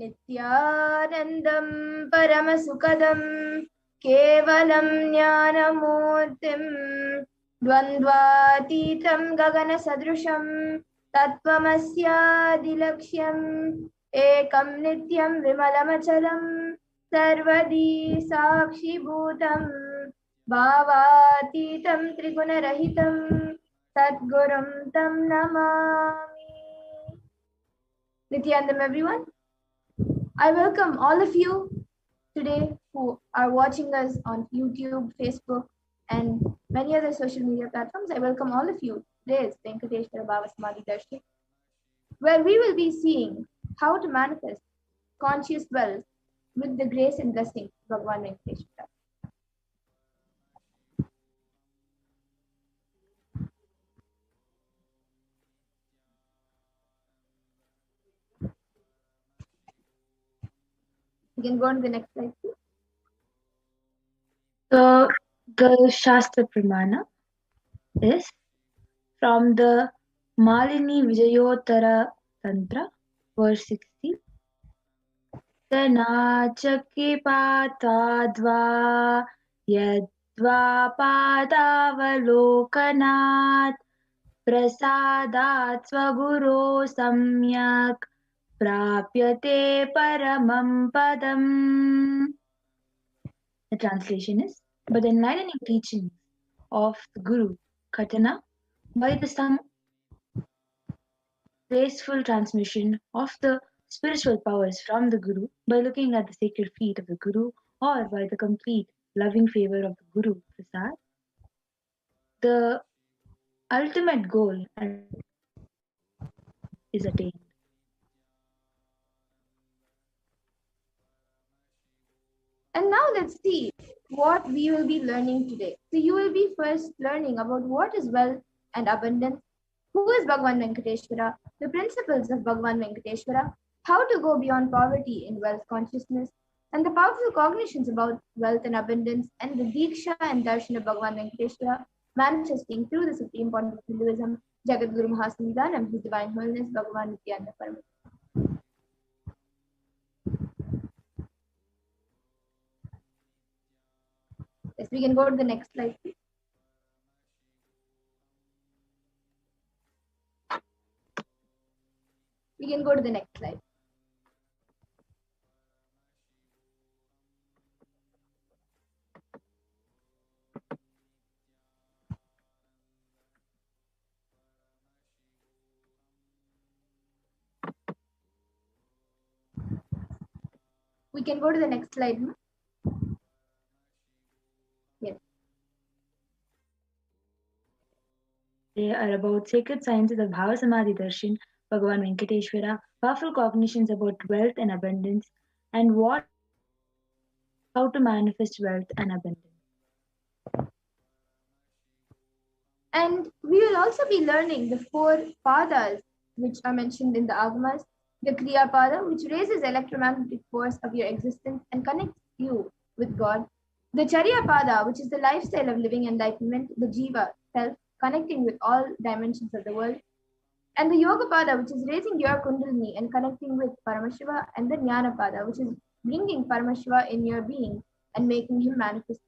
नित्यानन्दं परमसुखदं केवलं ज्ञानमूर्तिं द्वन्द्वातीतं गगनसदृशं तत्त्वमस्यादिलक्ष्यम् एकं नित्यं विमलमचलं सर्वदी साक्षिभूतं भावातीतं त्रिगुणरहितं सद्गुरुं तं Namami. Nithyanandam, everyone. I welcome all of you today who are watching us on YouTube, Facebook, and many other social media platforms. I welcome all of you. Today is Venkateshwara Bhava Samadhi Darshan, where we will be seeing how to manifest conscious wealth with the grace and blessing of Bhagavan Venkateshwara. You can go on to the next slide, please. The Shastra Pramana is from the Malini Vijayottara Tantra, verse 60. Tanachakipatvadva yadva padavalokanat prasadat svaguro samyak prapyate paramam padam. The translation is, by the enlightening teachings of the Guru Katana, by the some graceful transmission of the spiritual powers from the Guru, by looking at the sacred feet of the Guru, or by the complete loving favor of the Guru Prasad, the ultimate goal is attained. And now let's see what we will be learning today. So you will be first learning about what is wealth and abundance, who is Bhagavan Venkateshwara, the principles of Bhagavan Venkateshwara, how to go beyond poverty in wealth consciousness, and the powerful cognitions about wealth and abundance, and the Diksha and Darshan of Bhagavan Venkateshwara manifesting through the supreme point of Hinduism, Jagat Guru Mahasamidhanam, His Divine Holiness, Bhagavan Nithyananda Paramashivam. Yes, we can go to the next slide, please. We can go to the next slide. We can go to the next slide. Yes. They are about sacred sciences of Bhava Samadhi Darshan, Bhagavan Venkateshwara, powerful cognitions about wealth and abundance, and what how to manifest wealth and abundance. And we will also be learning the 4 padas which are mentioned in the Agamas, the Kriya Pada, which raises electromagnetic force of your existence and connects you with God, the Charya Pada, which is the lifestyle of living enlightenment, the Jiva, self, connecting with all dimensions of the world, and the Yoga Pada, which is raising your Kundalini and connecting with Paramashiva, and the Jnana Pada, which is bringing Paramashiva in your being and making him manifest.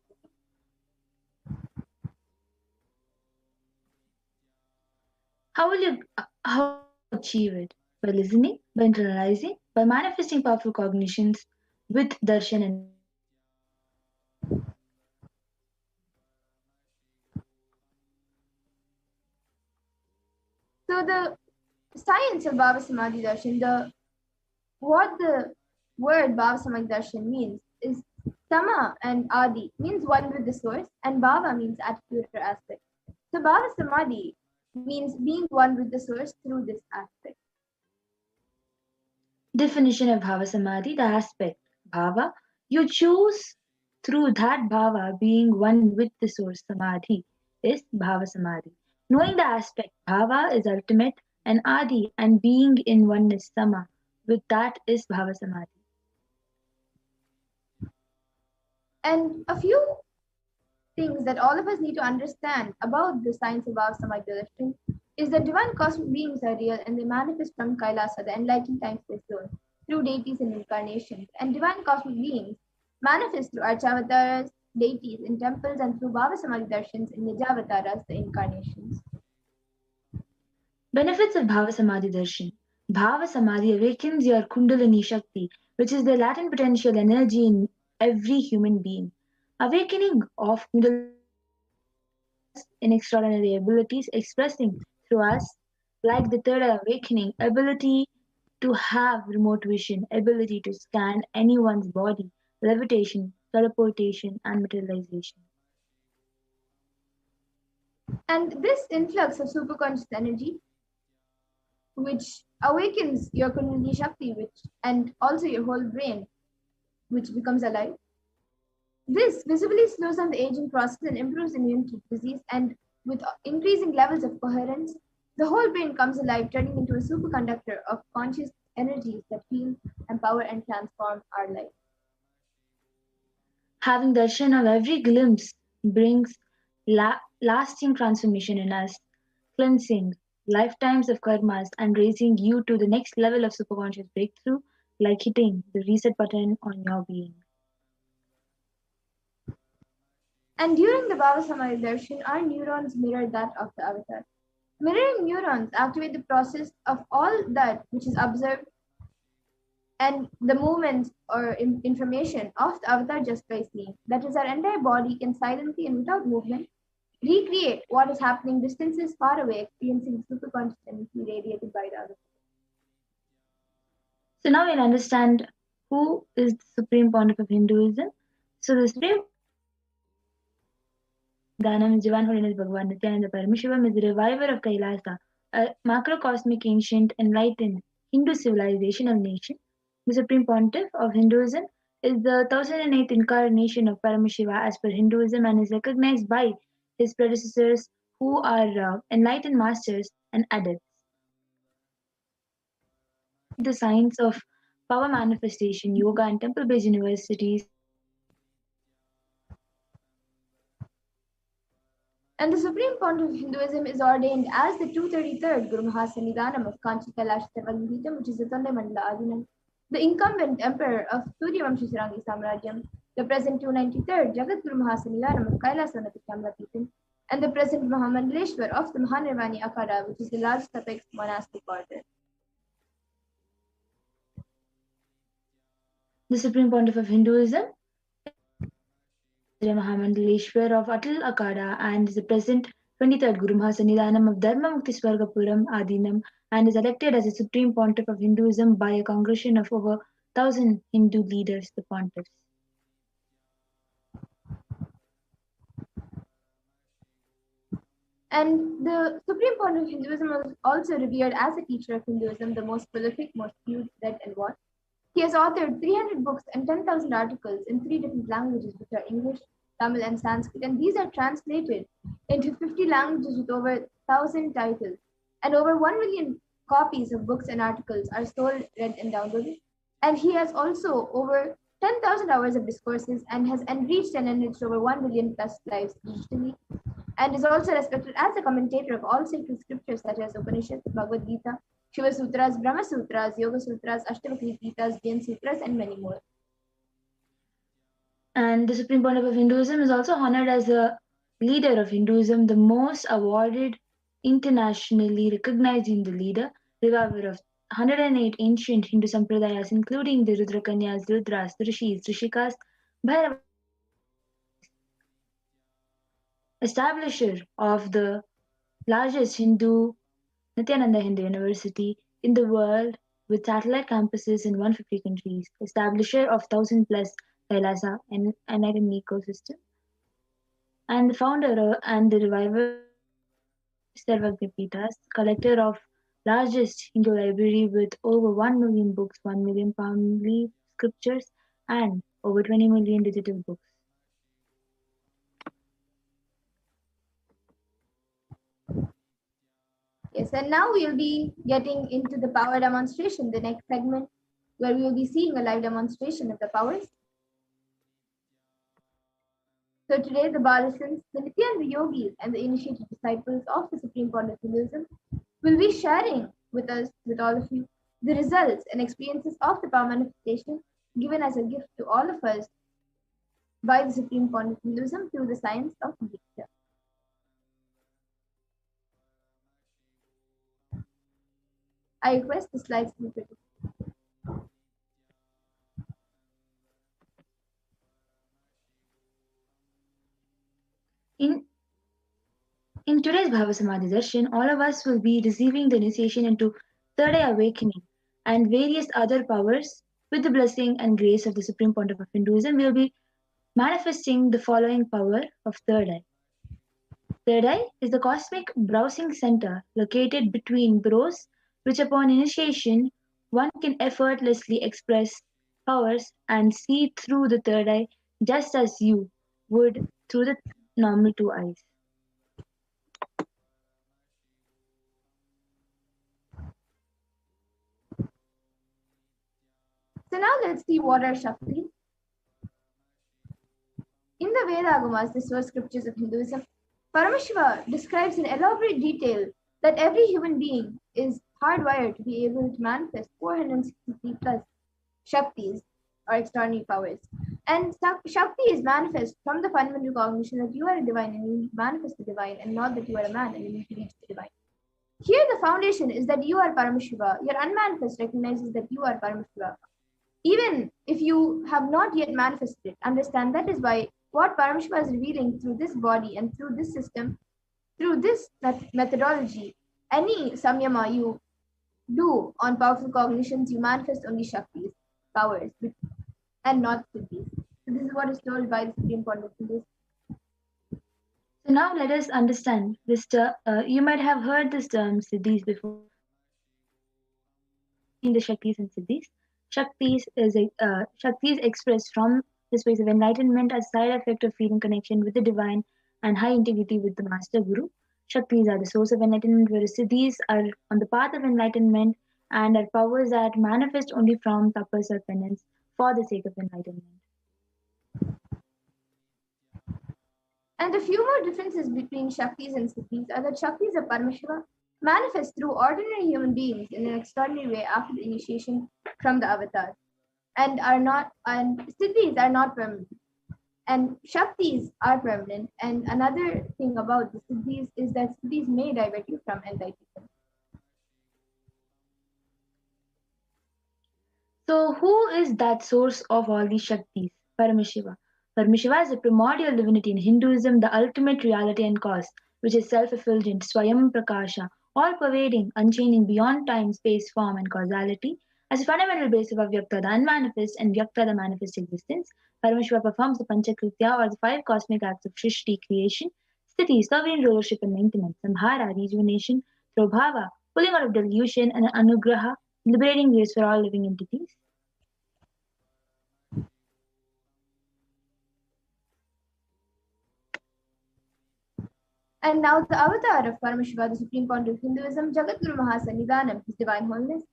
How will you achieve it? By listening, by internalizing, by manifesting powerful cognitions with darshan and So the science of Bhava Samadhi Darshan, what the word Bhava Samadhi Darshan means is Sama and Adi means one with the source, and Bhava means attitude or aspect. So Bhava Samadhi means being one with the source through this aspect. definition of Bhava Samadhi, the aspect Bhava, you choose through that Bhava being one with the source Samadhi is Bhava Samadhi. Knowing the aspect Bhava is ultimate and Adi and being in oneness Sama with that is Bhava Samadhi. And a few things that all of us need to understand about the science of Bhava Samadhi is that divine cosmic beings are real and they manifest from Kailasa, the enlightened time-space zone, true deities and incarnations, and divine cosmic beings manifest through Archavataras, deities in temples, and through Bhava Samadhi darshans in Nijavataras, the incarnations. Benefits of Bhava Samadhi Darshan. Bhava Samadhi awakens your Kundalini Shakti, which is the latent potential energy in every human being. Awakening of Kundalini in extraordinary abilities expressing through us, like the third awakening, ability to have remote vision, ability to scan anyone's body, levitation, teleportation, and materialization. And this influx of superconscious energy, which awakens your Kundalini Shakti, and also your whole brain, which becomes alive. This visibly slows down the aging process and improves immunity to disease, and with increasing levels of coherence, the whole brain comes alive, turning into a superconductor of conscious energies that heal, empower, and transform our life. Having darshan of every glimpse brings lasting transformation in us, cleansing lifetimes of karmas and raising you to the next level of superconscious breakthrough, like hitting the reset button on your being. And during the Bhava Samadhi darshan, our neurons mirror that of the avatar. Mirroring neurons activate the process of all that which is observed and the movements or information of the avatar just by seeing. That is, our entire body can silently and without movement recreate what is happening distances far away, experiencing superconscious energy radiated by the avatar. So now we'll understand who is the Supreme Pontiff of Hinduism. So the Supreme Dhanam is Divine Holiness Bhagavan Nithyananda Paramashivam is the reviver of Kailasa, a macrocosmic ancient enlightened Hindu civilizational nation. The Supreme Pontiff of Hinduism is the 1008th incarnation of Paramashiva as per Hinduism and is recognized by his predecessors who are enlightened masters and adepts. The science of power manifestation, yoga, and temple-based universities. And the Supreme Pontiff of Hinduism is ordained as the 233rd Guru Mahasannidhanam of Kanchi Kailash Sarvagnitam, which is the Tonde Mandala Adinam, the incumbent emperor of Suryavamshi Sarangi Samrajyam, the present 293rd Jagat Guru Mahasannidhanam of Kailasanathi Kamlapitam, and the present Mahamandaleshwar of the Mahanirvani Akhada, which is the largest apex monastic order. The Supreme Pontiff of Hinduism Mahamandaleshwar of Atal Akada and is the present 23rd Guru Mahasannidhanam of Dharma Mukti Swargapuram Adinam and is elected as the Supreme Pontiff of Hinduism by a congregation of over 1,000 Hindu leaders, the pontiffs. And the Supreme Pontiff of Hinduism was also revered as a teacher of Hinduism, the most prolific, most viewed, read, and watched. He has authored 300 books and 10,000 articles in 3 different languages, which are English, Tamil, and Sanskrit. And these are translated into 50 languages with over 1,000 titles. And over 1 million copies of books and articles are sold, read, and downloaded. And he has also over 10,000 hours of discourses and has enriched and enriched over 1 billion plus lives digitally. And is also respected as a commentator of all sacred scriptures such as Upanishads, Bhagavad Gita, Shiva Sutras, Brahma Sutras, Yoga Sutras, Ashtavakri Gitas, Jain Sutras, and many more. And the Supreme Pontiff of Hinduism is also honored as a leader of Hinduism, the most awarded, internationally recognized Hindu leader, reviver of 108 ancient Hindu sampradayas, including the Rudrakanyas, Rudras, Rishis, Rishikas, Bhairava, establisher of the largest Hindu Nithyananda Hindu University in the world with satellite campuses in 150 countries, establisher of 1,000 plus Kailasa and enlightenment ecosystem, and the founder and the reviver Sarvagnipitas, collector of largest Hindu library with over 1 million books, 1 million palm leaf scriptures, and over 20 million digital books. Yes, and now we'll be getting into the power demonstration, the next segment, where we will be seeing a live demonstration of the powers. So today, the Balasans, the Nityananda Yogis, and the initiated disciples of the Supreme Pontiff of Hinduism will be sharing with us, with all of you, the results and experiences of the power manifestation given as a gift to all of us by the Supreme Point of Hinduism through the science of Diksha. I request the slides to be printed. In today's Bhava Samadhi Darshan, all of us will be receiving the initiation into third eye awakening and various other powers. With the blessing and grace of the Supreme Pontiff of Hinduism, we will be manifesting the following power of third eye. Third eye is the cosmic browsing center located between brows, which upon initiation one can effortlessly express powers and see through the third eye just as you would through the normal two eyes. So now let's see what are Shakti. In the Veda-agamas, the source scriptures of Hinduism, Paramashiva describes in elaborate detail that every human being is hardwired to be able to manifest 463 plus Shaktis or extraordinary powers. And Shakti is manifest from the fundamental cognition that you are a divine and you need to manifest the divine, and not that you are a man and you need to reach the divine. Here, the foundation is that you are Paramashiva. Your unmanifest recognizes that you are Paramashiva. Even if you have not yet manifested it, understand that is why what Paramashiva is revealing through this body and through this system, through this methodology, any samyama you do on powerful cognitions, you manifest only Shaktis, powers, and not Siddhis. So this is what is told by the Supreme Pontiff in this. So now let us understand this term. You might have heard this term Siddhis before. In the Shaktis and Siddhis, Shaktis expressed from the space of enlightenment as side effect of feeling connection with the divine and high integrity with the Master Guru. Shaktis are the source of enlightenment, whereas Siddhis are on the path of enlightenment and are powers that manifest only from tapas or penance for the sake of enlightenment. And a few more differences between Shaktis and Siddhis are that Shaktis of Paramashiva manifest through ordinary human beings in an extraordinary way after the initiation from the avatar, and Siddhis are not permanent, and Shaktis are permanent. And another thing about the Siddhis is that Siddhis may divert you from enlightenment. So, who is that source of all these Shaktis? Paramashiva. Paramashiva is a primordial divinity in Hinduism, the ultimate reality and cause, which is self-effulgent, Swayam Prakasha, all-pervading, unchanging beyond time, space, form, and causality. As a fundamental base of Avyakta, the unmanifest, and Vyakta, the manifest existence, Paramashiva performs the Panchakritya or the five cosmic acts of Shrishti, creation, Sthiti, sovereign rulership and maintenance, Samhara, rejuvenation, Prabhava, pulling out of delusion, and Anugraha, liberating grace for all living entities. And now the avatar of Paramashiva, the Supreme Pontiff of Hinduism, Jagadguru Mahasannidhanam, His Divine Holiness,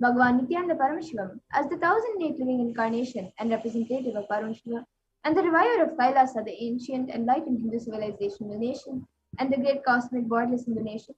Bhagavan Nithyananda Paramashivam, as the 1,008 living incarnation and representative of Paramashiva, and the reviver of Kailasa, the ancient enlightened Hindu civilization nation, and the great cosmic borderless Hindu nation.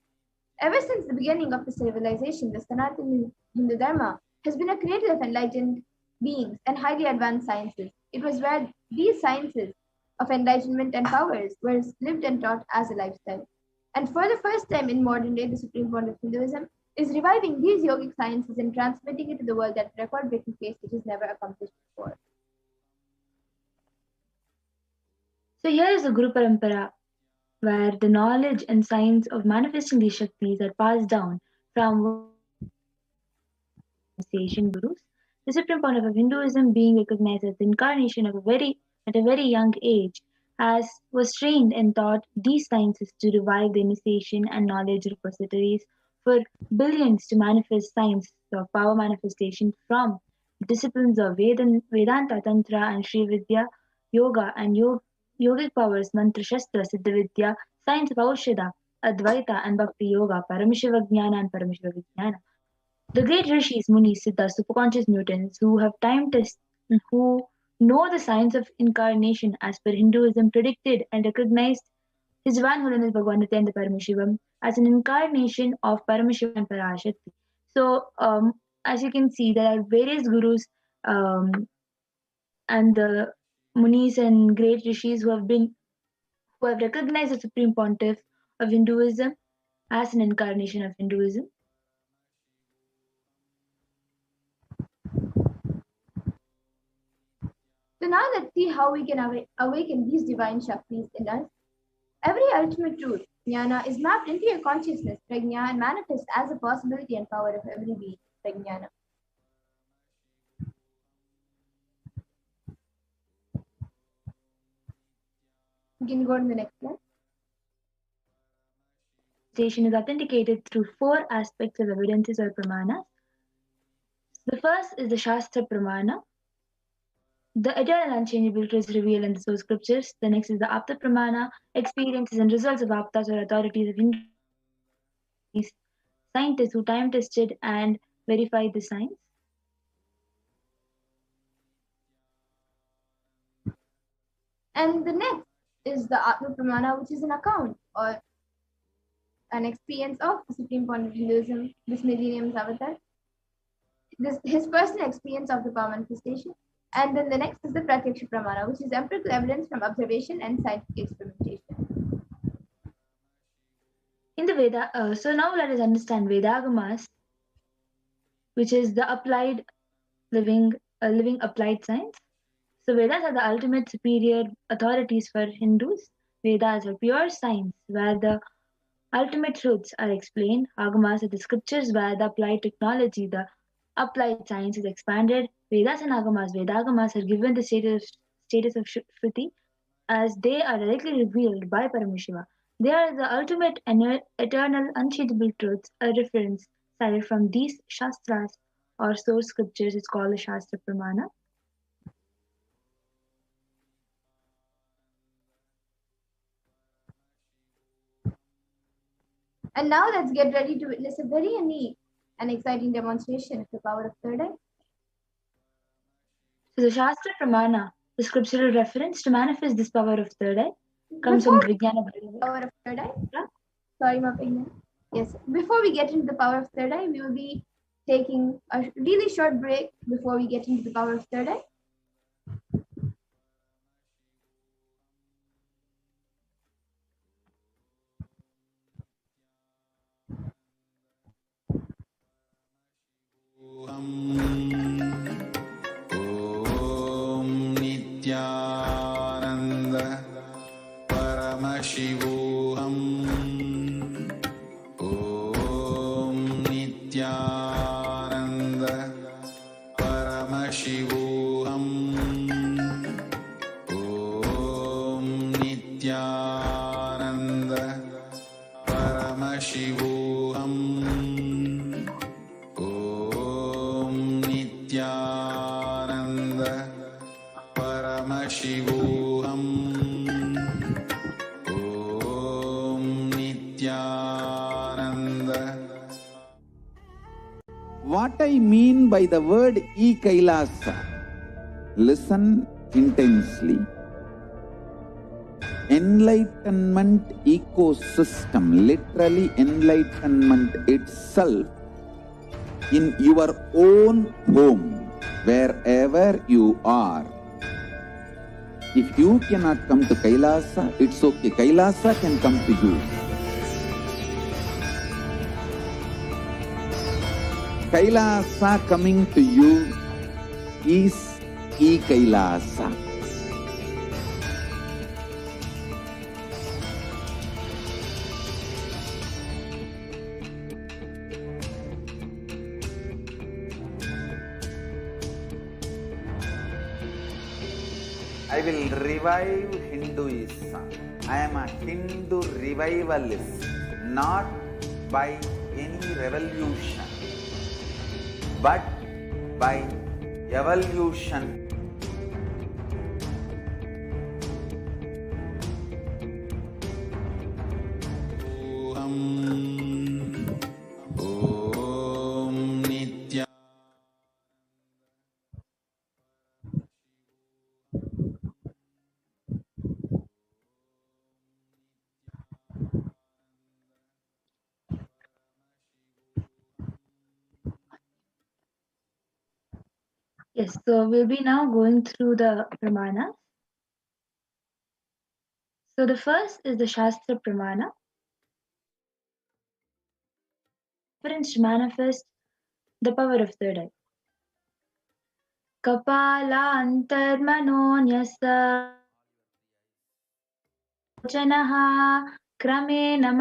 Ever since the beginning of the civilization, the Sanatana Hindu Dharma has been a cradle of enlightened beings and highly advanced sciences. It was where these sciences of enlightenment and powers were lived and taught as a lifestyle. And for the first time in modern day, the Supreme Pontiff of Hinduism is reviving these yogic sciences and transmitting it to the world at a record-breaking pace which is never accomplished before. So here is the Guru Parampara, where the knowledge and science of manifesting these Shaktis are passed down from initiation gurus. The Supreme Pontiff of Hinduism, being recognized as the incarnation of at a very young age, was trained and taught these sciences to revive the initiation and knowledge repositories for billions to manifest science of power manifestation from disciplines of Vedanta, Tantra, and Sri Vidya, Yoga, and yogic powers, Mantra, Shastra, Siddha Vidya, science of Aushadha, Advaita, and Bhakti Yoga, Paramashiva Jnana, and Paramashiva Vijnana. The great rishis, munis, siddhas, superconscious mutants who have time test who know the science of incarnation as per Hinduism predicted and recognized His Divine Holiness Bhagavan Nithyananda Paramashivam as an incarnation of Paramashiva and Parashakti. So as you can see, there are various gurus and the munis and great rishis who have recognized the supreme pontiff of Hinduism as an incarnation of Hinduism. So now let's see how we can awaken these divine Shaktis in us. Every ultimate truth, jnana, is mapped into your consciousness, prajna, and manifests as a possibility and power of every being, prajnana. You can go to the next slide. Station is authenticated through four aspects of evidences or pramanas. The first is the Shastra Pramana. The eternal unchangeable truths revealed in the source scriptures. The next is the Apta Pramana, experiences and results of Aptas or authorities of Hindus, scientists who time tested and verified the science. And the next is the Atma Pramana, which is an account or an experience of the Supreme Point of Hinduism, this millennium's avatar. His personal experience of the power manifestation. And then the next is the Pratyaksha Pramana, which is empirical evidence from observation and scientific experimentation. In the Veda, so now let us understand Vedagamas, which is the applied living applied science. So Vedas are the ultimate superior authorities for Hindus. Vedas are pure science where the ultimate truths are explained. Agamas are the scriptures where the applied technology, the applied science is expanded. Vedas and Vedagamas are given the status of Shruti as they are directly revealed by Paramashiva. They are the ultimate and eternal unchangeable truths. A reference cited from these Shastras or source scriptures is called the Shastra Pramana. And now let's get ready to witness a very unique and exciting demonstration of the power of third eye. So the Shastra Pramana, the scriptural reference to manifest this power of third eye, comes from Vijnana Bhagavad. Power of third eye? Yeah. Sorry, Mapigna. Yes. Before we get into the power of third eye, we will be taking a really short break before we get into the power of third eye. Om Nithyananda Paramashivoham. Om Nithyananda Paramashivoham. Om Nithyananda Paramashivoham. Om Nithyananda Paramashivoham. Om Nithyananda. What I mean by the word e-Kailasa, listen intensely. Enlightenment ecosystem, literally enlightenment itself, in your own home, wherever you are. If you cannot come to Kailasa, it's okay. Kailasa can come to you. Kailasa coming to you is e-Kailasa. I will revive Hinduism. I am a Hindu revivalist, not by any revolution, but by evolution. Om Nithya. Yes, so we'll be now going through the Pramanas. So the first is the Shastra Pramana, reference to manifest the power of third eye. Kapalaantarmanonyasa Chanaha Krameena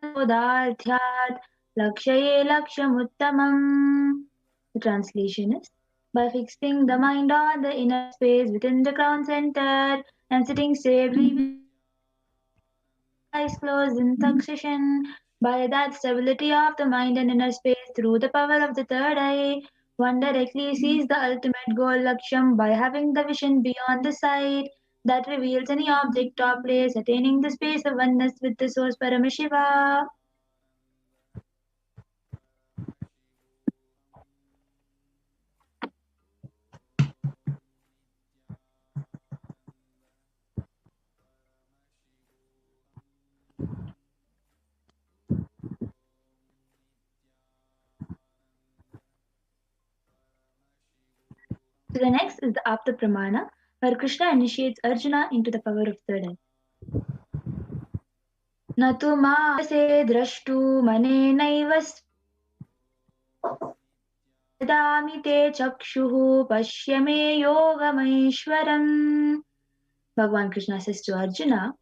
Manasodharthyat Lakshaye Lakshamuttamam. The translation is by fixing the mind on the inner space within the crown center and sitting stably with eyes closed in succession. By that stability of the mind and inner space through the power of the third eye, one directly sees the ultimate goal Laksham by having the vision beyond the sight that reveals any object or place, attaining the space of oneness with the source Paramashiva. So the next is the Apta Pramana, where Krishna initiates Arjuna into the power of third eye. न तु मासे द्रष्टुमनेनैव ददामि ते चक्षुः पश्य मे योगमैश्वरम्. Bhagavan Krishna says to Arjuna,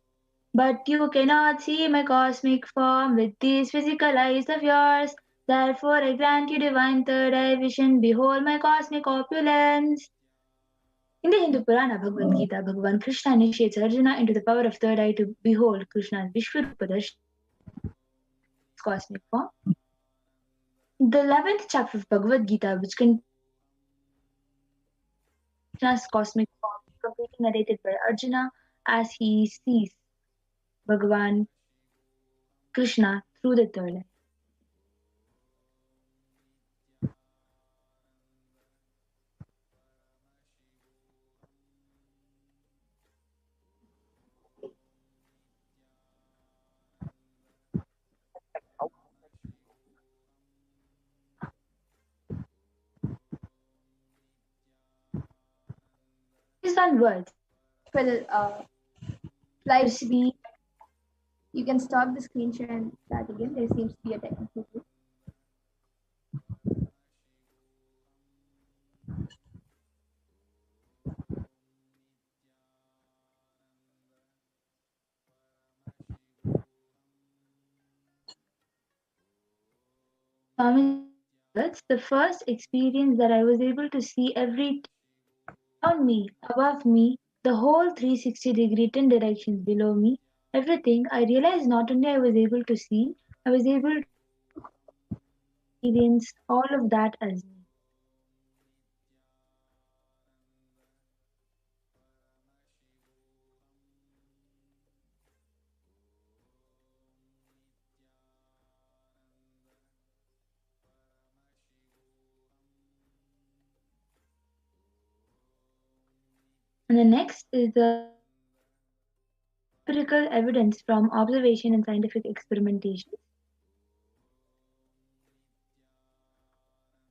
but you cannot see my cosmic form with these physical eyes of yours. Therefore, I grant you divine third eye vision. Behold my cosmic opulence. In the Hindu Purana Bhagavad Gita, Bhagavan Krishna initiates Arjuna into the power of third eye to behold Krishna's Vishwarupa Darshan, cosmic form. The 11th chapter of Bhagavad Gita, which contains Krishna's cosmic form, is completely narrated by Arjuna as he sees Bhagavan Krishna through the third eye. Based on words, Will to live speak, you can stop the screen share and start again. There seems to be a technical glitch. Swami, words, the first experience that I was able to see every around me, above me, the whole 360-degree 10 directions below me, everything, I realized not only I was able to see, I was able to experience all of that as me. And the next is the empirical evidence from observation and scientific experimentation.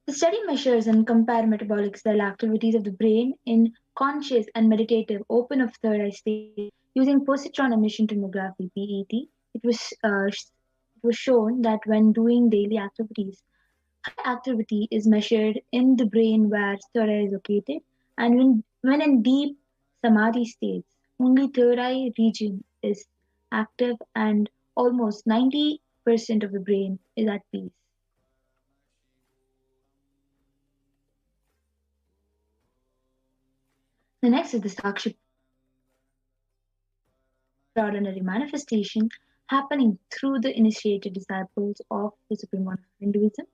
The study measures and compare metabolic cell activities of the brain in conscious and meditative open of third eye state using positron emission tomography (PET). It was shown that when doing daily activities, high activity is measured in the brain where third eye is located, and when in deep samadhi states, only third eye region is active and almost 90% of the brain is at peace. The next is the Sakshi, extraordinary manifestation happening through the initiated disciples of the Supreme One of Hinduism.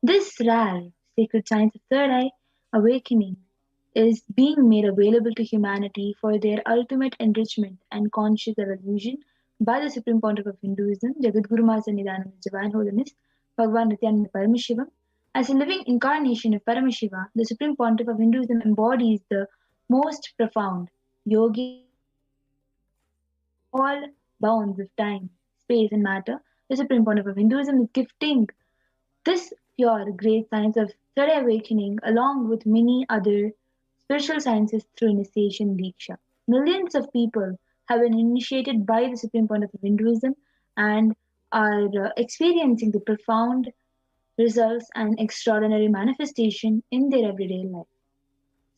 This rare sacred science of third eye awakening is being made available to humanity for their ultimate enrichment and conscious evolution by the Supreme Pontiff of Hinduism, Jagadguru Master Nithyananda Divine Holiness, Bhagavan Nithyananda Paramashivam. As a living incarnation of Paramashiva, the Supreme Pontiff of Hinduism embodies the most profound yogi all bounds of time, space, and matter. The Supreme Pontiff of Hinduism is gifting this pure, great science of third awakening, along with many other spiritual sciences through initiation Diksha. Millions of people have been initiated by the Supreme Point of Hinduism and are experiencing the profound results and extraordinary manifestation in their everyday life.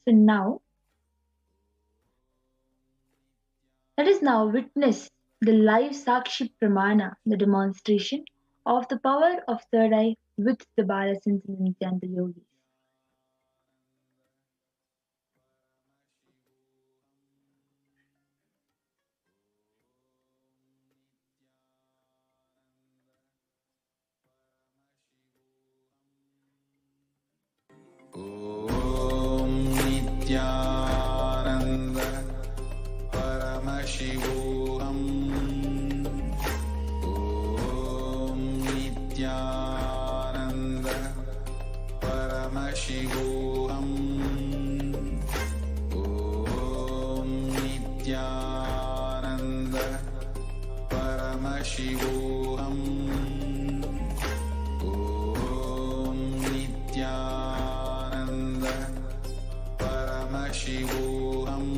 So now, let us now witness the live Sakshi Pramana, the demonstration of the power of third eye with the Balasins and Nityananda yogis. ॐ नित्यानन्द परमशिवोऽहम् ॐ नित्यानन्द परमशिवोऽहम् ॐ नित्यानन्द परमशिवोऽहम् ॐ नित्यानन्द परमशिवोऽहम्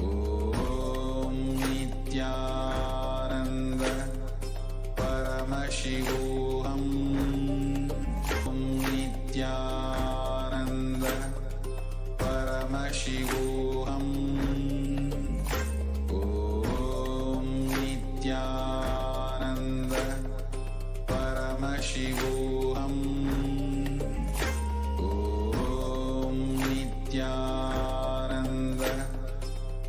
ॐ नित्यानन्द परमशिवोऽहम् ॐ नित्यानन्द परमशिवोऽहम् ॐ नित्यानन्द परमशिवोऽहम् ॐ नित्यानन्द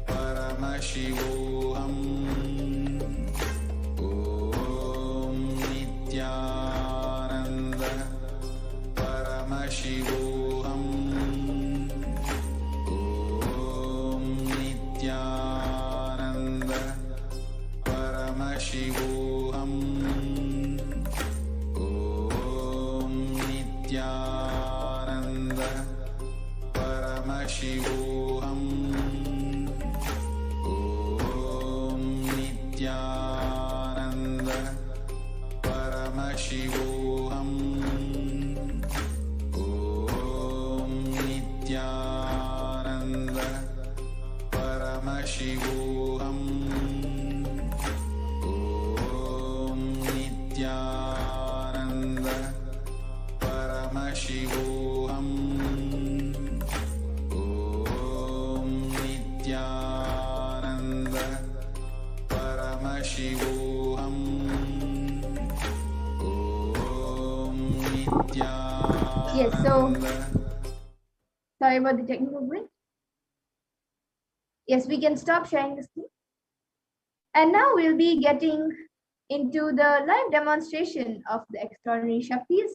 परमशिवोऽहम् ॐ नित्यानन्द परमशिवोऽहम् ॐ नित्यानन्द परमशिवोऽहम् ॐ नित्यानन्द परमशिवोऽहम् ॐ नित्यानन्द परमशिवोऽहम् ॐ नित्यानन्द परमशिवोऽहम् ॐ नित्यानन्द परमशिवोऽहम् ॐ नित्यानन्द परमशिवोऽहम् ॐ Yes, so Nityanand sorry about the technical glitch. Yes, we can stop sharing the screen. And now we'll be getting into the live demonstration of the extraordinary Shaktis.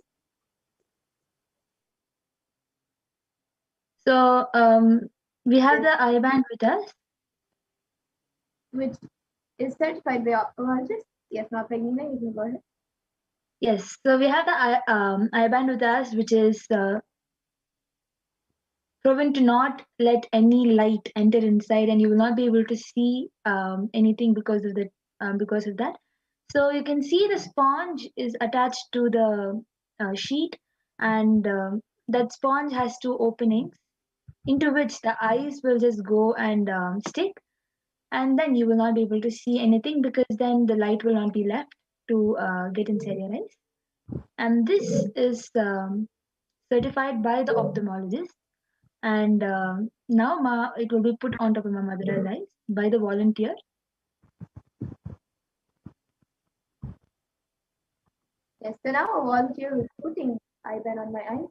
So we have the eye band with us. Which is certified by ophthalmologists. Yes, now Pragnina, you can go ahead. Yes, so we have the eye band with us, which is proven to not let any light enter inside, and you will not be able to see anything because of that. So you can see the sponge is attached to the sheet, and that sponge has two openings into which the eyes will just go and stick, and then you will not be able to see anything because then the light will not be left to get inside your eyes. And this is certified by the ophthalmologist. And now it will be put on top of my mother's eyes by the volunteer. Yes, so now a volunteer is putting eye-band on my eye.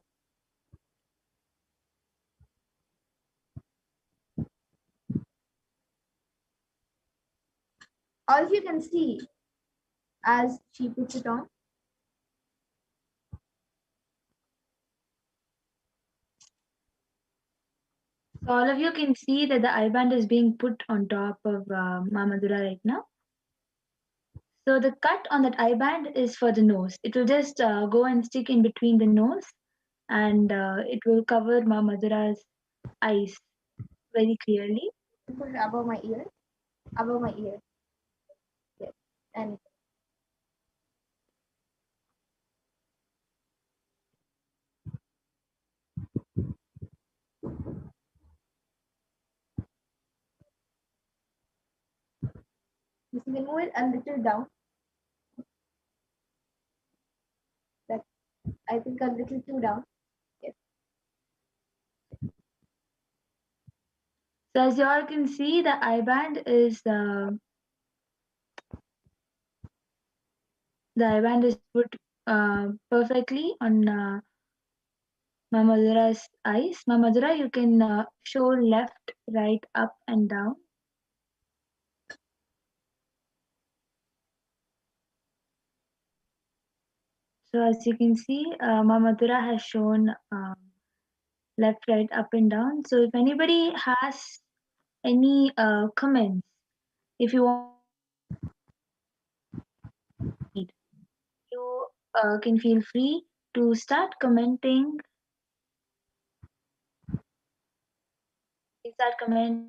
All you can see as she puts it on. So all of you can see that the eye band is being put on top of Ma Madhura right now. So the cut on that eye band is for the nose. It will just go and stick in between the nose, and it will cover Ma Madhura's eyes very clearly. Put it above my ear. Above my ear. Yes. And You can move it a little down. That I think a little too down. Yes. So as you all can see, the I band is put perfectly on Mamadura's eyes. Mamadura, you can show left, right, up, and down. So as you can see, Mamadura has shown left, right, up, and down. So if anybody has any comments, if you want, you can feel free to start commenting. Is that comment?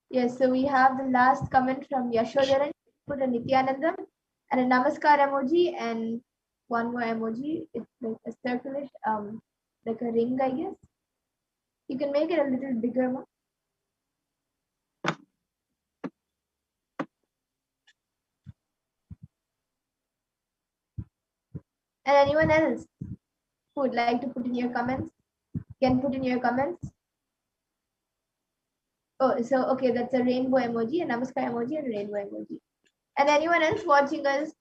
Yes, so we have the last comment from Yashodharan, put a Nithyananda and a Namaskar emoji and one more emoji. It's like a circular, like a ring, I guess. You can make it a little bigger one. And anyone else who would like to put in your comments, can put in your comments. Oh, so okay, that's a rainbow emoji, a Namaskar emoji, and a rainbow emoji. And anyone else watching us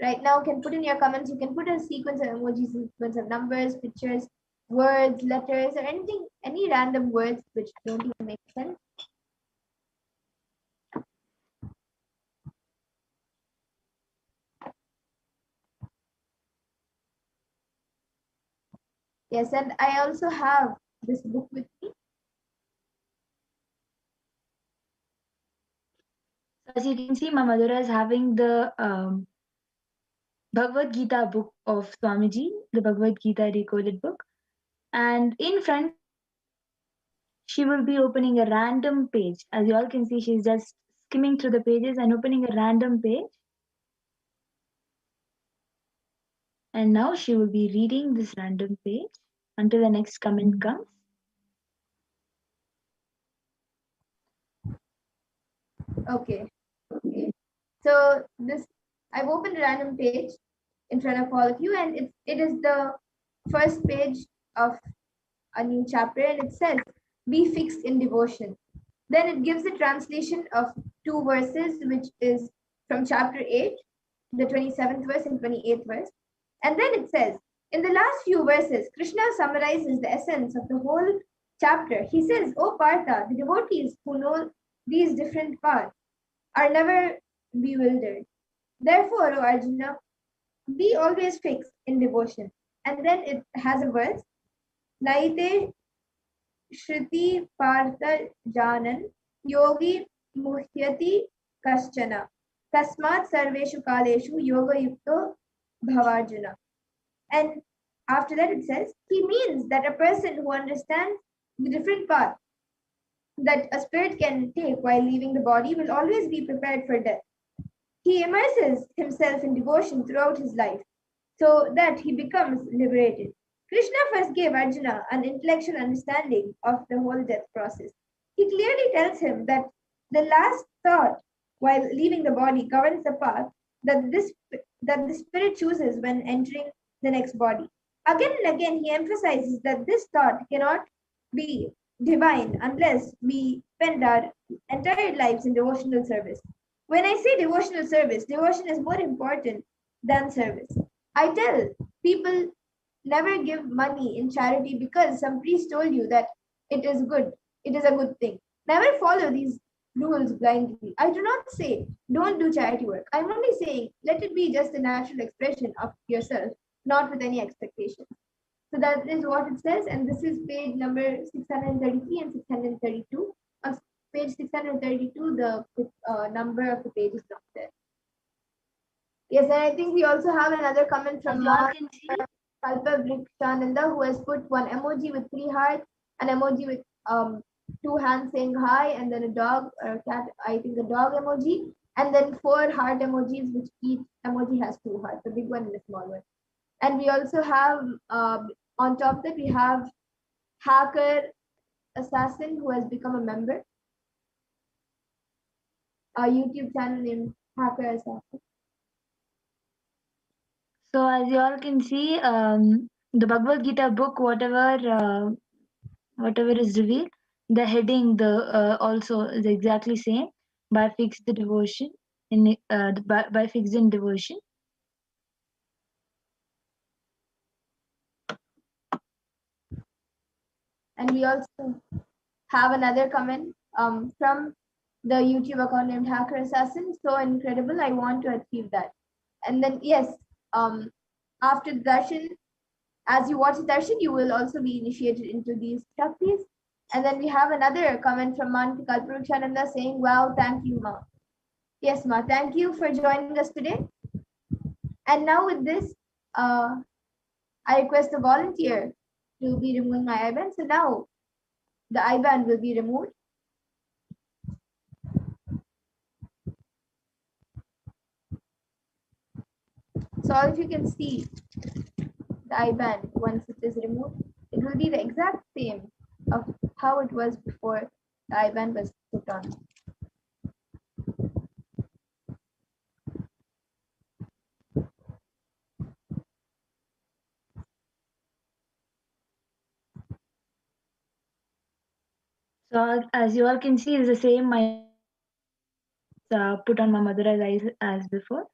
right now can put in your comments. You can put a sequence of emojis, sequence of numbers, pictures, words, letters, or anything, any random words which don't even make sense. Yes, and I also have this book with me. As you can see, Mamadura is having the Bhagavad Gita book of Swamiji, the Bhagavad Gita decoded book. And in front, she will be opening a random page. As you all can see, she's just skimming through the pages and opening a random page. And now she will be reading this random page until the next comment comes. Okay. So this, I've opened a random page in front of all of you, and it is the first page of a new chapter, and it says, "Be fixed in devotion." Then it gives a translation of two verses, which is from chapter 8, the 27th verse and 28th verse. And then it says, in the last few verses, Krishna summarizes the essence of the whole chapter. He says, "O Partha, the devotees who know these different paths are never bewildered. Therefore, O Arjuna, be always fixed in devotion." And then it has a verse, Naite Shruti Partha Janan Yogi Muhyati Kaschana Tasmat Sarveshu Kaleshu Yoga Yukto Bhavarjuna. And after that it says, he means that a person who understands the different paths that a spirit can take while leaving the body will always be prepared for death. He immerses himself in devotion throughout his life so that he becomes liberated. Krishna first gave Arjuna an intellectual understanding of the whole death process. He clearly tells him that the last thought while leaving the body governs the path that the spirit chooses when entering the next body. Again and again, he emphasizes that this thought cannot be divine unless we spend our entire lives in devotional service. When I say devotional service, devotion is more important than service. I tell people, never give money in charity because some priest told you that it is good, it is a good thing. Never follow these rules blindly. I do not say don't do charity work. I'm only saying let it be just a natural expression of yourself, not with any expectations. So that is what it says, and this is page number 633 and 632. On page 632, the number of the page is not there. Yes, and I think we also have another comment from Kalpa Vrikshananda, who has put one emoji with 3 hearts, an emoji with 2 hands saying hi, and then a dog or a cat, I think a dog emoji, and then 4 heart emojis, which each emoji has 2 hearts, a big one and a small one. And we also have, on top of that, we have Hacker Assassin, who has become a member, a YouTube channel named Hacker assassin. So as you all can see, the Bhagavad Gita book, whatever is revealed, the heading, the also is exactly same, by fixed devotion by fixed in devotion. And we also have another comment from the YouTube account named Hacker Assassin. So incredible! I want to achieve that. And then yes, after the darshan, as you watch the darshan, you will also be initiated into these shaktis. And then we have another comment from Manti Kalparukshananda saying, "Wow, thank you, Ma." Yes, Ma, thank you for joining us today. And now with this, I request the volunteer to be removing my IBAN. So now the IBAN will be removed. So if you can see the IBAN once it is removed, it will be the exact same of how it was before the IBAN was put on. So as you all can see, it's the same my put on my mother as before.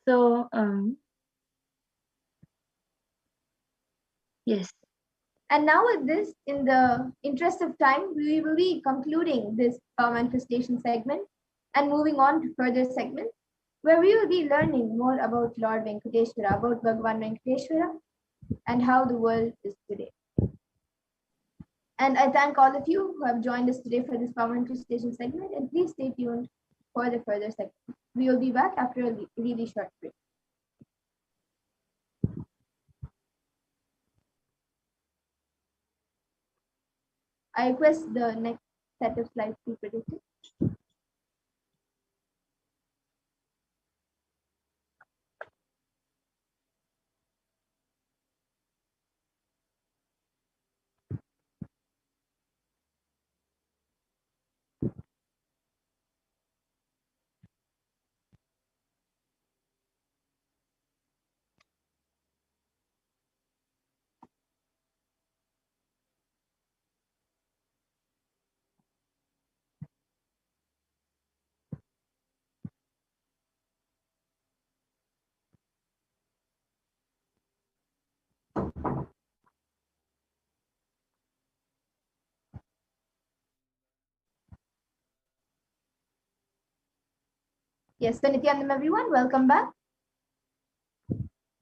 So yes. And now with this, in the interest of time, we will be concluding this manifestation segment and moving on to further segments where we will be learning more about Lord Venkateshwara, about Bhagavan Venkateshwara, and how the world is today. And I thank all of you who have joined us today for this Power Manifestation segment, and please stay tuned for the further segment. We will be back after a really short break. I request the next set of slides be predicted. Yes, so Nithyanandam everyone, welcome back.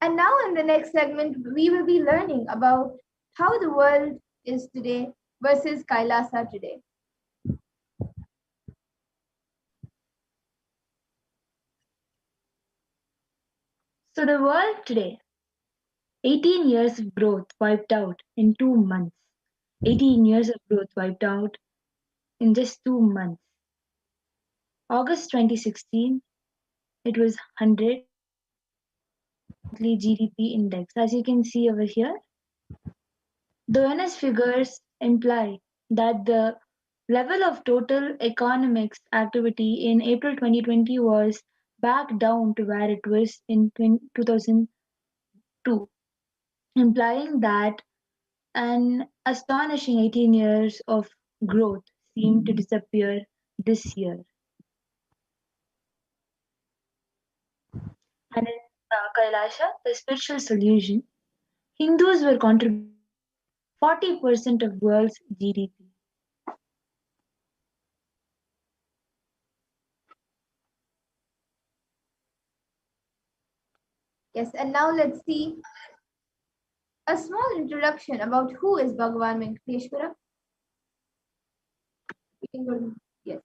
And now in the next segment, we will be learning about how the world is today versus Kailasa today. So the world today, 18 years of growth wiped out in 2 months. 18 years of growth wiped out in just 2 months. August 2016, it was 100 monthly GDP index. As you can see over here, the honest figures imply that the level of total economics activity in April 2020 was back down to where it was in 2002, implying that an astonishing 18 years of growth seemed to disappear this year. And in Kailasha, the spiritual solution, Hindus were contributing 40% of world's GDP. Yes, and now let's see a small introduction about who is Bhagavan Venkateshwara. We can go to, yes.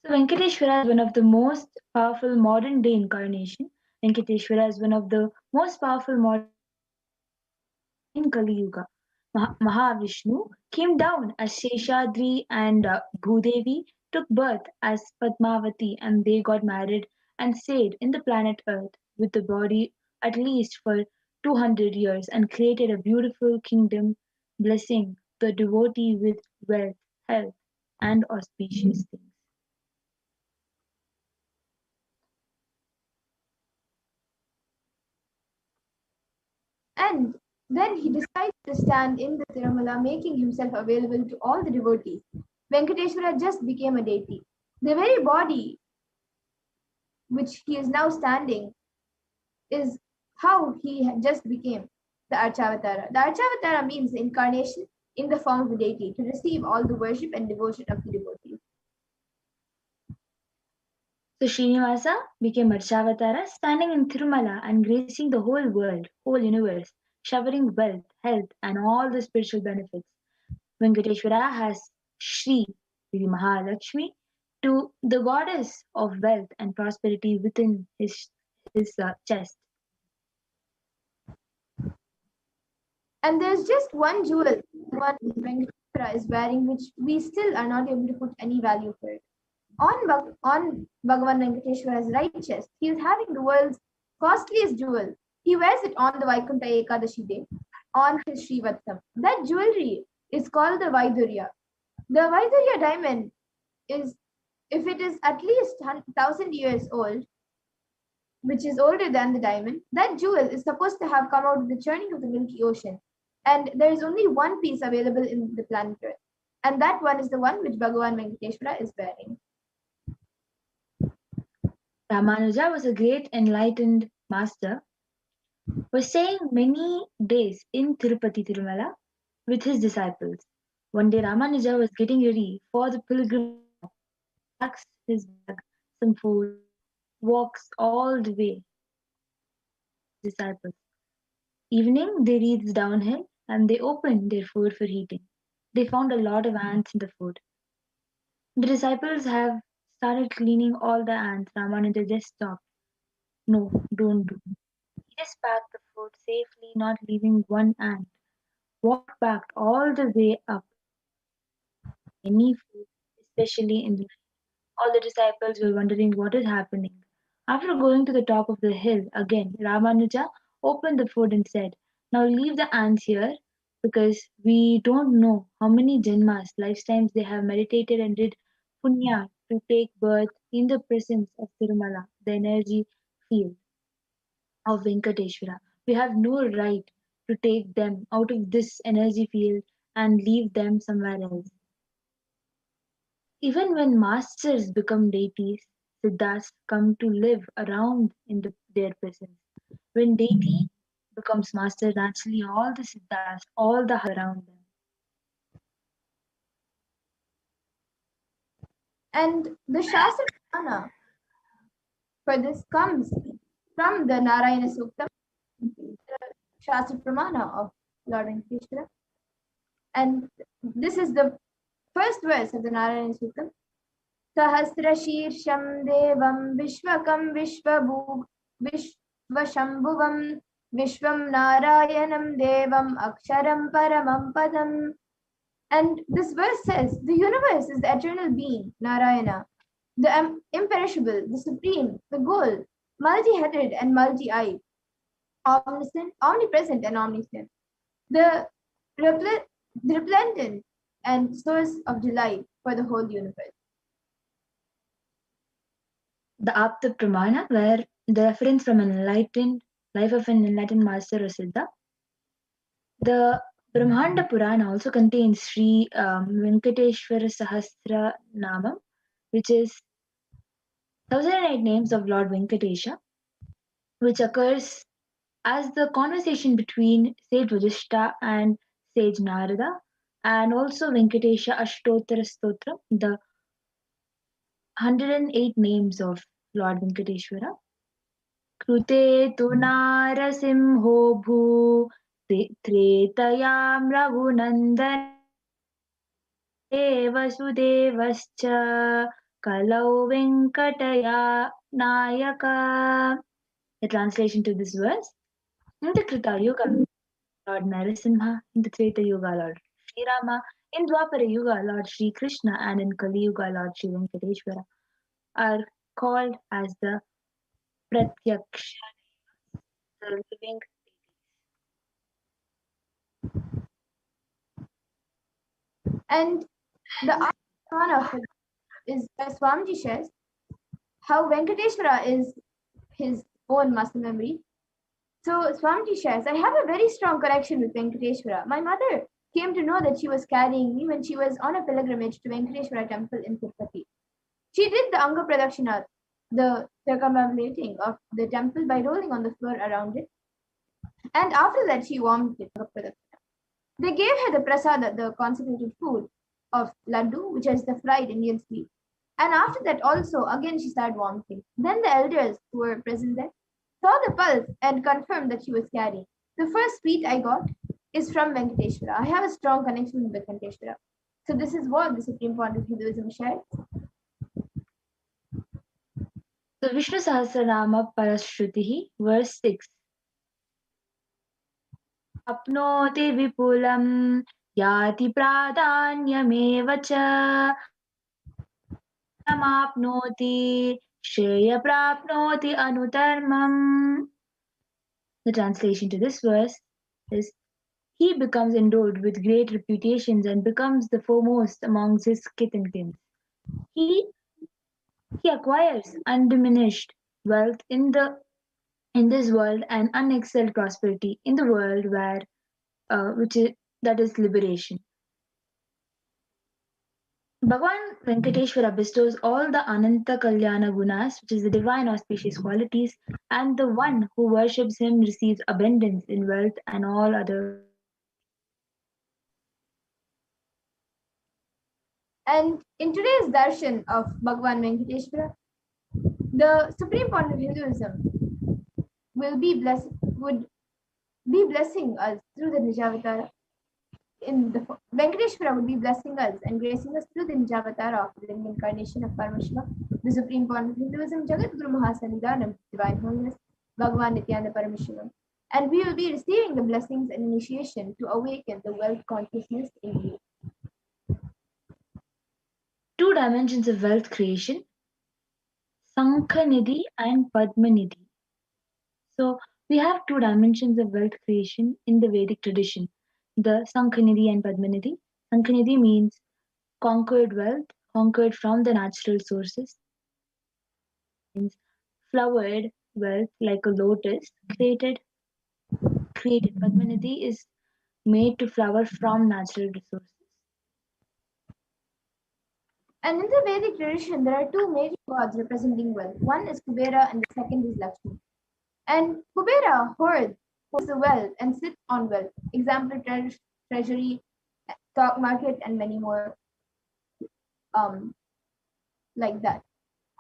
So Venkateshwara is one of the most powerful modern day incarnation. Venkateshwara is one of the most powerful modern in Kali Yuga. Mahavishnu came down as Sheshadri and Bhudevi took birth as Padmavati and they got married and stayed in the planet Earth with the body at least for 200 years and created a beautiful kingdom blessing the devotee with wealth, health, and auspicious things. And then he decides to stand in the Tirumala, making himself available to all the devotees. Venkateshwara just became a deity. The very body which he is now standing is how he just became the Archavatara. The Archavatara means incarnation in the form of a deity to receive all the worship and devotion of the devotees. So Srinivasa became Arshavatara, standing in Tirumala and gracing the whole world, whole universe, showering wealth, health, and all the spiritual benefits. Venkateshwara has Shri, the Mahalakshmi, to the goddess of wealth and prosperity within his chest. And there's just one jewel, one Venkateshwara is wearing, which we still are not able to put any value for it. On Bhagavan Venkateshwara's right chest, he is having the world's costliest jewel. He wears it on the Vaikuntha Ekadashi day, on his Srivatsam. That jewelry is called the Vaidurya. The Vaidurya diamond is, if it is at least 1,000 years old, which is older than the diamond, that jewel is supposed to have come out of the churning of the Milky Ocean. And there is only one piece available in the planet Earth. And that one is the one which Bhagavan Venkateshwara is wearing. Ramanuja was a great enlightened master, was staying many days in Tirupati Tirumala with his disciples. One day Ramanuja was getting ready for the pilgrim, packs his bag, some food, walks all the way with his disciples. Evening they reached downhill and they opened their food for eating. They found a lot of ants in the food. The disciples have started cleaning all the ants. Ramanuja just stopped. No, don't do. He just packed the food safely, not leaving one ant. Walked back all the way up. Any food, especially in the night. All the disciples were wondering what is happening. After going to the top of the hill again, Ramanuja opened the food and said, now leave the ants here because we don't know how many janmas, lifetimes they have meditated and did punya to take birth in the presence of Tirumala, the energy field of Venkateshwara. We have no right to take them out of this energy field and leave them somewhere else. Even when masters become deities, siddhas come to live around in their presence. When deity becomes master, naturally all the siddhas, all the around them. And the Shastra Purana for this comes from the Narayana Sukta, the Shastra Pramana of Lord Venkateshwara. And this is the first verse of the Narayana Sukta. Sahasrashirsham Devam Vishwakam Vishvashambhuvam Vishwam Narayanam Devam Aksharam Paramam Padam. And this verse says, the universe is the eternal being, Narayana, the imperishable, the supreme, the goal, multi-headed and multi-eyed, omniscient, omnipresent and omniscient, the resplendent and source of delight for the whole universe. The Apta Pramana, where the reference from an enlightened life of an enlightened master or siddha. The Brahmanda Purana also contains Sri Venkateshwara Sahasra Namam, which is 1008 names of Lord Venkatesha, which occurs as the conversation between Sage Vajishta and Sage Narada, and also Venkatesha Ashtottara Stotram, the 108 names of Lord Venkateshwara. Krute tu narasimho bhu tretayam raghunandan vasudevascha kalau venkataya nayaka. The translation to this verse: in the Krita Yuga, Lord Narasimha; in the Treta Yuga, Lord Sri Rama; in Dwapara Yuga, Lord Sri Krishna; and in Kali Yuga, Lord Sri Venkateshwara are called as the Pratyaksha, the living deities. And the other one of it is where Swamiji shares how Venkateshwara is his own muscle memory. So Swamiji shares, I have a very strong connection with Venkateshwara. My mother came to know that she was carrying me when she was on a pilgrimage to Venkateshwara temple in Tirupati. She did the Anga Pradakshina, the circumambulating of the temple by rolling on the floor around it. And after that, she warmed it. They gave her the prasada, the consecrated food of laddu, which is the fried Indian sweet. And after that, also, again, she started vomiting. Then the elders who were present there saw the pulse and confirmed that she was carrying. The first sweet I got is from Venkateshwara. I have a strong connection with Venkateshwara. So this is what the Supreme Point of Hinduism shares. So Vishnu Sahasranama Parashruti, verse 6. Apnoti vipulam yati pradanyameva cha Apnoti Shreya Prapnoti Anutarmam. The translation to this verse is he becomes endowed with great reputations and becomes the foremost amongst his kith and kin. He acquires undiminished wealth in this world and unexcelled prosperity in the world where that is liberation. Bhagavan Venkateshwara bestows all the Ananta Kalyana Gunas, which is the divine auspicious qualities, and the one who worships him receives abundance in wealth and all other. And in today's darshan of Bhagavan Venkateshwara, the Supreme Point of Hinduism would be blessing us through the Nijavatara. Venkateshwara would be blessing us and gracing us through the Nijavatara of the living incarnation of Paramashiva, the Supreme Point of Hinduism, Jagat Guru Mahasannidhanam, Divine Holiness, Bhagavan Nithyananda Paramashivam. And we will be receiving the blessings and initiation to awaken the wealth consciousness in you. Two dimensions of wealth creation, Sankhanidhi and Padmanidhi. So we have two dimensions of wealth creation in the Vedic tradition, the Sankhanidhi and Padmanidhi. Sankhanidhi means conquered wealth, conquered from the natural sources, means flowered wealth like a lotus, created. Padmanidhi is made to flower from natural resources. And in the Vedic tradition, there are two major gods representing wealth. One is Kubera and the second is Lakshmi. And Kubera holds the wealth and sits on wealth. Example, treasury, stock market, and many more like that.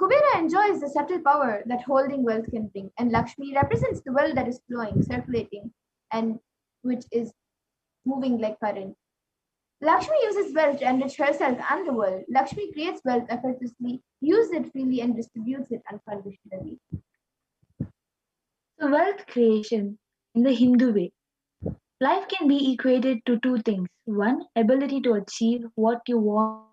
Kubera enjoys the subtle power that holding wealth can bring, and Lakshmi represents the wealth that is flowing, circulating, and which is moving like current. Lakshmi uses wealth to enrich herself and the world. Lakshmi creates wealth effortlessly, uses it freely, and distributes it unconditionally. So, wealth creation in the Hindu way. Life can be equated to two things. One, ability to achieve what you want.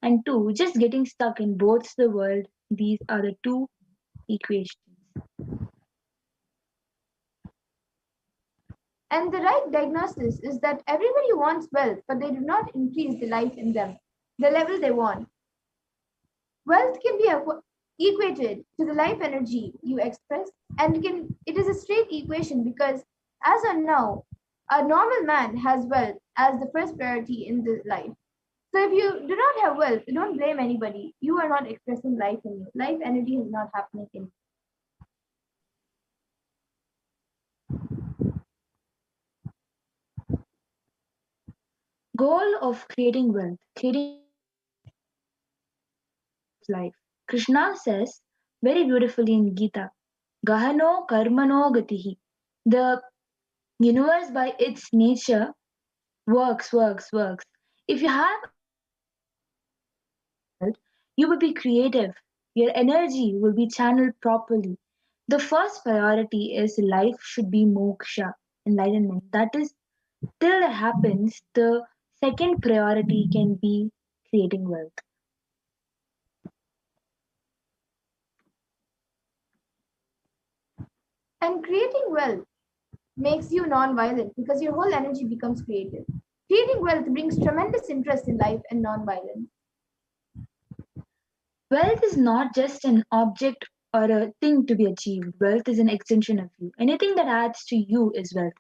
And two, just getting stuck in both the world. These are the two equations. And the right diagnosis is that everybody wants wealth, but they do not increase the life in them, the level they want. Wealth can be equated to the life energy you express, and it is a straight equation because as of now, a normal man has wealth as the first priority in the life. So if you do not have wealth, don't blame anybody. You are not expressing life in you. Life energy is not happening in you. Goal of creating wealth, creating life. Krishna says very beautifully in Gita, Gahano karmano gatihi. The universe by its nature works. If you have wealth, you will be creative. Your energy will be channeled properly. The first priority is life should be moksha, enlightenment. That is, till that happens, the second priority can be creating wealth. And creating wealth makes you non-violent because your whole energy becomes creative. Creating wealth brings tremendous interest in life and non-violence. Wealth is not just an object or a thing to be achieved. Wealth is an extension of you. Anything that adds to you is wealth.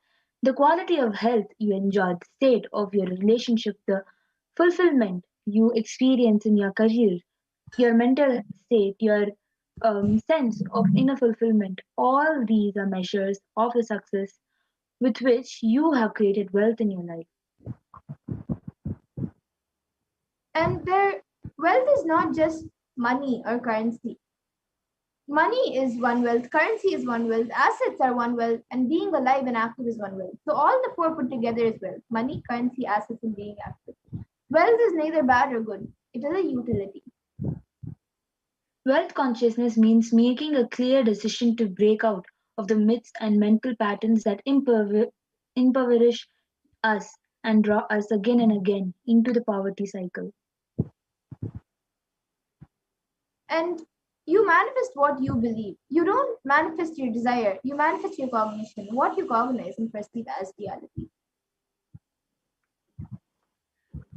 The quality of health you enjoy, the state of your relationship, the fulfillment you experience in your career, your mental state, your sense of inner fulfillment, all these are measures of the success with which you have created wealth in your life. And their wealth is not just money or currency. Money is one wealth, currency is one wealth, assets are one wealth, and being alive and active is one wealth. So all the four put together is wealth: money, currency, assets, and being active. Wealth is neither bad or good. It is a utility. Wealth consciousness means making a clear decision to break out of the myths and mental patterns that impoverish us and draw us again and again into the poverty cycle. And you manifest what you believe. You don't manifest your desire, you manifest your cognition, what you cognize and perceive as reality.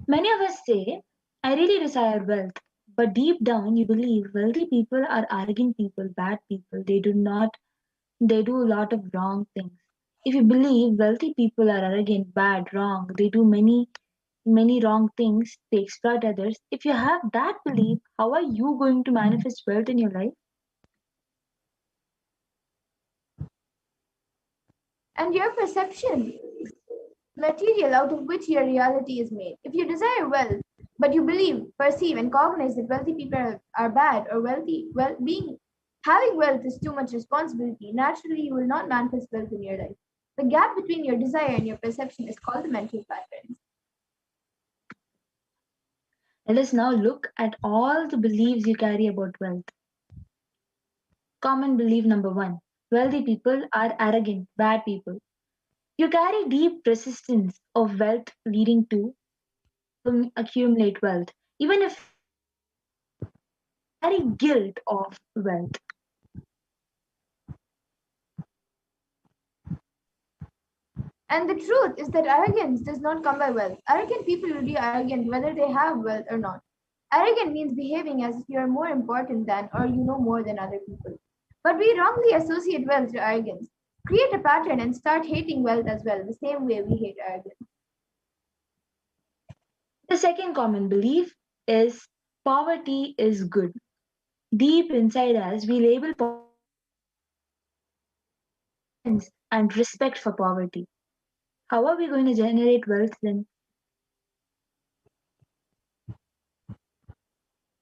Many of us say, I really desire wealth, but deep down you believe wealthy people are arrogant people, bad people. They do a lot of wrong things. If you believe wealthy people are arrogant, bad, wrong, they do many wrong things, they exploit others. If you have that belief, how are you going to manifest wealth in your life? And your perception, material out of which your reality is made. If you desire wealth, but you believe, perceive, and cognize that wealthy people are bad, or having wealth is too much responsibility, naturally you will not manifest wealth in your life. The gap between your desire and your perception is called the mental patterns. Let us now look at all the beliefs you carry about wealth. Common belief number one: wealthy people are arrogant, bad people. You carry deep resistance of wealth leading to accumulate wealth. Even if carry guilt of wealth. And the truth is that arrogance does not come by wealth. Arrogant people will be arrogant whether they have wealth or not. Arrogant means behaving as if you are more important than or you know more than other people. But we wrongly associate wealth to arrogance. Create a pattern and start hating wealth as well, the same way we hate arrogance. The second common belief is poverty is good. Deep inside us, we label and respect for poverty. How are we going to generate wealth then?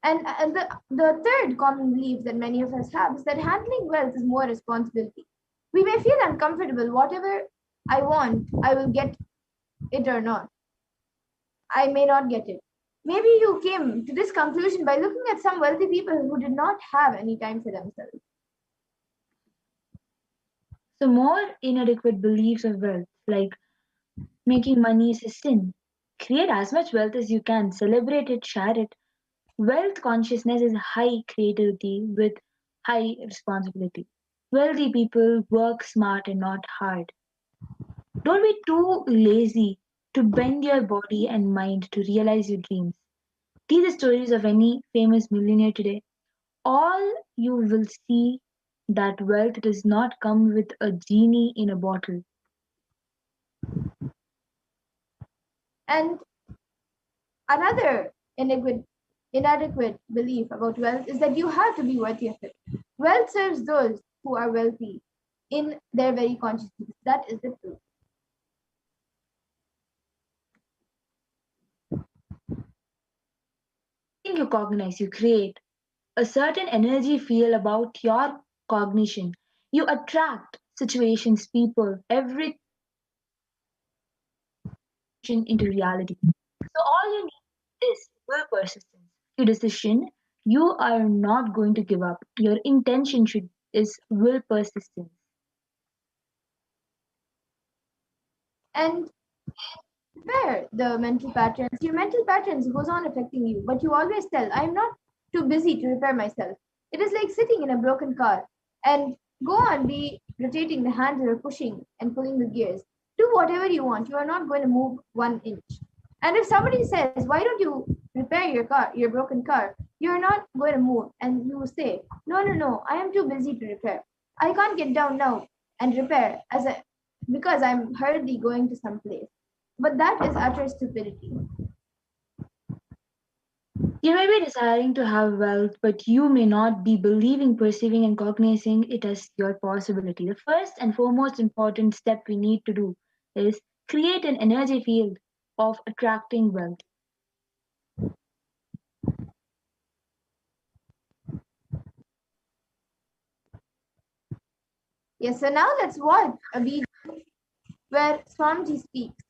And the third common belief that many of us have is that handling wealth is more responsibility. We may feel uncomfortable, whatever I want, I will get it or not. I may not get it. Maybe you came to this conclusion by looking at some wealthy people who did not have any time for themselves. So more inadequate beliefs of wealth, like making money is a sin. Create as much wealth as you can, celebrate it, share it. Wealth consciousness is high creativity with high responsibility. Wealthy people work smart and not hard. Don't be too lazy to bend your body and mind to realize your dreams. See the stories of any famous millionaire today. All you will see that wealth does not come with a genie in a bottle. And another inadequate belief about wealth is that you have to be worthy of it. Wealth serves those who are wealthy in their very consciousness. That is the truth. Think you cognize, you create a certain energy feel about your cognition. You attract situations, people, everything into reality. So all you need is will persistence. Your decision, you are not going to give up. Your intention is will persistence. And where the mental patterns, your mental patterns goes on affecting you, but you always tell, I'm not too busy to repair myself. It is like sitting in a broken car and go on be rotating the handle or pushing and pulling the gears. Do whatever you want. You are not going to move 1 inch. And if somebody says, why don't you repair your car, your broken car? You're not going to move. And you say, no, I am too busy to repair. I can't get down now and repair because I'm hurriedly going to some place. But that is utter stupidity. You may be desiring to have wealth, but you may not be believing, perceiving, and cognizing it as your possibility. The first and foremost important step we need to do is create an energy field of attracting wealth. Yes, so now let's watch a video where Swamiji speaks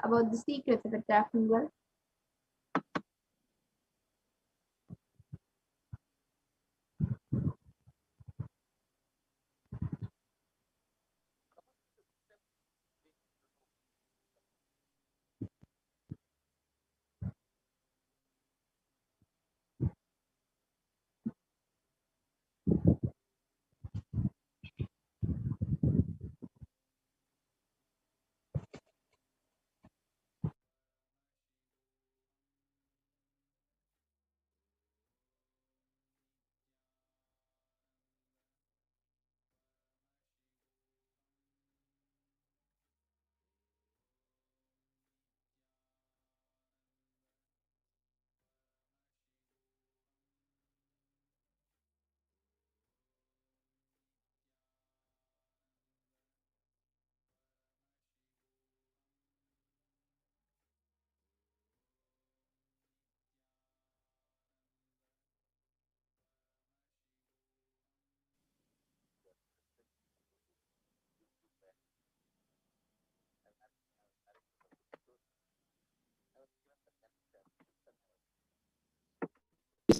about the secrets of attracting wealth.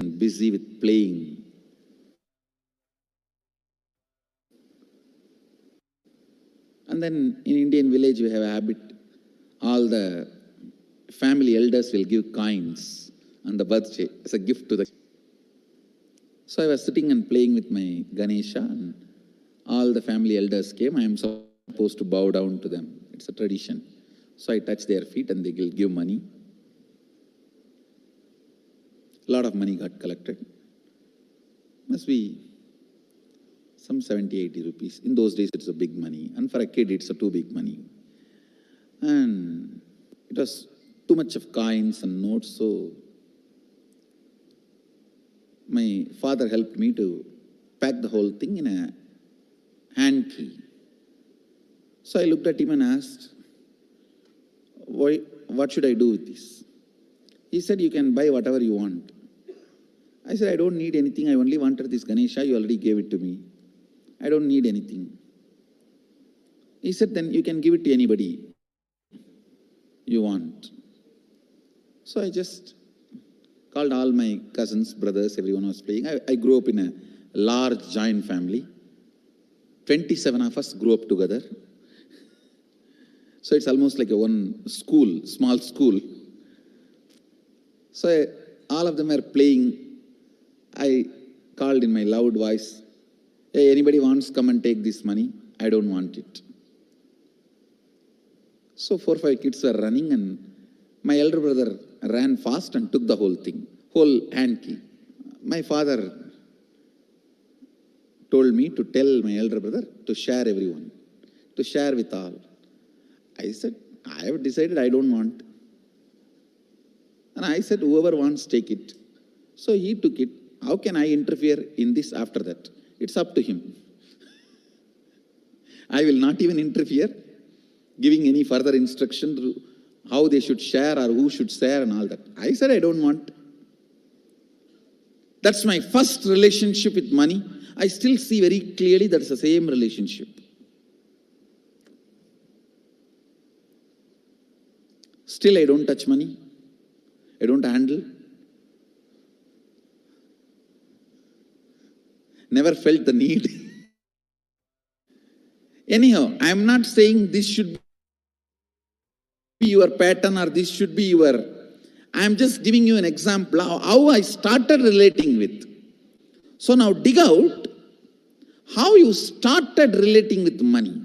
And busy with playing. And then in Indian village, we have a habit, all the family elders will give coins on the birthday as a gift to the. So I was sitting and playing with my Ganesha, and all the family elders came. I am supposed to bow down to them. It's a tradition. So I touch their feet and they will give money. A lot of money got collected. Must be some 70, 80 rupees. In those days, it's a big money. And for a kid, it's a too big money. And it was too much of coins and notes. So my father helped me to pack the whole thing in a hand key. So I looked at him and asked, what should I do with this? He said, you can buy whatever you want. I said, I don't need anything. I only wanted this Ganesha. You already gave it to me. I don't need anything. He said, then you can give it to anybody you want. So I just called all my cousins, brothers, everyone was playing. I grew up in a large joint family. 27 of us grew up together. So it's almost like a one school, small school. So all of them are playing. I called in my loud voice, hey, anybody wants come and take this money? I don't want it. So 4 or 5 kids were running and my elder brother ran fast and took the whole thing, whole hand key. My father told me to tell my elder brother to share everyone, to share with all. I said, I have decided I don't want. And I said, whoever wants, take it. So he took it. How can I interfere in this after that? It's up to him. I will not even interfere, giving any further instruction to how they should share or who should share and all that. I said, I don't want. That's my first relationship with money. I still see very clearly that's the same relationship. Still, I don't touch money. I don't handle. Never felt the need. Anyhow, I am not saying this should be your pattern or this should be your... I am just giving you an example of how I started relating with. So now dig out how you started relating with money.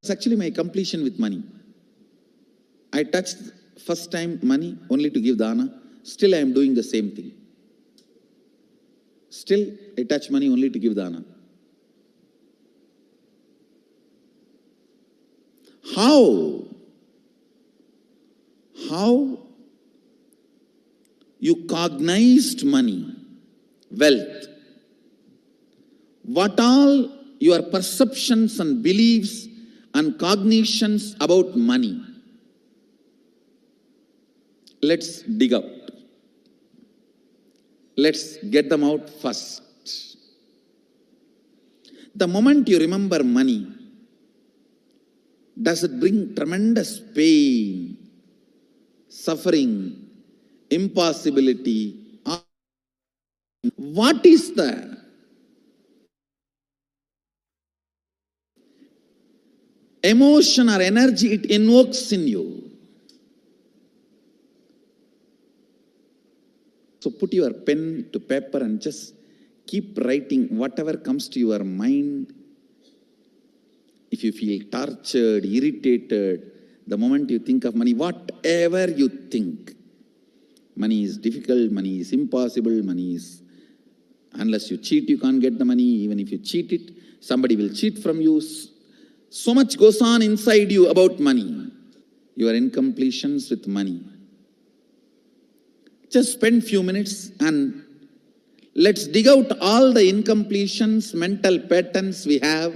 It's actually my completion with money. I touched first time money only to give dana. Still I am doing the same thing. Still I touch money only to give dana. How you cognized money, wealth, what all your perceptions and beliefs and cognitions about money. Let's dig out. Let's get them out first. The moment you remember money, does it bring tremendous pain, suffering, impossibility? What is the emotion or energy it invokes in you? So put your pen to paper and just keep writing whatever comes to your mind. If you feel tortured, irritated, the moment you think of money, whatever you think, money is difficult, money is impossible, money is, unless you cheat, you can't get the money. Even if you cheat it, somebody will cheat from you. So much goes on inside you about money. Your incompletions with money. Just spend few minutes and let's dig out all the incompletions, mental patterns we have,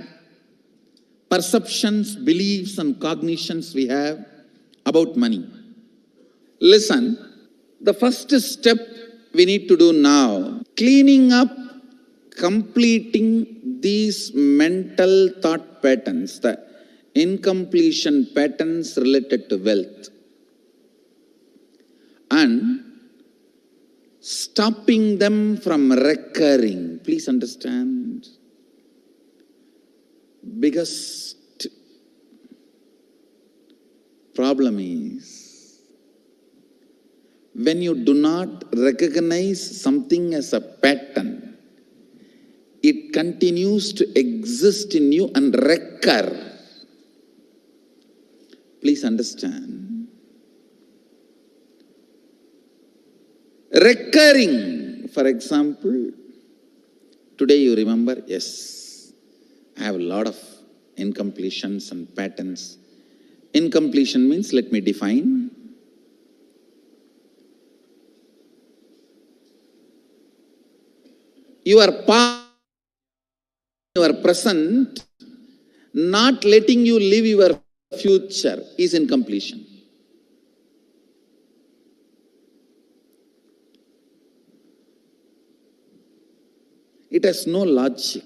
perceptions, beliefs and cognitions we have about money. Listen, the first step we need to do now, cleaning up, completing these mental thought patterns, the incompletion patterns related to wealth, and stopping them from recurring. Please understand, biggest problem is when you do not recognize something as a pattern, it continues to exist in you and recur. Please understand. Recurring, for example, today you remember, yes, I have a lot of incompletions and patterns. Incompletion means, let me define. Your past, your present, not letting you live your future is incompletion. It has no logic.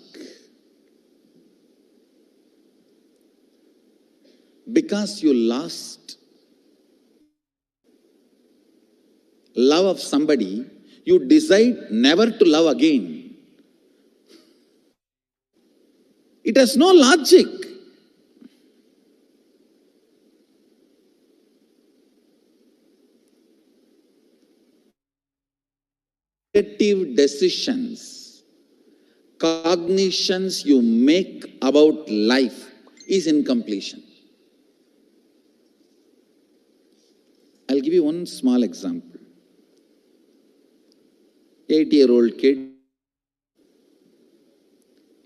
Because you lost love of somebody, you decide never to love again. It has no logic. Creative decisions, cognitions you make about life is incompletion. I'll give you one small example. 8-year-old kid,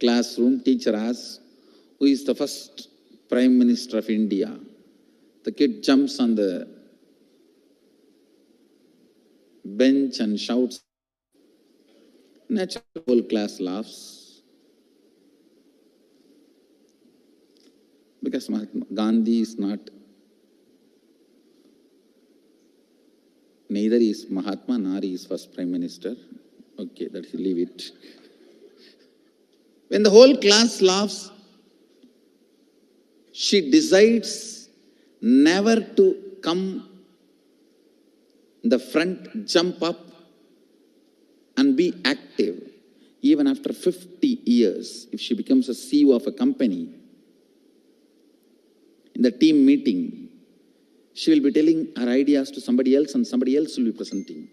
classroom, teacher asks, who is the first Prime Minister of India? The kid jumps on the bench and shouts. Naturally, the whole class laughs. Because Mahatma Gandhi is not, neither is Mahatma nor is first Prime Minister. Okay, let's leave it. When the whole class laughs, she decides never to come in the front, jump up and be active. Even after 50 years, if she becomes a CEO of a company, in the team meeting, she will be telling her ideas to somebody else and somebody else will be presenting.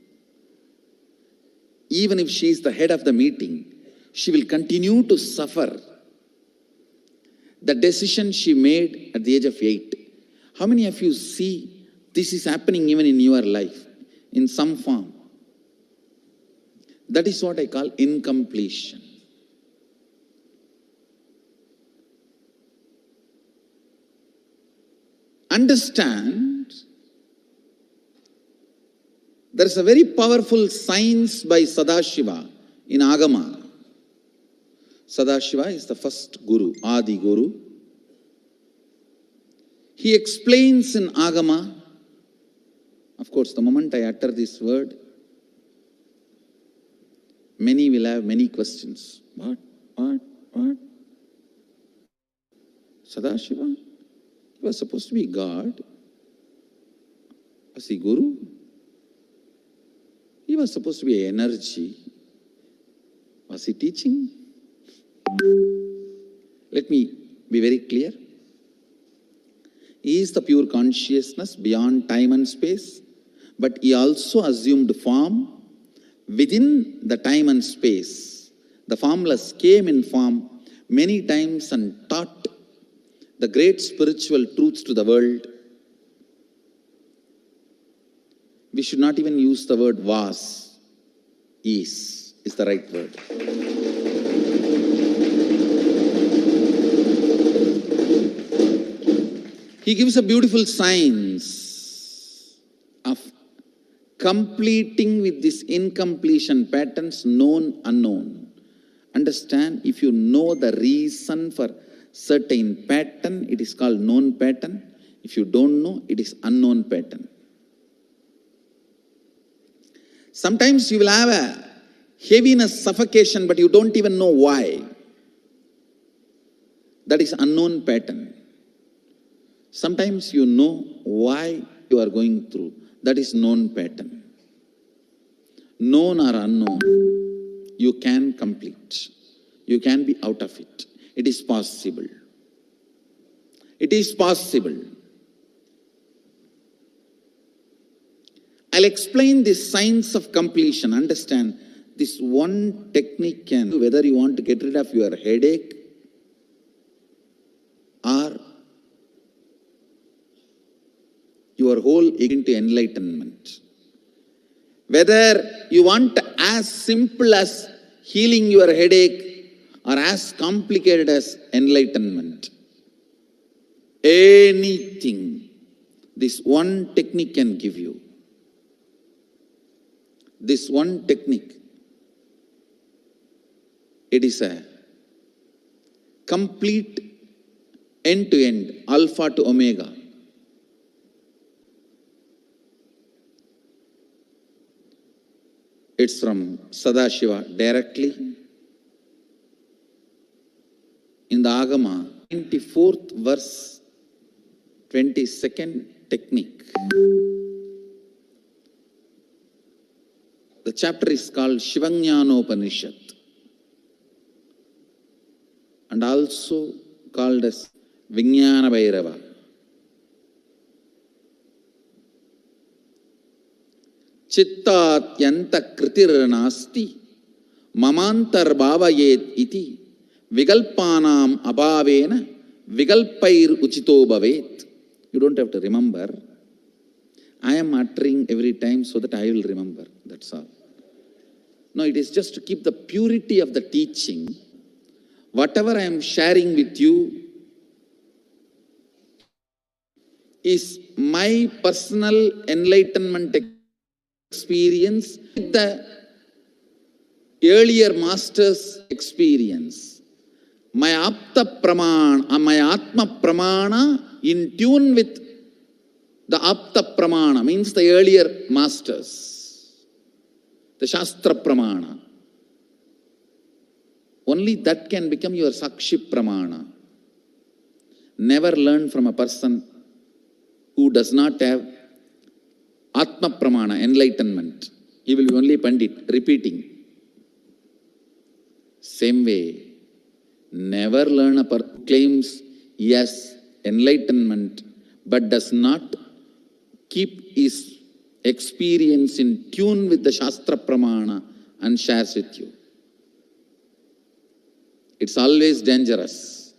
Even if she is the head of the meeting, she will continue to suffer the decision she made at the age of 8. How many of you see This is happening even in your life, in some form. That is what I call incompletion. Understand, there is a very powerful science by Sadashiva in Agama. Sadashiva is the first Guru, Adi Guru. He explains in Agama, of course, the moment I utter this word, many will have many questions. What? Sadashiva? He was supposed to be God. Was he Guru? He was supposed to be energy. Was he teaching? Let me be very clear. He is the pure consciousness beyond time and space, but he also assumed form within the time and space. The formless came in form many times and taught the great spiritual truths to the world. We should not even use the word was. Is the right word. He gives a beautiful science of completing with this incompletion patterns, known, unknown. Understand, if you know the reason for certain pattern, it is called known pattern. If you don't know, it is unknown pattern. Sometimes you will have a heaviness, suffocation, but you don't even know why. That is unknown pattern. Sometimes you know why you are going through. That is known pattern. Known or unknown, you can complete. You can be out of it. It is possible. It is possible. I'll explain this science of completion. Understand, this one technique can, whether you want to get rid of your headache or your whole into enlightenment. Whether you want as simple as healing your headache or as complicated as enlightenment. Anything, this one technique can give you. This one technique, it is a complete end-to-end, alpha to omega. It's from Sadashiva directly. In the Agama, 24th verse, 22nd technique. The chapter is called Shivajnanopanishad and also called as Vijnana Bhairava. Chittatyanta kritir nasti mamantar bhavayet iti vigalpanam abhavena vigalpair uchito bhavet. You don't have to remember. I am uttering every time so that I will remember. That's all. No, it is just to keep the purity of the teaching. Whatever I am sharing with you is my personal enlightenment experience with the earlier master's experience. My apta pramana, my atma pramana in tune with the apta pramana, means the earlier masters, the shastra pramana. Only that can become your sakshi pramana. Never learn from a person who does not have atma pramana, enlightenment. He will be only pandit, repeating. Same way, never learn a person who claims yes, enlightenment, but does not keep his experience in tune with the Shastra Pramana and shares with you. It's always dangerous.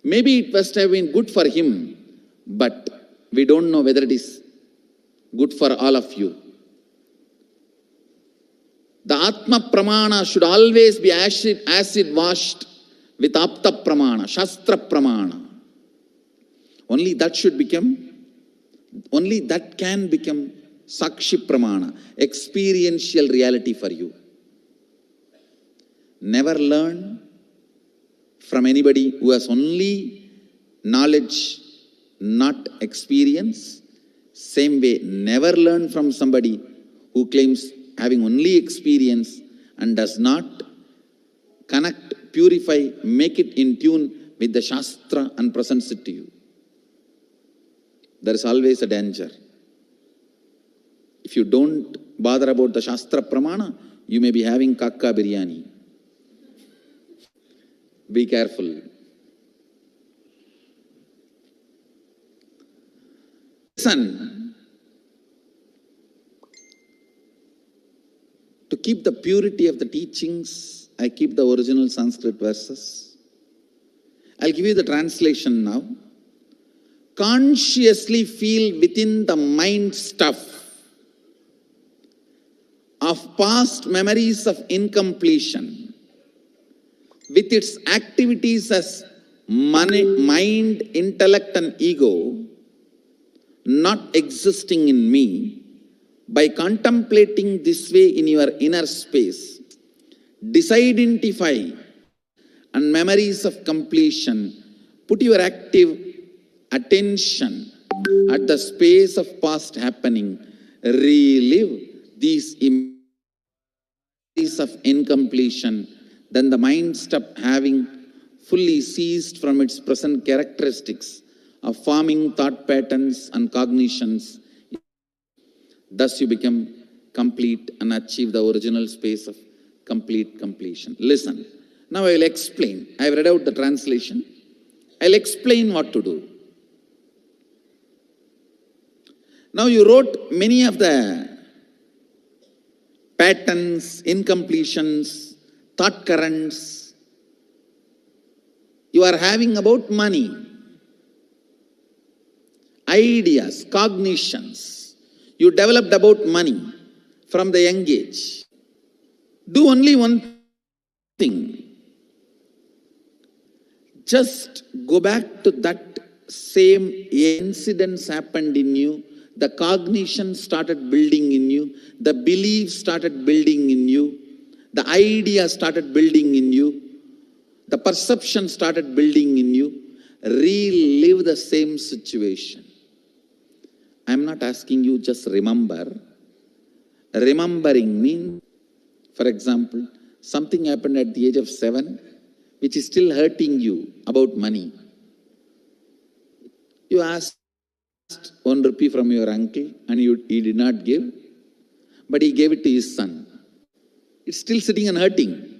Maybe it must have been good for him, but we don't know whether it is Good for all of you. The Atma Pramana should always be acid washed with Apta Pramana, Shastra Pramana. Only that can become Sakshi Pramana, experiential reality for you. Never learn from anybody who has only knowledge, not experience. Same way, never learn from somebody who claims having only experience and does not connect, purify, make it in tune with the Shastra and presents it to you. There is always a danger. If you don't bother about the Shastra Pramana, you may be having kakka biryani. Be careful. Listen. To keep the purity of the teachings, I keep the original Sanskrit verses. I'll give you the translation now. Consciously feel within the mind stuff of past memories of incompletion with its activities as mind, intellect and ego not existing in me. By contemplating this way in your inner space, disidentify and memories of completion, put your active attention at the space of past happening, relive these images of incompletion, then the mind stop having fully ceased from its present characteristics of forming thought patterns and cognitions. Thus you become complete and achieve the original space of complete completion. Listen, now I will explain. I have read out the translation. I will explain what to do. Now you wrote many of the patterns, incompletions, thought currents you are having about money, ideas, cognitions. You developed about money from the young age. Do only one thing. Just go back to that same incidents happened in you. The cognition started building in you. The belief started building in you. The idea started building in you. The perception started building in you. Relive the same situation. I am not asking you just remember. Remembering means, for example, something happened at the age of 7, which is still hurting you about money. You asked 1 rupee from your uncle and he did not give, but he gave it to his son. It's still sitting and hurting.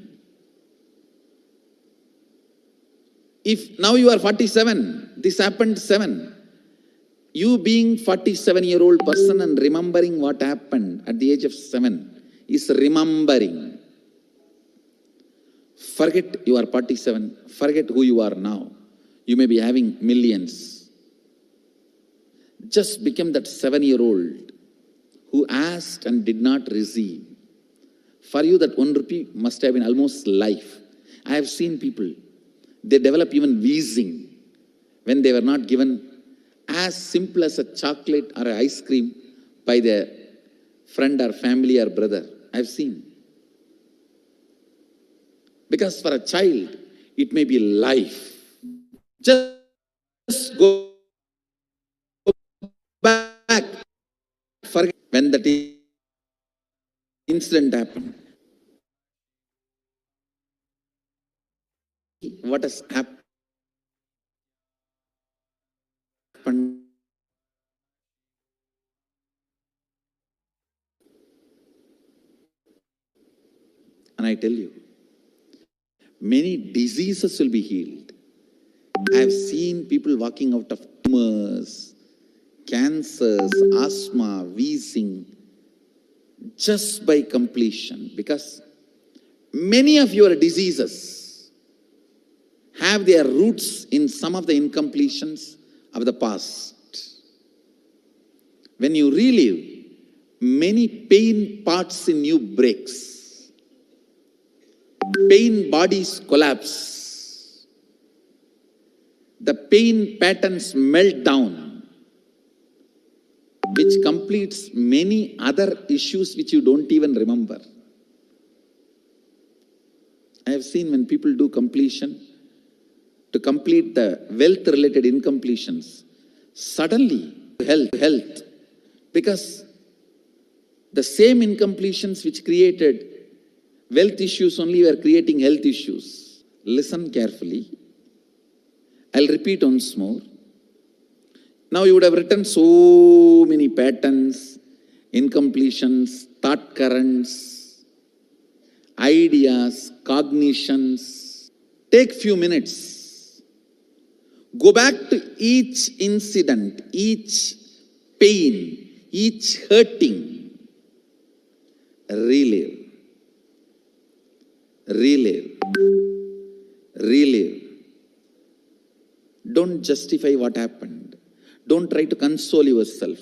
If now you are 47, this happened 7. You being 47-year-old person and remembering what happened at the age of 7 is remembering. Forget you are 47. Forget who you are now. You may be having millions. Just become that 7-year-old who asked and did not receive. For you, that 1 rupee must have been almost life. I have seen people, they develop even wheezing when they were not given as simple as a chocolate or an ice cream by their friend or family or brother. I've seen. Because for a child, it may be life. Just go back. Forget when that incident happened. What has happened? And I tell you, many diseases will be healed. I have seen people walking out of tumors, cancers, asthma, wheezing, just by completion. Because many of your diseases have their roots in some of the incompletions of the past. When you relive, many pain parts in you breaks. Pain bodies collapse. The pain patterns melt down, which completes many other issues which you don't even remember. I have seen when people do completion, to complete the wealth-related incompletions, suddenly health, because the same incompletions which created wealth issues only were creating health issues. Listen carefully. I'll repeat once more. Now you would have written so many patterns, incompletions, thought currents, ideas, cognitions. Take few minutes. Go back to each incident, each pain, each hurting. Relive. Relive. Relive. Don't justify what happened. Don't try to console yourself.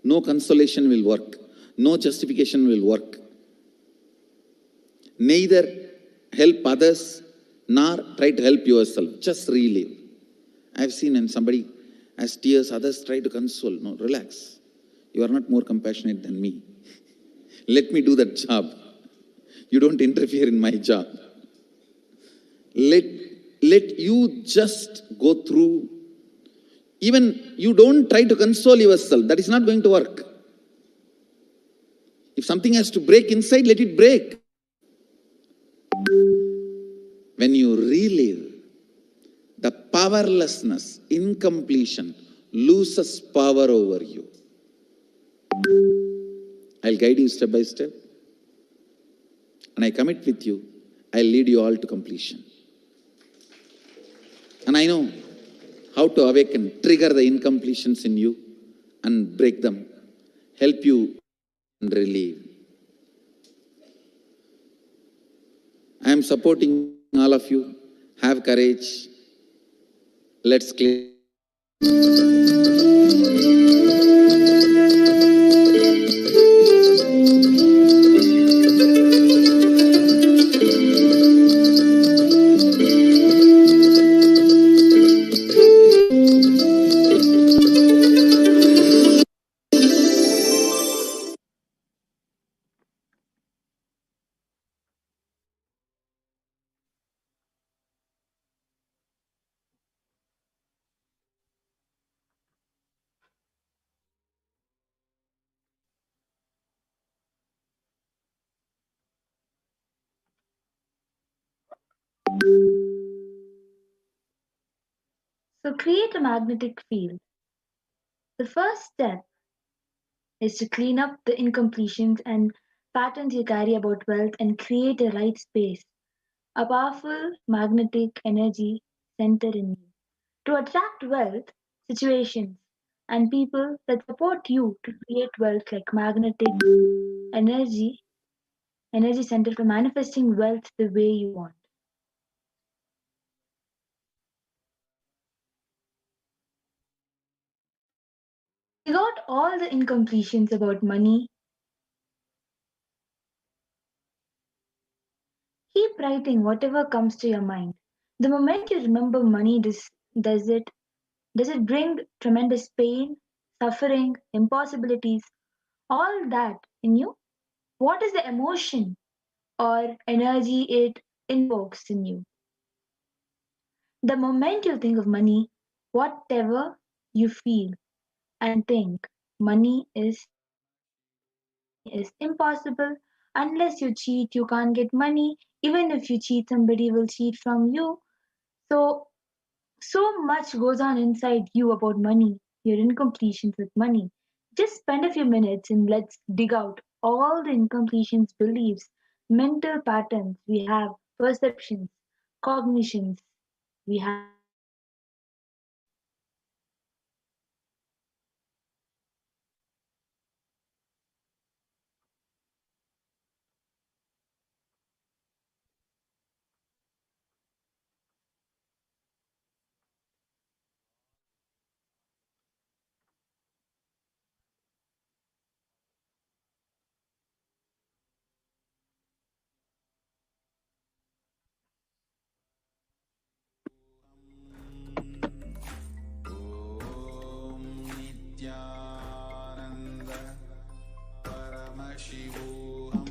No consolation will work. No justification will work. Neither help others nor try to help yourself. Just relive. I've seen when somebody has tears, others try to console. No, relax. You are not more compassionate than me. Let me do that job. You don't interfere in my job. Let you just go through. Even you don't try to console yourself. That is not going to work. If something has to break inside, let it break. When you relive, the powerlessness, incompletion, loses power over you. I'll guide you step by step. And I commit with you, I'll lead you all to completion. And I know how to awaken, trigger the incompletions in you and break them, help you and relieve. I am supporting all of you. Have courage. Let's clear. So create a magnetic field. The first step is to clean up the incompletions and patterns you carry about wealth and create a right space, a powerful magnetic energy center in you to attract wealth, situations, and people that support you to create wealth like magnetic energy, energy center for manifesting wealth the way you want. We got all the incompletions about money. Keep writing whatever comes to your mind. The moment you remember money, does it does it bring tremendous pain, suffering, impossibilities, all that in you? What is the emotion or energy it invokes in you? The moment you think of money, whatever you feel and think, money is impossible. Unless you cheat, you can't get money. Even if you cheat, somebody will cheat from you. So much goes on inside you about money, your incompletions with money. Just spend a few minutes and let's dig out all the incompletions, beliefs, mental patterns we have, perceptions, cognitions we have.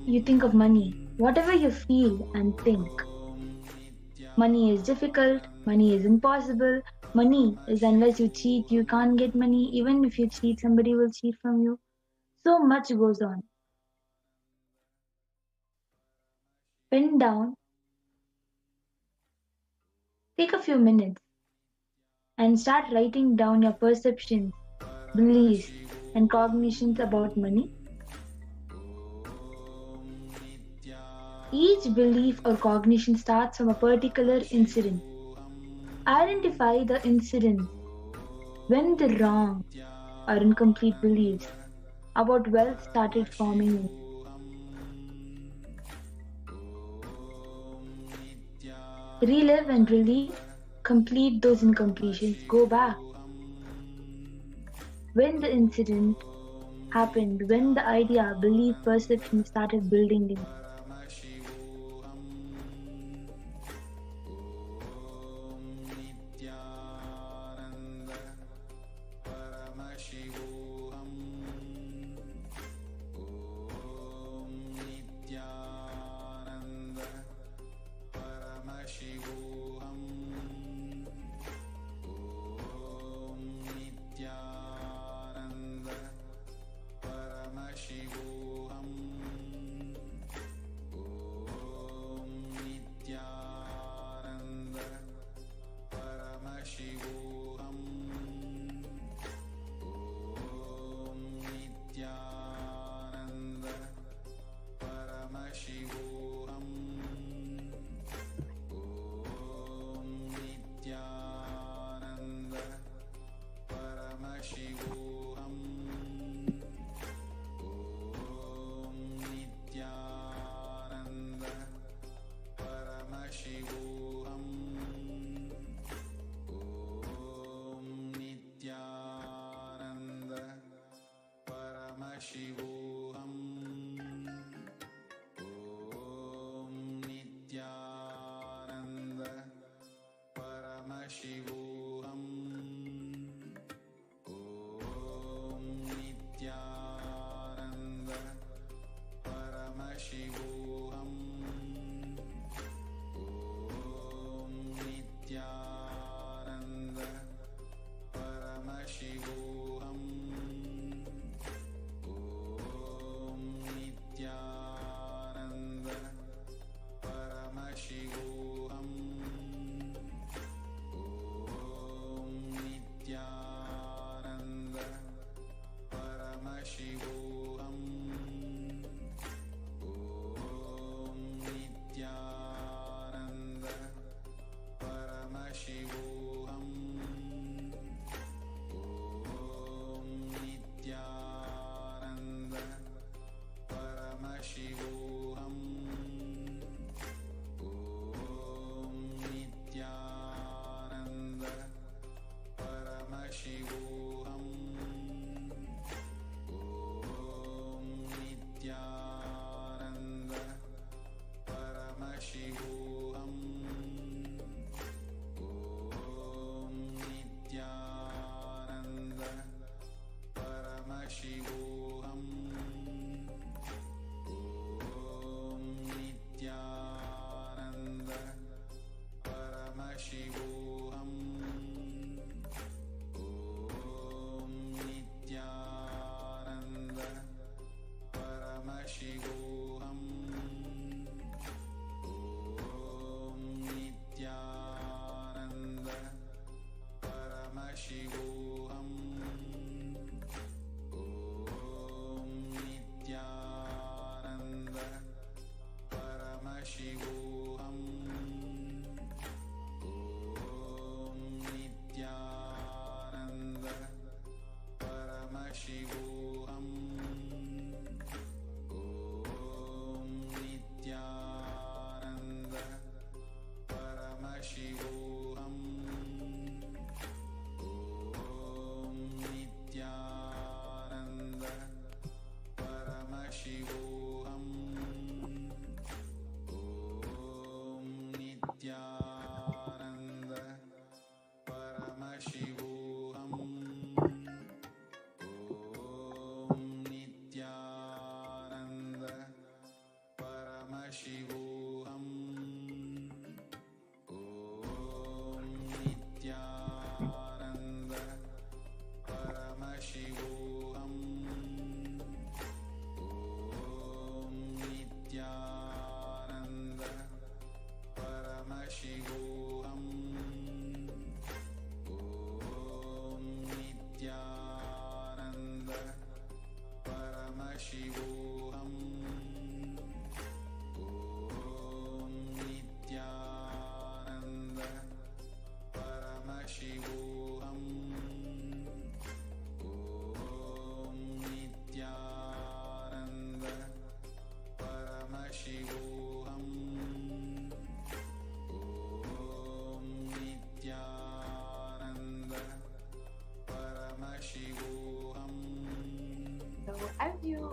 you think of money, whatever you feel and think. Money is difficult, money is impossible, money is unless you cheat, you can't get money. Even if you cheat, somebody will cheat from you. So much goes on. Pen down, take a few minutes and start writing down your perceptions, beliefs, and cognitions about money. Each belief or cognition starts from a particular incident. Identify the incidents when the wrong or incomplete beliefs about wealth started forming in you. Relive and relieve, complete those incompletions, go back. When the incident happened, when the idea, belief, perception started building in you.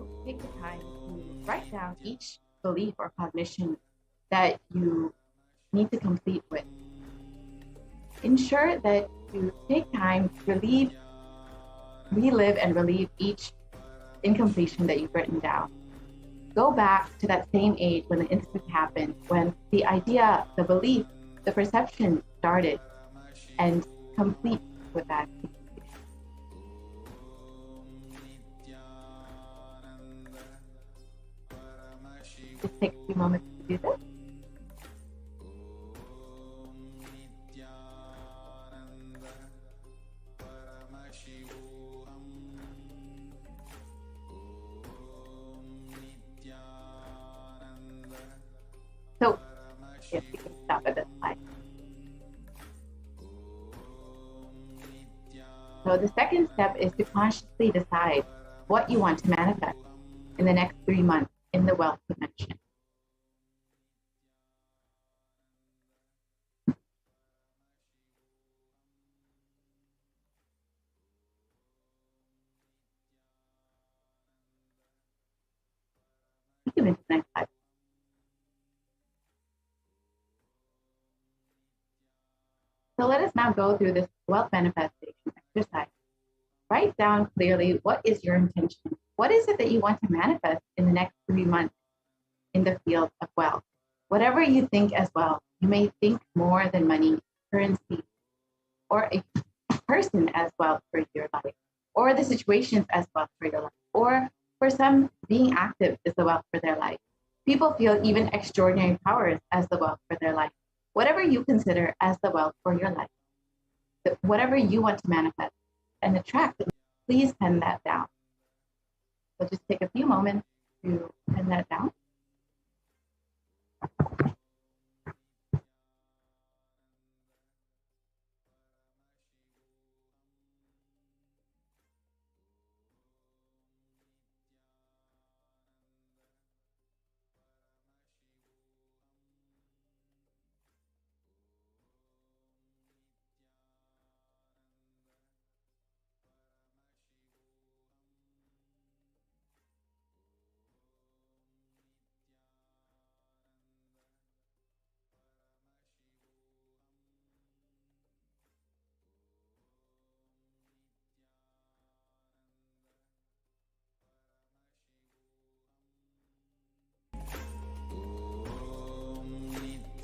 now take the time to write down each belief or cognition that you need to complete with. Ensure that you take time to relive and relieve each incompletion that you've written down. Go back to that same age when the incident happened, when the idea, the belief, the perception started, and complete with that. Just take a few moments to do this. So, yes, you can stop at this slide. So the second step is to consciously decide what you want to manifest in the next 3 months in the wealth dimension. You can move to the next slide. So let us now go through this wealth manifestation exercise. Write down clearly what is your intention. What is it that you want to manifest in the next 3 months in the field of wealth? Whatever you think as well. You may think more than money, currency, or a person as well for your life, or the situations as well for your life, or for some, being active is the wealth for their life. People feel even extraordinary powers as the wealth for their life. Whatever you consider as the wealth for your life, whatever you want to manifest and attract, please pen that down. So just take a few moments to pen that down.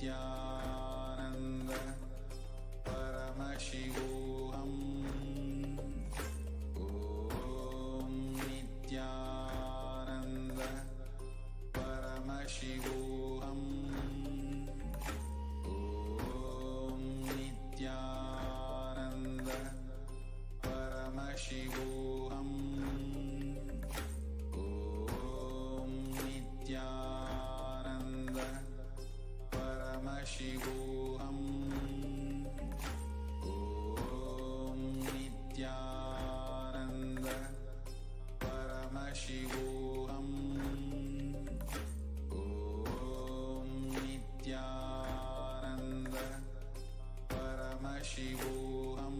Nithyananda Paramashivoham. Om Nithyananda Paramashivoham. Om Nithyananda Paramashivoham. Om Nithyananda Paramashivoham. Om Nithyananda Paramashivoham. Om Nithyananda Paramashivoham. Om Nithyananda Paramashivoham.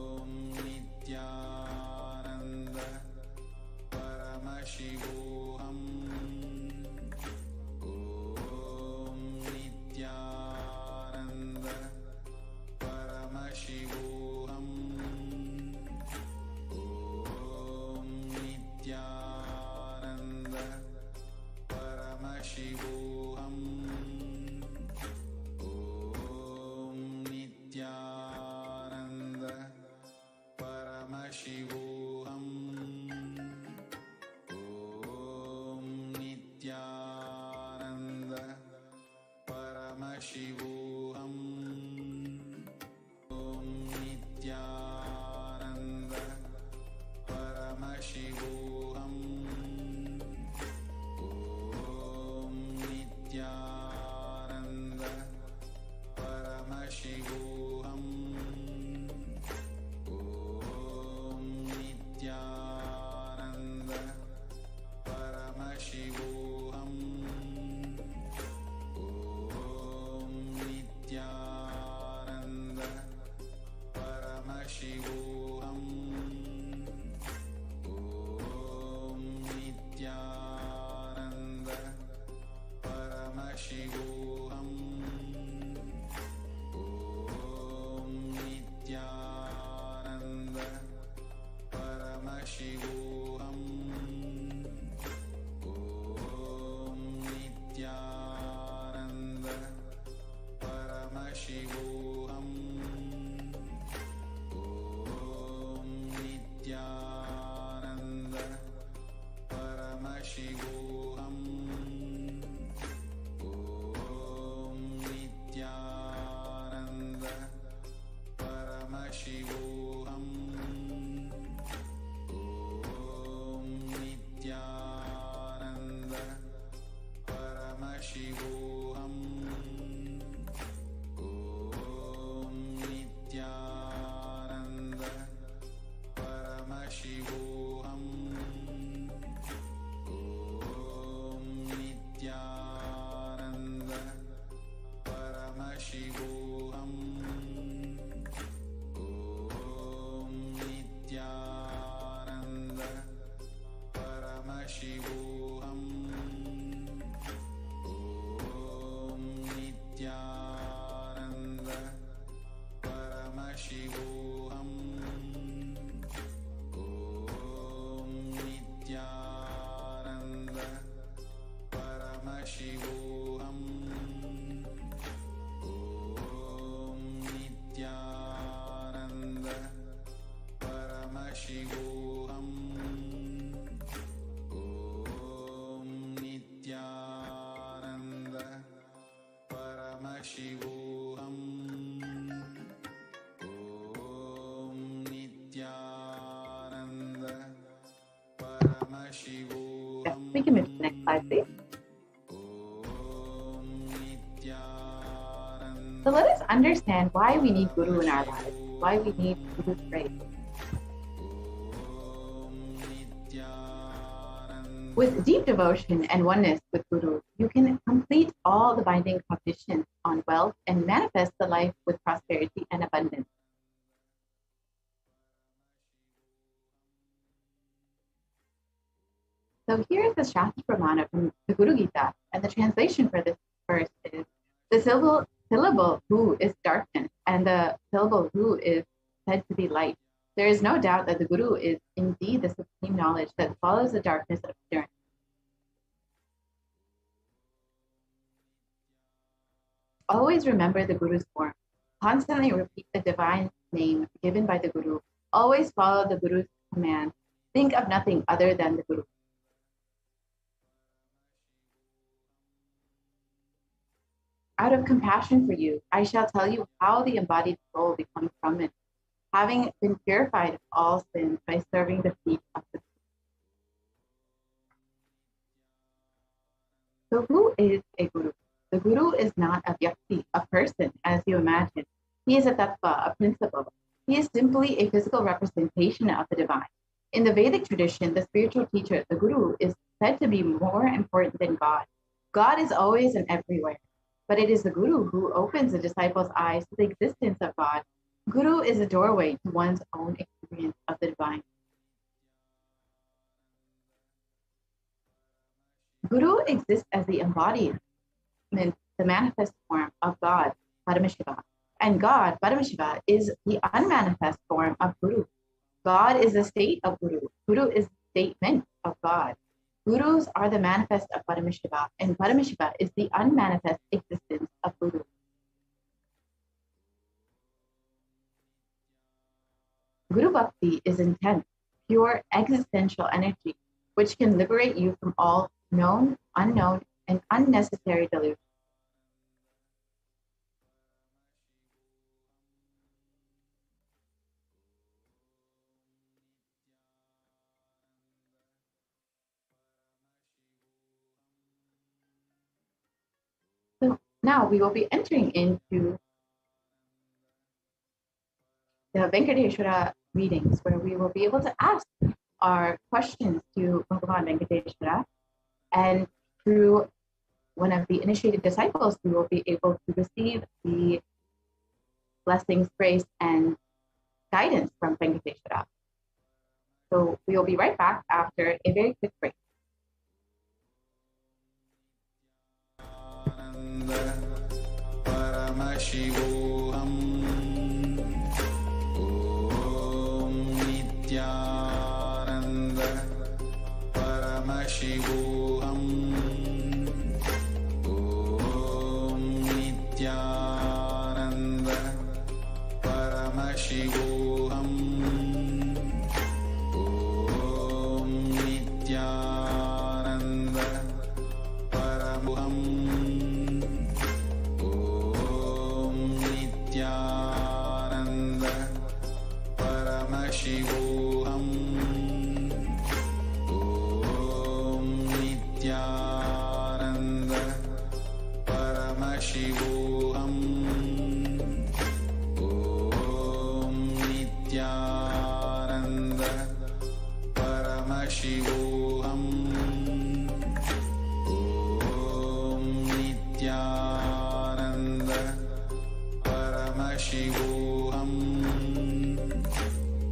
Om Nithyananda Paramashivoham. Om Nithyananda Paramashivoham. Om Nithyananda Paramashivoham. Om Nithyananda Paramashivoham. Om Nithyananda Paramashivoham. Om Nithyananda Paramashivoham. Om Nithyananda Paramashivoham. Om Yes, we can move to the next slide, please. So let us understand why we need Guru in our lives, why we need Guru's grace. With deep devotion and oneness with Guru, you can complete all the binding conditions on wealth and manifest the life with prosperity and abundance. So here's the Shastra Pramana from the Guru Gita, and the translation for this verse is: the syllable who is darkness, and the syllable who is said to be light. There is no doubt that the Guru is indeed the supreme knowledge that follows the darkness of ignorance. Always remember the Guru's form. Constantly repeat the divine name given by the Guru. Always follow the Guru's command. Think of nothing other than the Guru. Out of compassion for you, I shall tell you how the embodied soul becomes Brahman, having been purified of all sins by serving the feet of the Guru. So who is a Guru? The Guru is not a vyakti, a person, as you imagine. He is a tattva, a principle. He is simply a physical representation of the divine. In the Vedic tradition, the spiritual teacher, the Guru, is said to be more important than God. God is always and everywhere. But it is the Guru who opens the disciple's eyes to the existence of God. Guru is a doorway to one's own experience of the divine. Guru exists as the embodiment, the manifest form of God, Paramashiva. And God, Paramashiva, is the unmanifest form of Guru. God is the state of Guru. Guru is the statement of God. Gurus are the manifest of Paramashiva, and Paramashiva is the unmanifest existence of Guru. Guru Bhakti is intense, pure existential energy, which can liberate you from all known, unknown, and unnecessary delusions. So now we will be entering into the Venkateshwara readings, where we will be able to ask our questions to Bhagavan Venkateshwara, and through one of the initiated disciples, we will be able to receive the blessings, grace, and guidance from Venkateshwara. So we will be right back after a very quick break. Paramashivoham. Om Nithyananda Paramashivoham. Om Nithyananda Paramashivoham. Om Nithyananda Paramashivoham. Nithyananda Paramashivoham. Om Nithyananda Paramashivoham. Om Nithyananda Paramashivoham. Om Nithyananda Paramashivoham.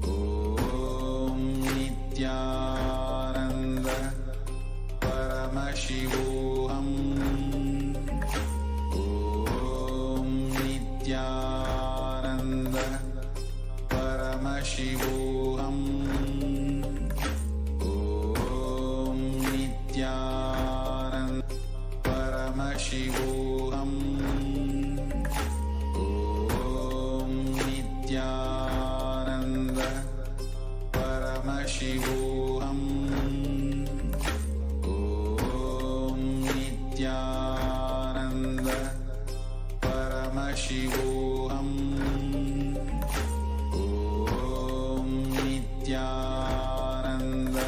Om Nithyananda Paramashivoham. Om Nithyananda Paramashivoham. Om Nithyananda Paramashivoham. Om Nithyananda Paramashivoham. Om Nithyananda Paramashivoham. Om Nithyananda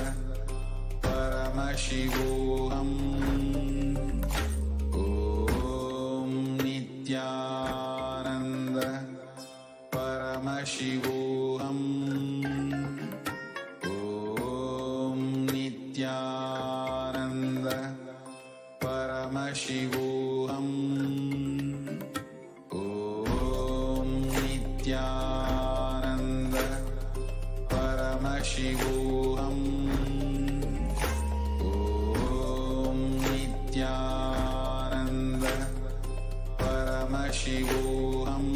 Paramashivoham. Om Nithyananda Paramashivoham.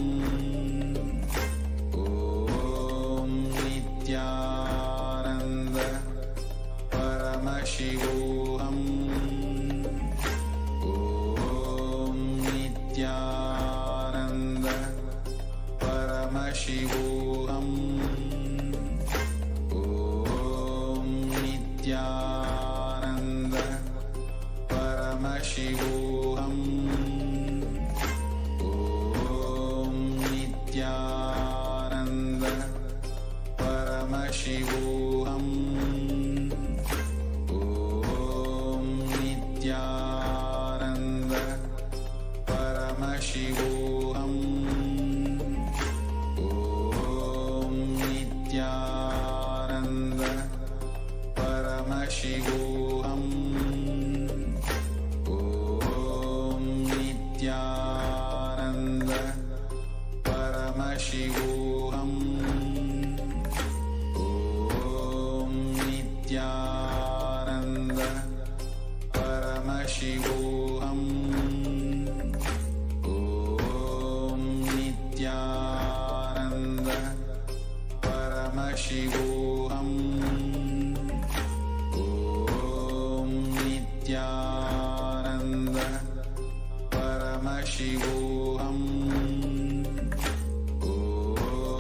Om Nithyananda Paramashivoham. Om Nithyananda Paramashivoham. Om Nithyananda Paramashivoham. Om Nithyananda Paramashivoham. Om Nithyananda Paramashivoham. Om Nithyananda Paramashivoham. Om Nithyananda Paramashivoham. Om Nithyananda Paramashivoham. Om Nithyananda Paramashivoham. Om Nithyananda Paramashivoham.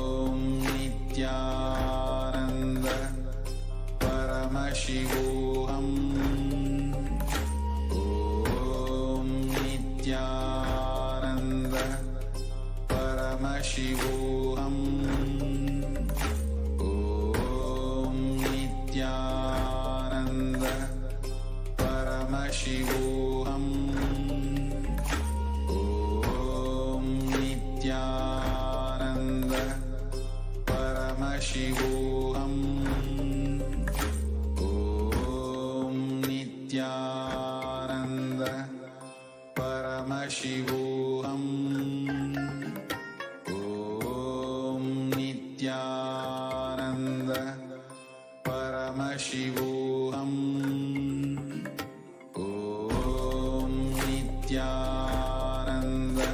Om Nithyananda Paramashivoham. Om Nithyananda Paramashivoham. Om Nithyananda Paramashivoham. Om Nithyananda Paramashivoham. Om Nithyananda Paramashivoham. Om Nithyananda Paramashivoham. Om Nithyananda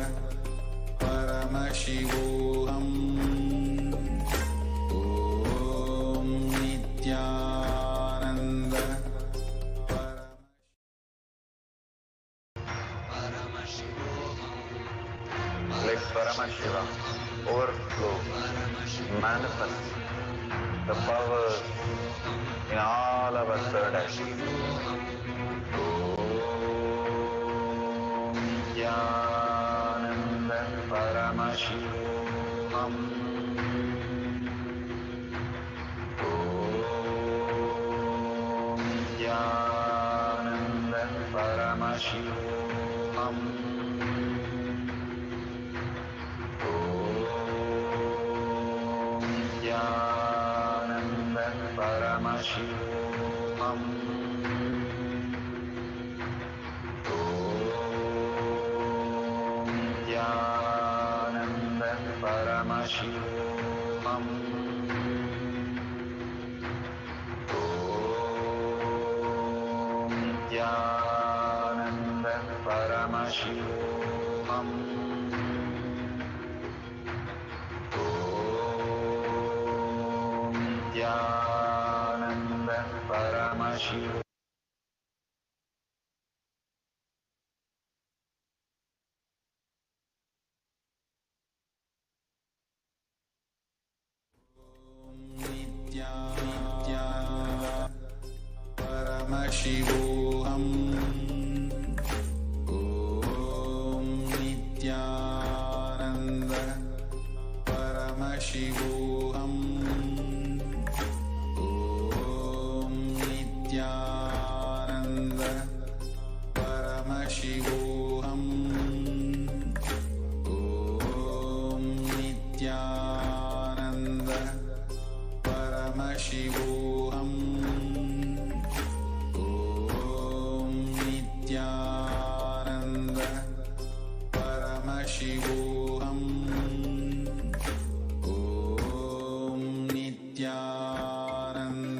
Paramashivoham. Om Nithyananda Let Paramashivam overflow, manifest the power in all our third actions. Om Nithyananda Paramashivoham. Om Nithyananda Paramashivoham. Om Nithyananda Paramashivoham. Om Nithyananda Paramashivoham. Om Nithyananda Paramashivoham. Om Nithyananda Paramashivoham. Nithyananda Paramashivoham. Om Nithyananda Paramashivoham. Om Nithyananda Paramashivoham. Om Nithyananda Paramashivoham. Om Nithyananda Paramashivoham. Om Nithyananda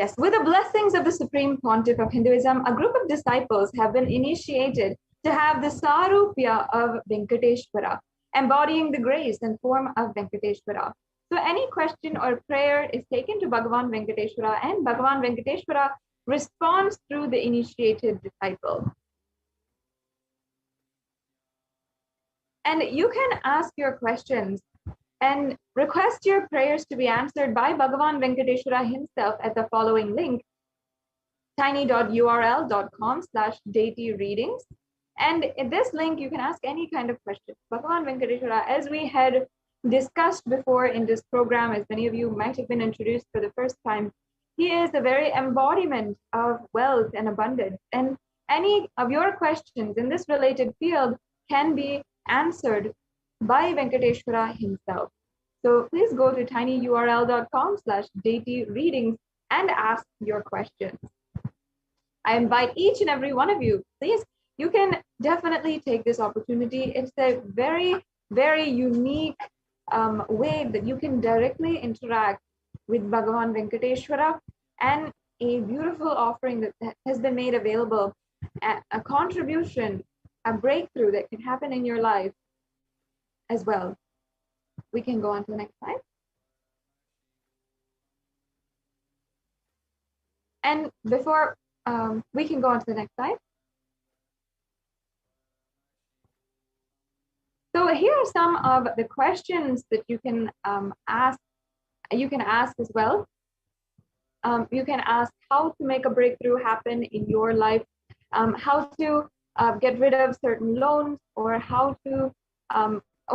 Yes, with the blessings of the Supreme Pontiff of Hinduism, a group of disciples have been initiated to have the Sarupya of Venkateshwara, embodying the grace and form of Venkateshwara. So any question or prayer is taken to Bhagavan Venkateshwara, and Bhagavan Venkateshwara responds through the initiated disciple. And you can ask your questions and request your prayers to be answered by Bhagavan Venkateshwara himself at the following link, tiny.url.com/deity readings. And in this link, you can ask any kind of question. Bhagavan Venkateshwara, as we had discussed before in this program, as many of you might have been introduced for the first time, he is the very embodiment of wealth and abundance. And any of your questions in this related field can be answered by Venkateshwara himself. So please go to tinyurl.com/deity readings and ask your questions. I invite each and every one of you, please, you can definitely take this opportunity. It's a very, very unique way that you can directly interact with Bhagavan Venkateshwara, and a beautiful offering that has been made available, a contribution, a breakthrough that can happen in your life as well. We can go on to the next slide. And before we can go on to the next slide. So here are some of the questions that you can ask. You can ask as well. You can ask how to make a breakthrough happen in your life, how to get rid of certain loans, or how to,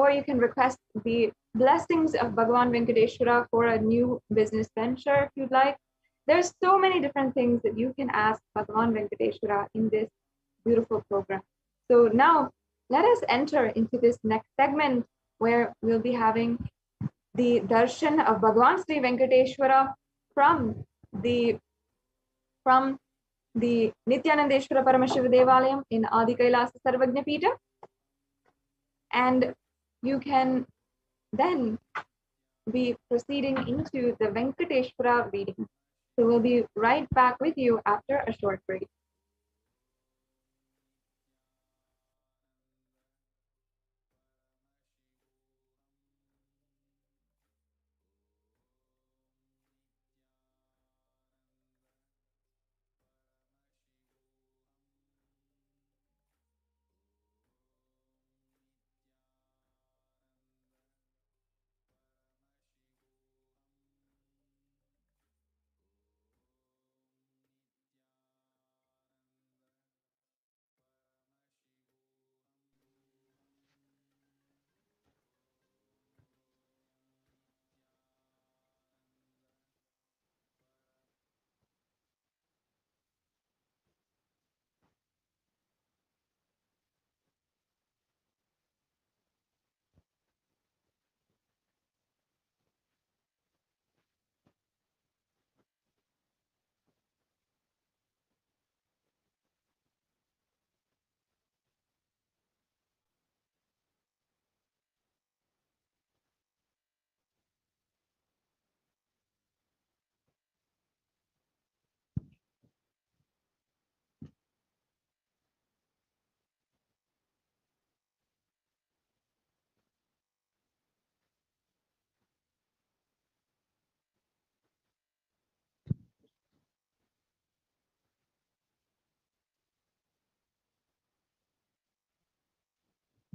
or you can request the blessings of Bhagavan Venkateshwara for a new business venture if you'd like. There's so many different things that you can ask Bhagavan Venkateshwara in this beautiful program. So now let us enter into this next segment where we'll be having the darshan of Bhagavan Sri Venkateshwara from the Nithyanandeshwara Paramashiva Devalayam in Adi Kailasa Sarvagna Pita. And you can then be proceeding into the Venkateshwara reading. So we'll be right back with you after a short break.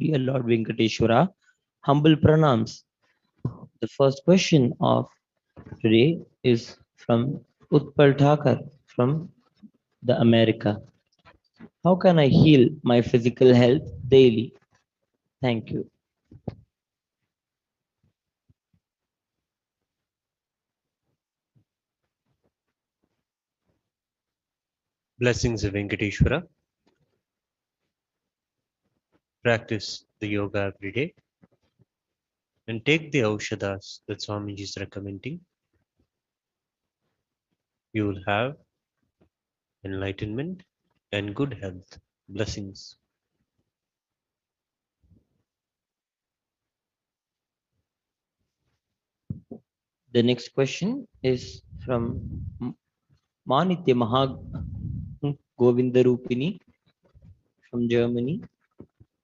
Dear Lord Venkateshwara, humble pranams. The first question of today is from Utpal Thakur from the America. How can I heal my physical health daily? Thank you. Blessings of Venkateshwara. Practice the yoga every day and take the aushadas that Swamiji is recommending. You will have enlightenment and good health. Blessings. The next question is from Manitya Mahag Govindarupini from Germany.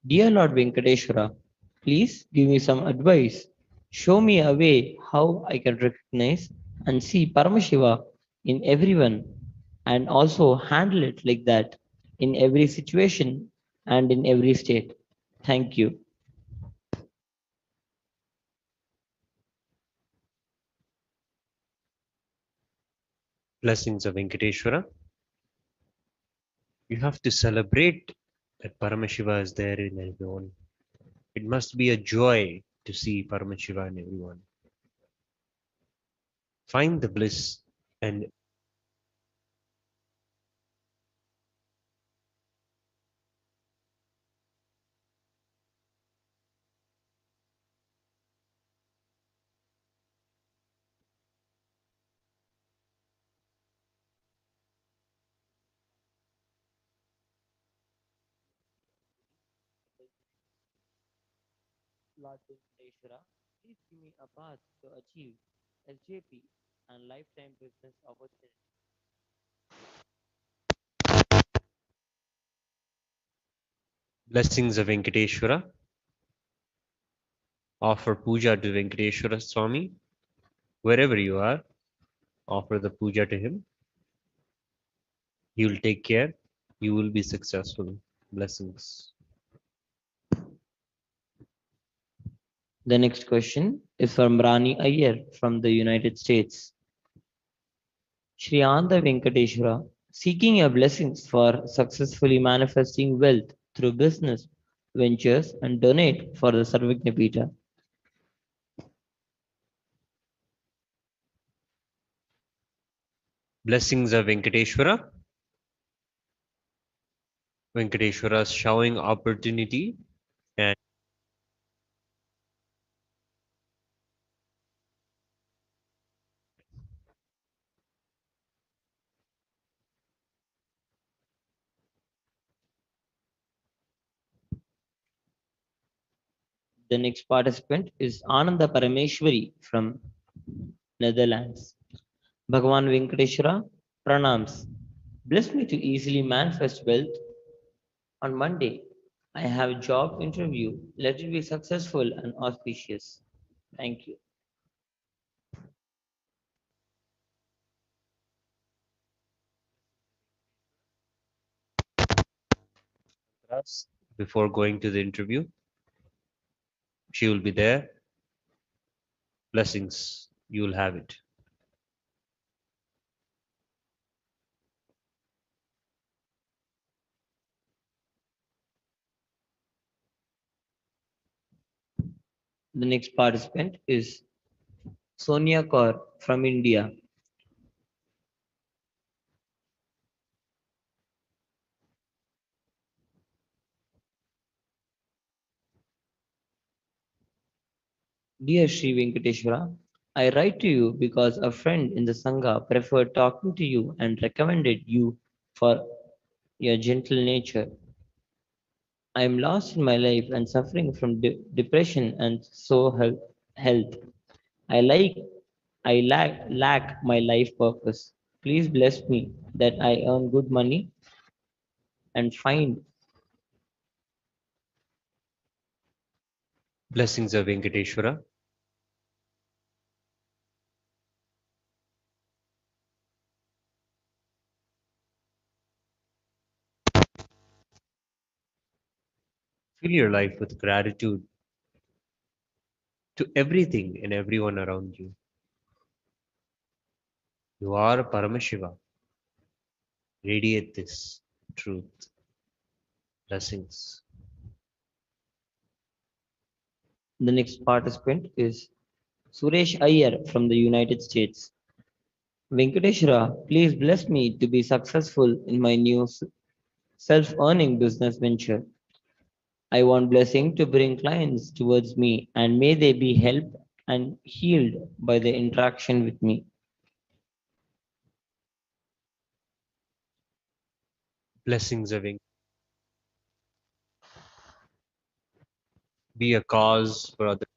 Dear Lord Venkateshwara, please give me some advice. Show me a way how I can recognize and see Paramashiva in everyone and also handle it like that in every situation and in every state. Thank you. Blessings of Venkateshwara. You have to celebrate that Paramashiva is there in everyone. It must be a joy to see Paramashiva in everyone. Find the bliss and Lord Venkateshwara, please give me a path to achieve SJP and lifetime business opportunity. blessings of Venkateshwara. Offer puja to Venkateshwara Swami. Wherever you are, offer the puja to him. He will take care. You will be successful. Blessings. The next question is from Rani Iyer from the United States. Shri Anda Venkateshwara, seeking your blessings for successfully manifesting wealth through business ventures and donate for the Sarvagna Pita. Blessings of Venkateshwara. Venkateshwara is showing opportunity and The next participant is Ananda Parameshwari from Netherlands. Bhagavan Venkateshwara, pranams. Bless me to easily manifest wealth. On Monday, I have a job interview. Let it be successful and auspicious. Thank you. before going to the interview, she will be there. Blessings. You will have it. The next participant is Sonia Kaur from India. Dear Sri Venkateshwara, I write to you because a friend in the Sangha preferred talking to you and recommended you for your gentle nature. I am lost in my life and suffering from depression and so health. I like I lack my life purpose. Please bless me that I earn good money and find Blessings of Venkateshwara. Fill your life with gratitude to everything and everyone around you. You are Paramashiva. Radiate this truth. Blessings. the next participant is Suresh Iyer from the United States. Venkateshwara, please bless me to be successful in my new self-earning business venture. I want blessing to bring clients towards me and may they be helped and healed by the interaction with me. Blessings of Venkateshwara. Be a cause for others.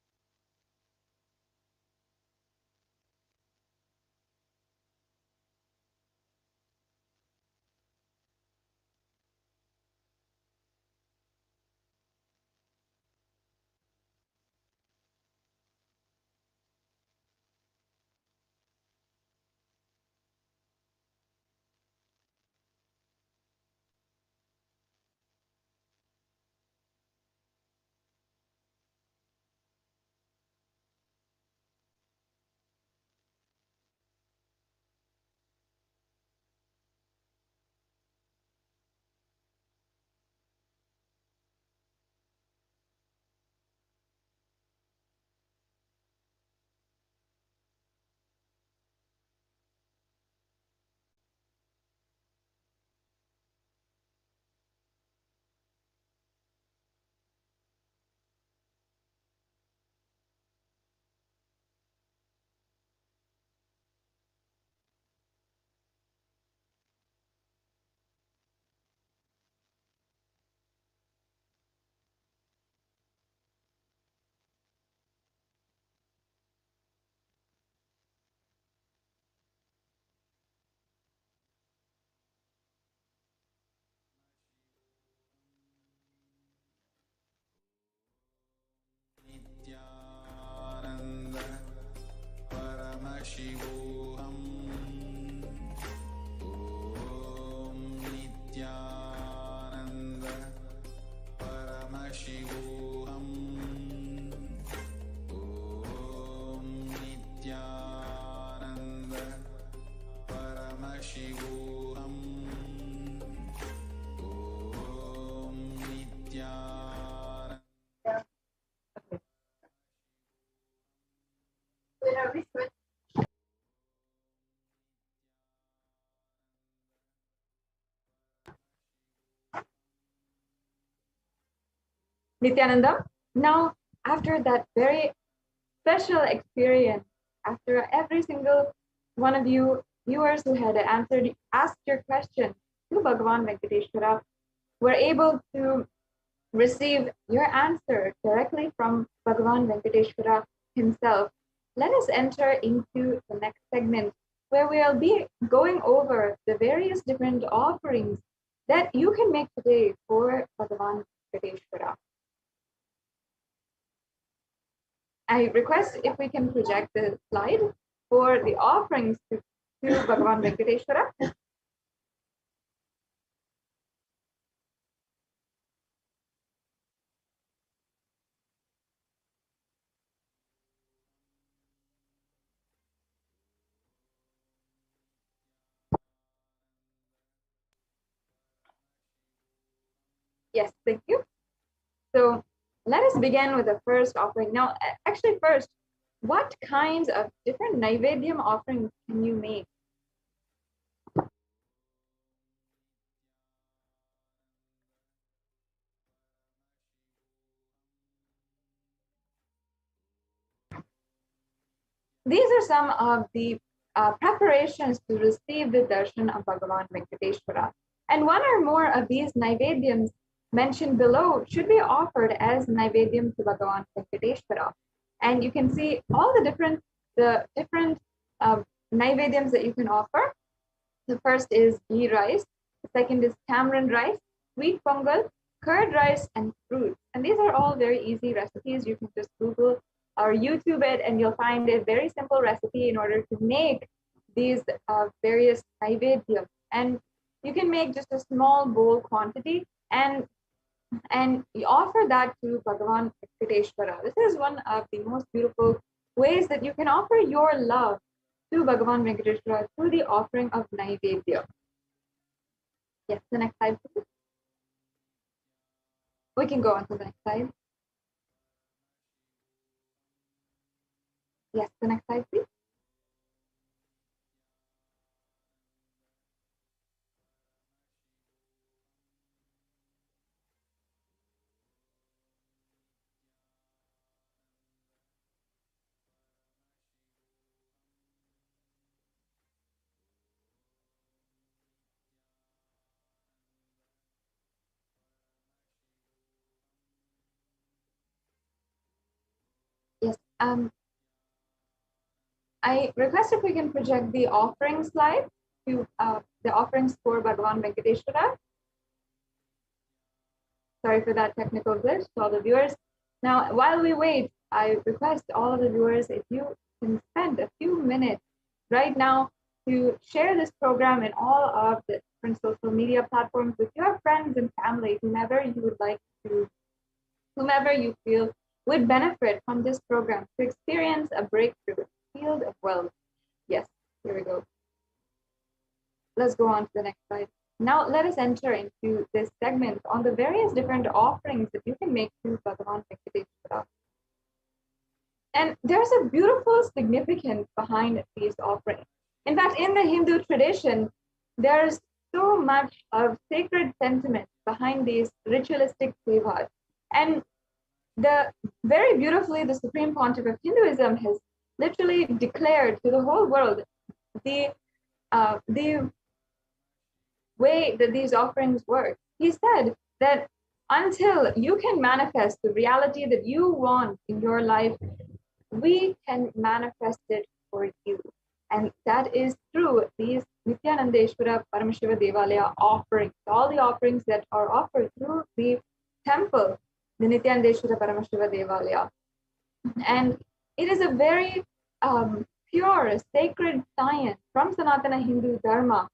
Nithyananda. Now, after that very special experience, after every single one of you viewers who had asked your question to Bhagavan Venkateshwara were able to receive your answer directly from Bhagavan Venkateshwara himself. Let us enter into the next segment where we'll be going over the various different offerings that you can make today for Bhagavan Venkateshwara. I request if we can project the slide for the offerings to Bhagavan Venkateshwara. Yes, thank you. So let us begin with the first offering. Now, actually, first, what kinds of different Naivedyam offerings can you make? These are some of the preparations to receive the darshan of Bhagavan Venkateshwara. And one or more of these Naivedyams mentioned below should be offered as Naivedyam to Bhagavan Venkateshwara. And you can see all the different Naivedyams that you can offer. The first is ghee rice, the second is tamarind rice, sweet pongal, curd rice, and fruits. And these are all very easy recipes. You can just Google or YouTube it, and you'll find a very simple recipe in order to make these various naivedyas. And you can make just a small bowl quantity and you offer that to Bhagavan Venkateshwara. This is one of the most beautiful ways that you can offer your love to Bhagavan Venkateshwara through the offering of Naivedya. Yes, the next slide, please. We can go on to the next slide. Yes, the next slide, please. Yes, I request if we can project the offering slide to the offerings for Bhagavan Venkateshwara. Sorry for that technical glitch to all the viewers. Now, while we wait, I request all of the viewers, if you can spend a few minutes right now to share this program in all of the different social media platforms with your friends and family, whomever you would like to, whomever you feel would benefit from this program to experience a breakthrough in the field of wealth. Yes, here we go. Let's go on to the next slide. Now let us enter into this segment on the various different offerings that you can make to Bhagavan Venkateshwara. And there's a beautiful significance behind these offerings. In fact, in the Hindu tradition, there's so much of sacred sentiment behind these ritualistic sevas. And very beautifully, the Supreme Pontiff of Hinduism has literally declared to the whole world the way that these offerings work. He said that until you can manifest the reality that you want in your life, we can manifest it for you. And that is through these Nithyanandeshwara Paramashiva Devalaya offerings, all the offerings that are offered through the temple, the Nithyanandeshwara Paramashiva Devalaya. And it is a very pure, sacred science from Sanatana Hindu Dharma,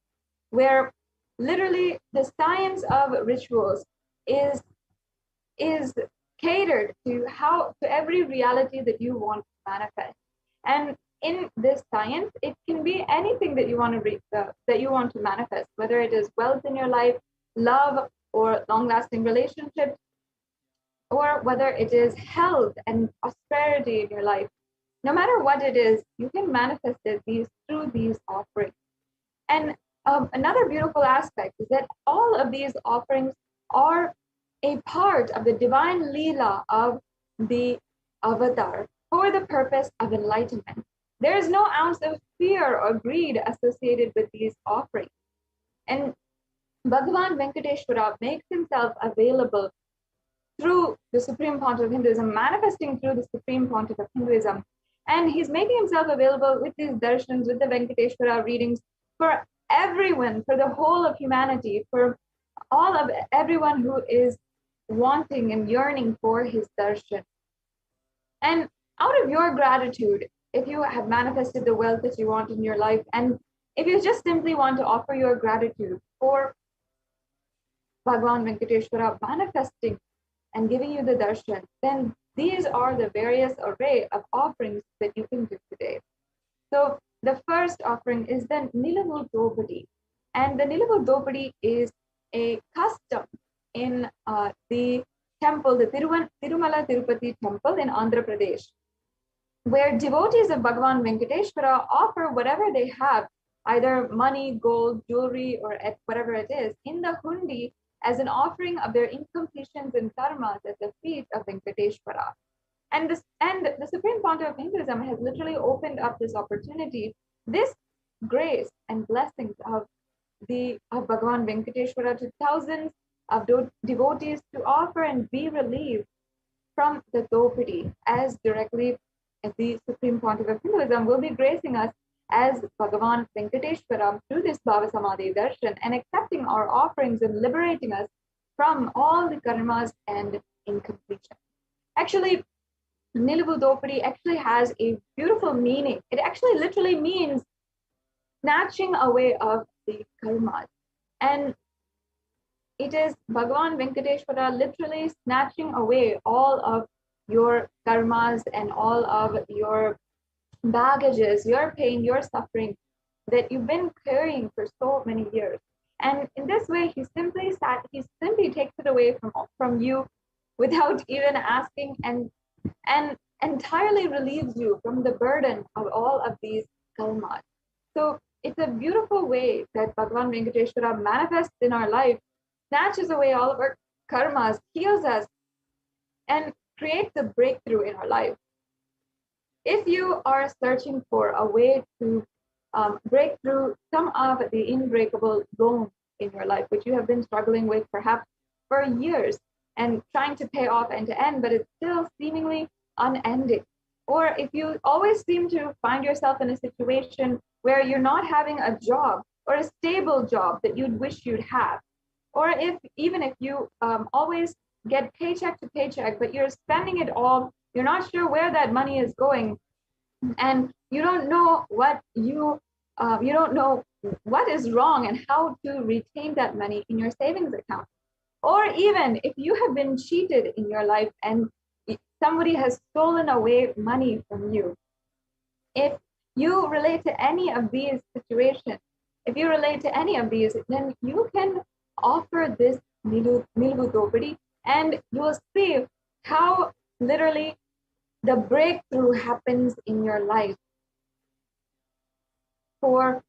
where literally the science of rituals is catered to every reality that you want to manifest. And in this science, it can be anything that you want to manifest, whether it is wealth in your life, love, or long-lasting relationships, or whether it is health and prosperity in your life. No matter what it is, you can manifest it through these offerings. And another beautiful aspect is that all of these offerings are a part of the divine Leela of the avatar for the purpose of enlightenment. There is no ounce of fear or greed associated with these offerings. And Bhagavan Venkateshwara makes himself available through the Supreme Pontiff of Hinduism, manifesting through the Supreme Pontiff of Hinduism. And he's making himself available with these darshans, with the Venkateshwara readings for everyone, for the whole of humanity, for all of everyone who is wanting and yearning for his darshan. And out of your gratitude, if you have manifested the wealth that you want in your life, and if you just simply want to offer your gratitude for Bhagavan Venkateshwara manifesting and giving you the darshan, then these are the various array of offerings that you can do today. So the first offering is the Nilavul Dopadi. And the Nilavul Dopadi is a custom in the temple, the Tirumala Tirupati temple in Andhra Pradesh, where devotees of Bhagavan Venkateshwara offer whatever they have, either money, gold, jewelry, or whatever it is, in the hundi as an offering of their incompletions and karmas at the feet of Venkateshwara. And the Supreme Pontiff of Hinduism has literally opened up this opportunity, this grace and blessings of Bhagavan Venkateshwara to thousands of devotees to offer and be relieved from the Dopadi, as directly as the Supreme Pontiff of Hinduism will be gracing us as Bhagavan Venkateshwara through this Bhava Samadhi Darshan and accepting our offerings and liberating us from all the karmas and incompletion. Actually, Nilavul Dopadi actually has a beautiful meaning. It actually literally means snatching away of the karmas. And it is Bhagavan Venkateshwara literally snatching away all of your karmas and all of your baggages, your pain, your suffering that you've been carrying for so many years. And in this way, he simply takes it away from you without even asking, and entirely relieves you from the burden of all of these karmas. So it's a beautiful way that Bhagavan Venkateshwara manifests in our life, snatches away all of our karmas, heals us, and creates a breakthrough in our life. If you are searching for a way to break through some of the unbreakable loans in your life, which you have been struggling with perhaps for years and trying to pay off end to end, but it's still seemingly unending. Or if you always seem to find yourself in a situation where you're not having a job or a stable job that you'd wish you'd have, or even if you always get paycheck to paycheck, but you're spending it all, you're not sure where that money is going, and you don't know what you don't know what is wrong and how to retain that money in your savings account. Or even if you have been cheated in your life and somebody has stolen away money from you, if you relate to any of these situations, then you can offer this Nilavul Dopadi, and you will see how literally the breakthrough happens in your life for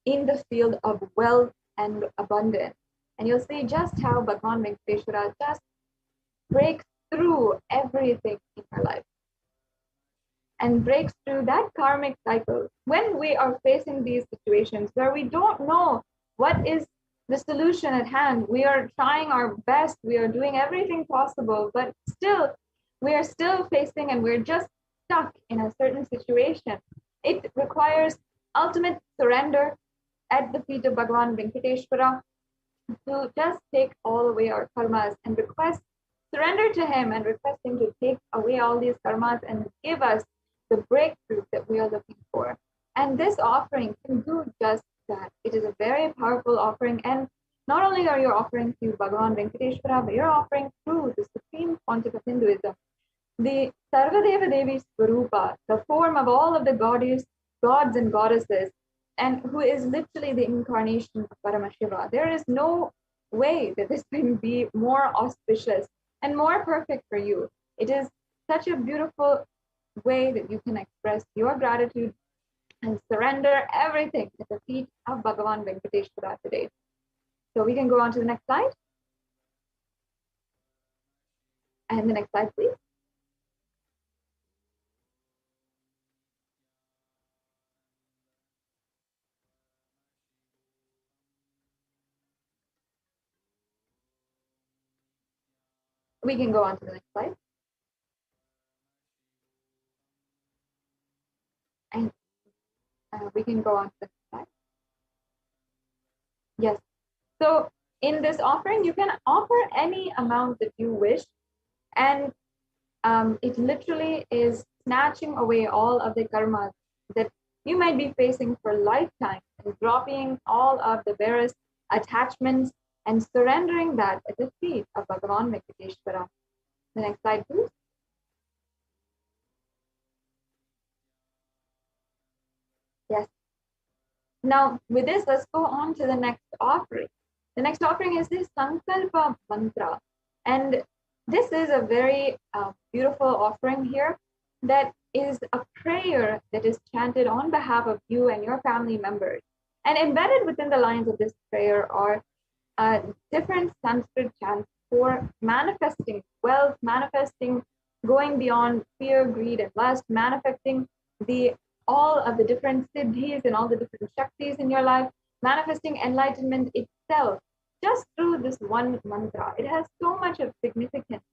in the field of wealth and abundance. And you'll see just how Bhagavan Venkateshwara just breaks through everything in our life and breaks through that karmic cycle. When we are facing these situations where we don't know what is the solution at hand, we are trying our best, we are doing everything possible, but still, we are still facing and we're just stuck in a certain situation. It requires ultimate surrender at the feet of Bhagavan Venkateshwara to just take all away our karmas and surrender to him and request him to take away all these karmas and give us the breakthrough that we are looking for. And this offering can do just that. It is a very powerful offering, and not only are you offering to Bhagavan Venkateshwara, but you're offering through the Supreme Pontiff of Hinduism, the Sarvadeva Devi Swarupa, the form of all of the gods and goddesses, and who is literally the incarnation of Paramashiva. There is no way that this can be more auspicious and more perfect for you. It is such a beautiful way that you can express your gratitude and surrender everything at the feet of Bhagavan Venkateshwara today. So we can go on to the next slide. And the next slide, please. We can go on to the next slide. And we can go on to the next slide. Yes. So in this offering, you can offer any amount that you wish. And it literally is snatching away all of the karmas that you might be facing for lifetime and dropping all of the various attachments and surrendering that at the feet of Bhagavan Venkateshwara. The next slide, please. Yes. Now, with this, let's go on to the next offering. The next offering is this Sankalpa Mantra. And this is a very beautiful offering here that is a prayer that is chanted on behalf of you and your family members. And embedded within the lines of this prayer are different Sanskrit chants for manifesting wealth, manifesting going beyond fear, greed, and lust, manifesting all of the different siddhis and all the different shaktis in your life, manifesting enlightenment itself just through this one mantra. It has so much of significance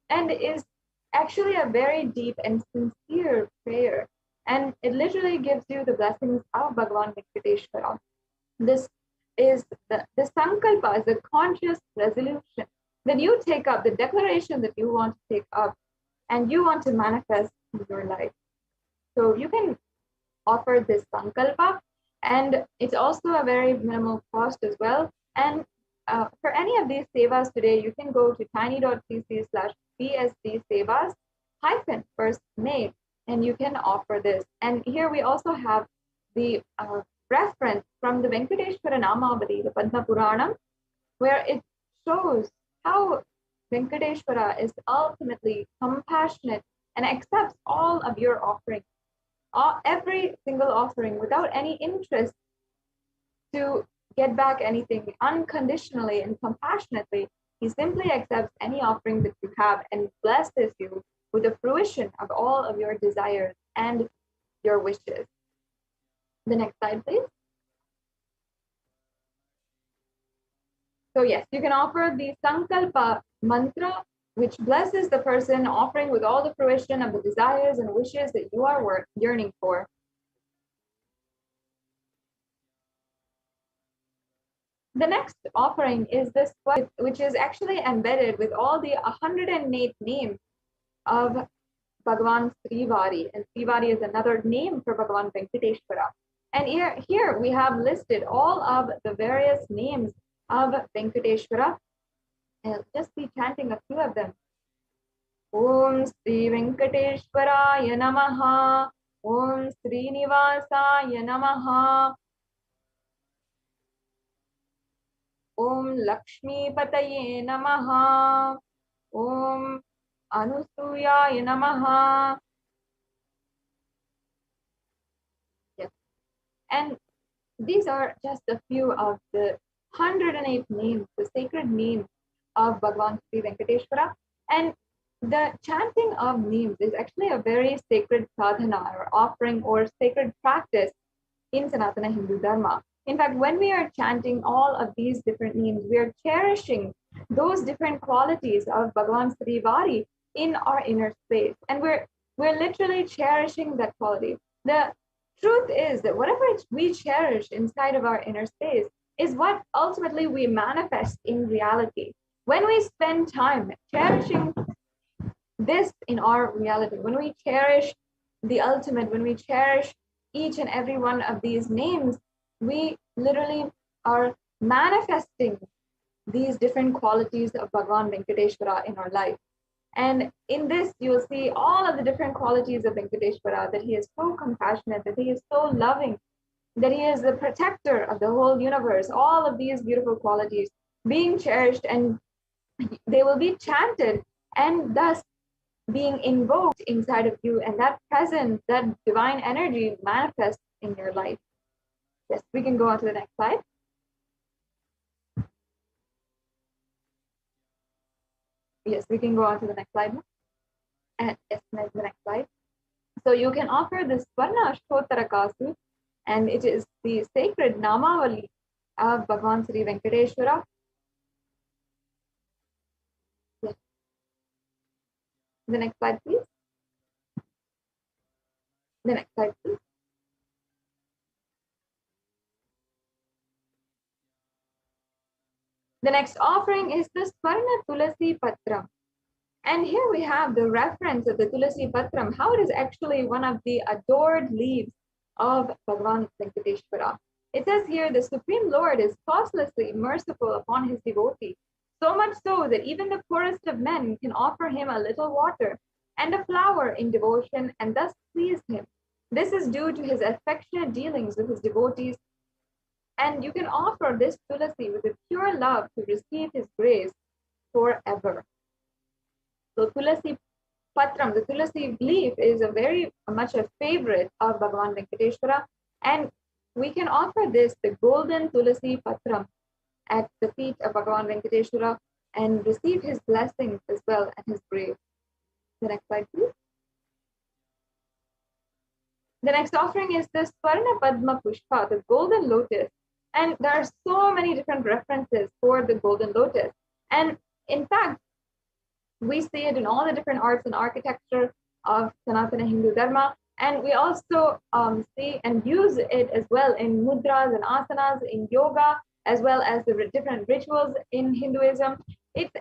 and is actually a very deep and sincere prayer. And it literally gives you the blessings of Bhagavan Venkateshwara. This is the sankalpa is the conscious resolution that you take up, the declaration that you want to take up and you want to manifest in your life. So you can offer this sankalpa, and it's also a very minimal cost as well. And for any of these sevas today, you can go to tiny.cc/BSD sevas -first May, and you can offer this. And here we also have the reference from the Venkateshwara Namavali, the Padma Puranam, where it shows how Venkateshwara is ultimately compassionate and accepts all of your offerings. Every single offering without any interest to get back anything unconditionally and compassionately. He simply accepts any offering that you have and blesses you with the fruition of all of your desires and your wishes. The next slide, please. So yes, you can offer the Sankalpa mantra, which blesses the person offering with all the fruition of the desires and wishes that you are yearning for. The next offering is this one, which is actually embedded with all the 108 names of Bhagavan Srivari. And Srivari is another name for Bhagavan Venkateshwara. And here we have listed all of the various names of Venkateshwara. I'll just be chanting a few of them. Om Sri Venkateshwaraya Namaha. Om Srinivasaya Namaha. Om Lakshmi Pataye Namaha. Om Anusuyaya Namaha. Yes. And these are just a few of the 108 names, the sacred names of Bhagavan Sri Venkateshwara. And the chanting of names is actually a very sacred sadhana or offering or sacred practice in Sanatana Hindu Dharma. In fact, when we are chanting all of these different names, we are cherishing those different qualities of Bhagavan Srivari in our inner space. And we're literally cherishing that quality. The truth is that whatever we cherish inside of our inner space is what ultimately we manifest in reality. When we spend time cherishing this in our reality, when we cherish the ultimate, when we cherish each and every one of these names, we literally are manifesting these different qualities of Bhagavan Venkateshwara in our life. And in this, you'll see all of the different qualities of Venkateshwara, that he is so compassionate, that he is so loving, that he is the protector of the whole universe, all of these beautiful qualities being cherished, and they will be chanted and thus being invoked inside of you, and that presence, that divine energy manifests in your life. Yes, we can go on to the next slide. Yes, we can go on to the next slide now. And yes, the next slide. So you can offer this Swarna Ashtottara Kasu, and it is the sacred Namavali of Bhagavan Sri Venkateshwara. Yes. The next slide, please. The next slide, please. The next offering is the Swarna Tulasi Patram. And here we have the reference of the Tulasi Patram, how it is actually one of the adored leaves of Bhagavan Venkateshwara. It says here, the Supreme Lord is causelessly merciful upon his devotee, so much so that even the poorest of men can offer him a little water and a flower in devotion and thus please him. This is due to his affectionate dealings with his devotees, and you can offer this Tulasi with a pure love to receive his grace forever. So Tulasi Patram, the Tulasi leaf, is a very much a favorite of Bhagavan Venkateshwara, and we can offer this, the golden Tulasi Patram, at the feet of Bhagavan Venkateshwara and receive his blessings as well and his grace. The next slide, please. The next offering is the Swarna Padma Pushpa, the golden lotus. And there are so many different references for the golden lotus. And in fact, we see it in all the different arts and architecture of Sanatana Hindu Dharma. And we also see and use it as well in mudras and asanas, in yoga, as well as the different rituals in Hinduism. It's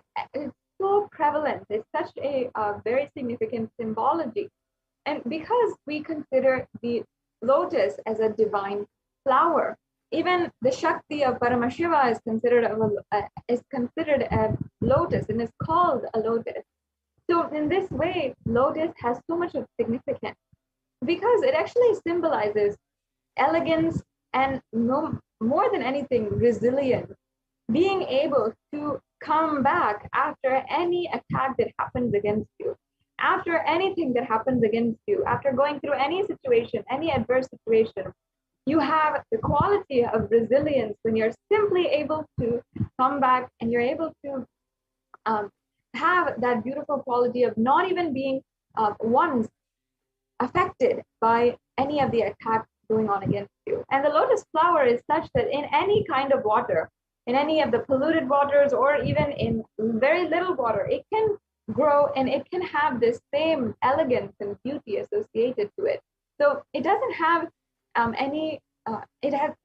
so prevalent. It's such a very significant symbology. And because we consider the lotus as a divine flower, even the Shakti of Paramashiva is considered a lotus and is called a lotus. So in this way, lotus has so much of significance because it actually symbolizes elegance and more than anything, resilience, being able to come back after any attack that happens against you, after anything that happens against you, after going through any situation, any adverse situation. You have the quality of resilience when you're simply able to come back and you're able to have that beautiful quality of not even being once affected by any of the attacks going on against you. And the lotus flower is such that in any kind of water, in any of the polluted waters, or even in very little water, it can grow and it can have this same elegance and beauty associated to it. So it doesn't have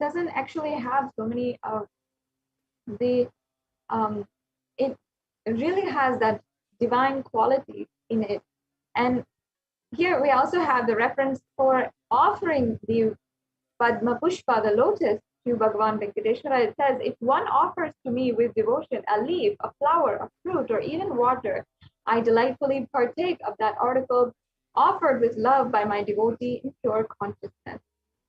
doesn't actually have so many of the it really has that divine quality in it. And here we also have the reference for offering the Padma Pushpa, the lotus, to Bhagavan Venkateshwara. It says, if one offers to me with devotion a leaf, a flower, a fruit, or even water, I delightfully partake of that article offered with love by my devotee in pure consciousness.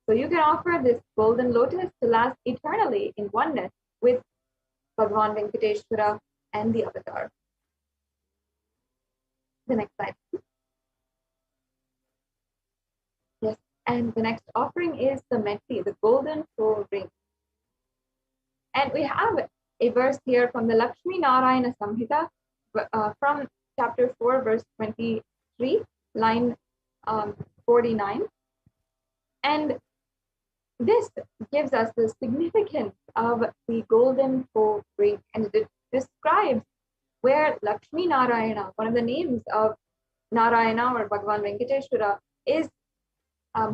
So you can offer this golden lotus to last eternally in oneness with Bhagavan Venkateshwara and the avatar. The next slide. Yes, and the next offering is the Meti, the golden soul ring. And we have a verse here from the Lakshmi Narayana Samhita from chapter 4, verse 23, line 49. And this gives us the significance of the golden soul ring, and it describes where Lakshmi Narayana, one of the names of Narayana or Bhagavan Venkateshwara, is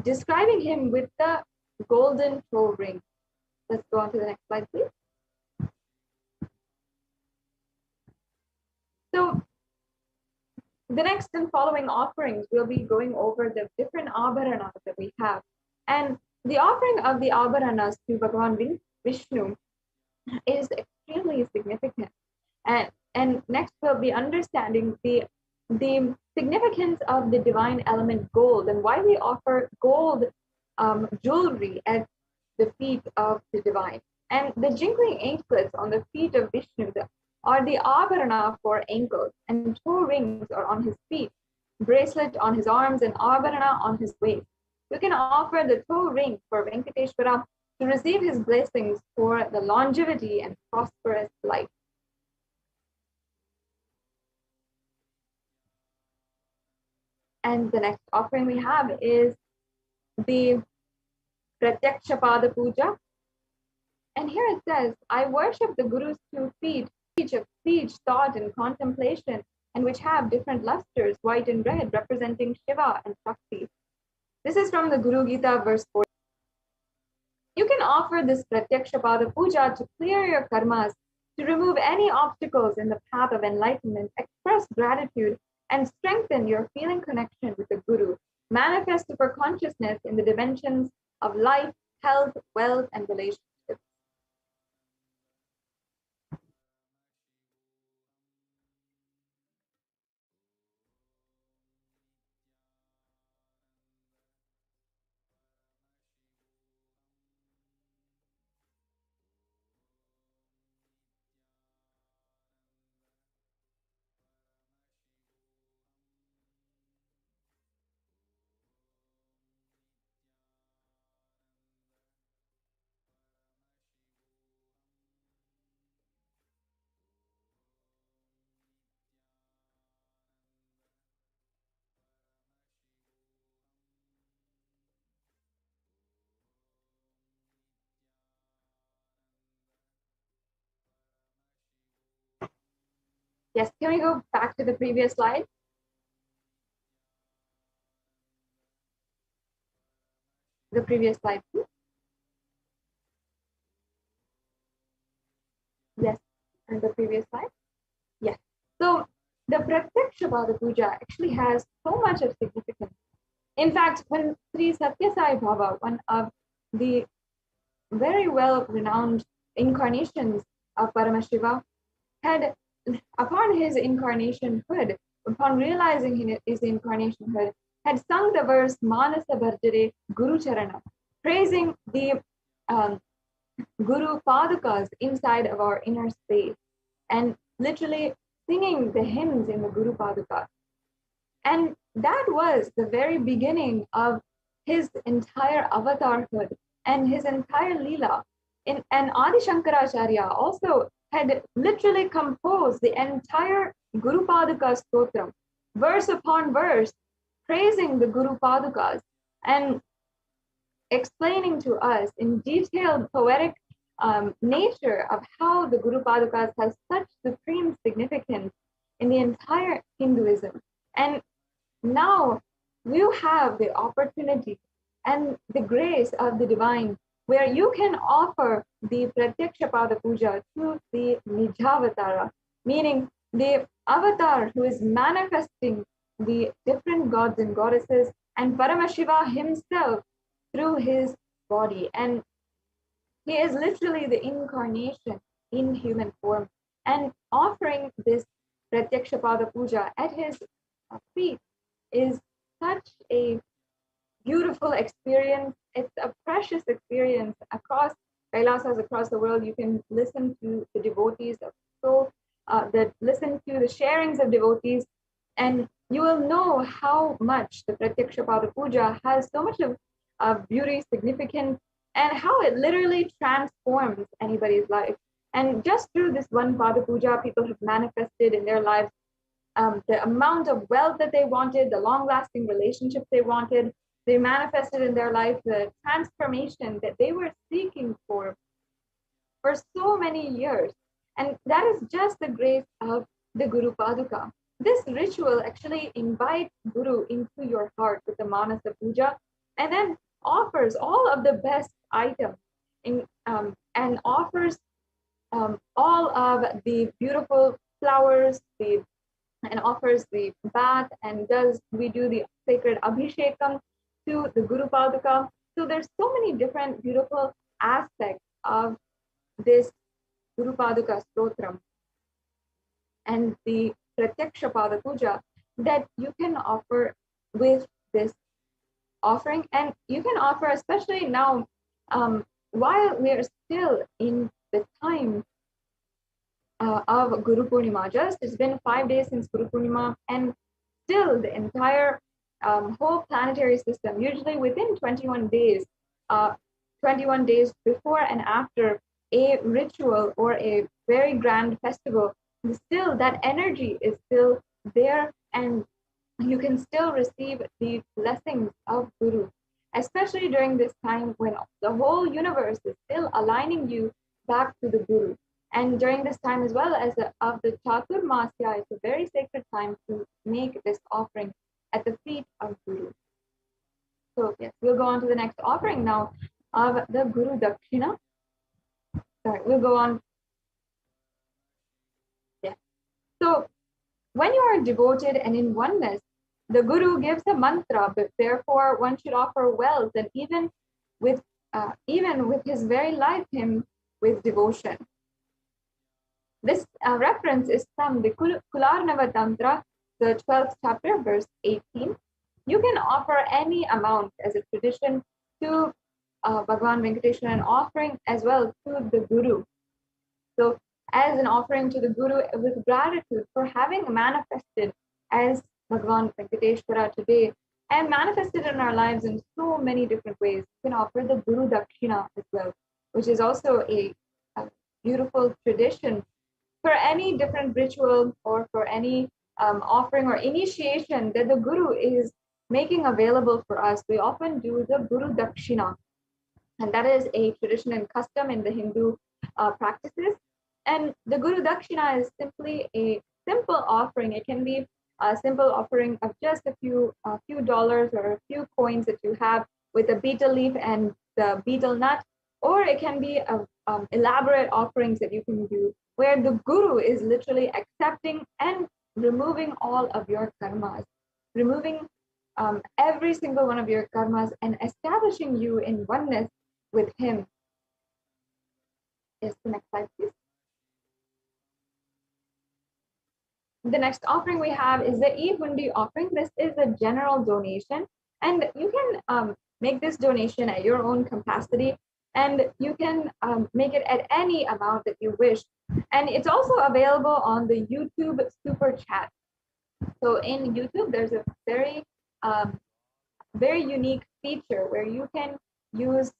describing him with the golden toe ring. Let's go on to the next slide, please. So the next and following offerings, we'll be going over the different abharanas that we have. And the offering of the abharanas to Bhagavan Vishnu is extremely significant. And next we'll be understanding the significance of the divine element gold and why we offer gold jewelry at the feet of the divine. And the jingling anklets on the feet of Vishnu are the abharana for ankles, and toe rings are on his feet, bracelet on his arms, and abharana on his waist. You can offer the toe ring for Venkateshwara to receive his blessings for the longevity and prosperous life. And the next offering we have is the Pratyakshapada Puja. And here it says, I worship the Guru's 2 feet, each of speech, thought, and contemplation, and which have different lusters, white and red, representing Shiva and Shakti. This is from the Guru Gita, verse 4. You can offer this Pratyakshapada Puja to clear your karmas, to remove any obstacles in the path of enlightenment, express gratitude, and strengthen your feeling connection with the Guru. Manifest super consciousness in the dimensions of life, health, wealth, and relationships. Yes, can we go back to the previous slide? The previous slide, please. Yes, and the previous slide. Yes. So the Pratyakshapada Puja actually has so much of significance. In fact, when Sri Satya Sai Baba, one of the very well-renowned incarnations of Paramashiva, had, upon his incarnationhood, upon realizing his incarnationhood, had sung the verse Manasa Bharjare Guru Charana, praising the Guru Padukas inside of our inner space, and literally singing the hymns in the Guru Paduka. And that was the very beginning of his entire avatarhood and his entire Leela. And Adi Shankaracharya also had literally composed the entire Guru Paduka Stotram, verse upon verse, praising the Guru Padukas and explaining to us in detailed poetic nature of how the Guru Padukas has such supreme significance in the entire Hinduism. And now you have the opportunity and the grace of the divine, where you can offer the Pratyakshapada Puja to the Nijavatara, meaning the avatar who is manifesting the different gods and goddesses, and Paramashiva himself through his body. And he is literally the incarnation in human form. And offering this Pratyakshapada Puja at his feet is such a beautiful experience. It's a precious experience across Kailasas, across the world. You can listen to the devotees of soul, listen to the sharings of devotees, and you will know how much the Pratyakshapada Puja has so much of beauty, significance, and how it literally transforms anybody's life. And just through this one Pada Puja, people have manifested in their lives the amount of wealth that they wanted, the long-lasting relationships they wanted. They manifested in their life the transformation that they were seeking for so many years. And that is just the grace of the Guru Paduka. This ritual actually invites Guru into your heart with the Manasa Puja, and then offers all of the best items and offers all of the beautiful flowers, and offers the bath, and we do the sacred Abhishekam to the Guru Paduka. So there's so many different beautiful aspects of this Guru Paduka Stotram and the Pratyakshapada Puja that you can offer with this offering. And you can offer, especially now, while we are still in the time of Guru Purnima. Just it's been 5 days since Guru Purnima, and still the entire whole planetary system, usually within 21 days, 21 days before and after a ritual or a very grand festival, still that energy is still there, and you can still receive the blessings of Guru, especially during this time when the whole universe is still aligning you back to the Guru. And during this time as well as of the Chatur Masya, it's a very sacred time to make this offering at the feet of Guru. So yes, we'll go on to the next offering now of the Guru Dakshina. Sorry, we'll go on. Yeah. So when you are devoted and in oneness, the Guru gives a mantra, but therefore one should offer wealth and even with his very life hymn with devotion. This reference is from the Kularnava Tantra, the 12th chapter, verse 18. You can offer any amount as a tradition to Bhagavan Venkateshwara, an offering as well to the Guru. So as an offering to the Guru with gratitude for having manifested as Bhagavan Venkateshwara today and manifested in our lives in so many different ways. You can offer the Guru Dakshina as well, which is also a beautiful tradition for any different ritual or for any offering or initiation that the Guru is making available for us. We often do the Guru Dakshina, and that is a tradition and custom in the Hindu practices. And the Guru Dakshina is simply a simple offering. It can be a simple offering of just a few dollars or a few coins that you have with a betel leaf and the betel nut, or it can be elaborate offerings that you can do where the Guru is literally accepting and removing all of your karmas, removing every single one of your karmas and establishing you in oneness with him. Yes, the next slide, please. The next offering we have is the e-hundi offering. This is a general donation, and you can make this donation at your own capacity, and you can make it at any amount that you wish. And it's also available on the YouTube Super Chat. So in YouTube, there's a very unique feature where you can use,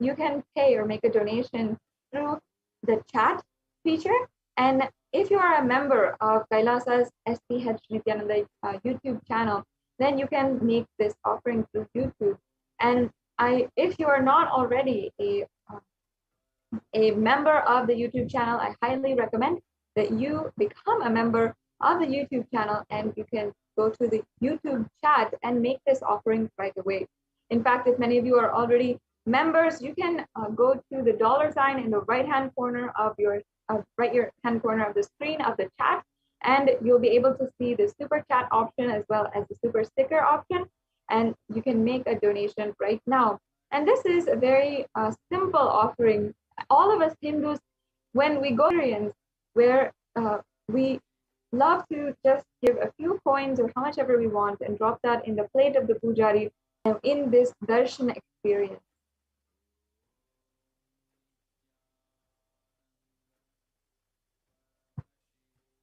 you can pay or make a donation through the chat feature. And if you are a member of Kailasa's HDH Nithyananda YouTube channel, then you can make this offering through YouTube. And if you are not already a member of the YouTube channel, I highly recommend that you become a member of the YouTube channel, and you can go to the YouTube chat and make this offering right away. In fact, if many of you are already members, you can go to the $ in the right-hand corner of your right-hand corner of the screen of the chat, and you'll be able to see the super chat option as well as the super sticker option, and you can make a donation right now. And this is a very simple offering. All of us Hindus, when we go to where we love to just give a few coins or how much ever we want and drop that in the plate of the pujari in this darshan experience.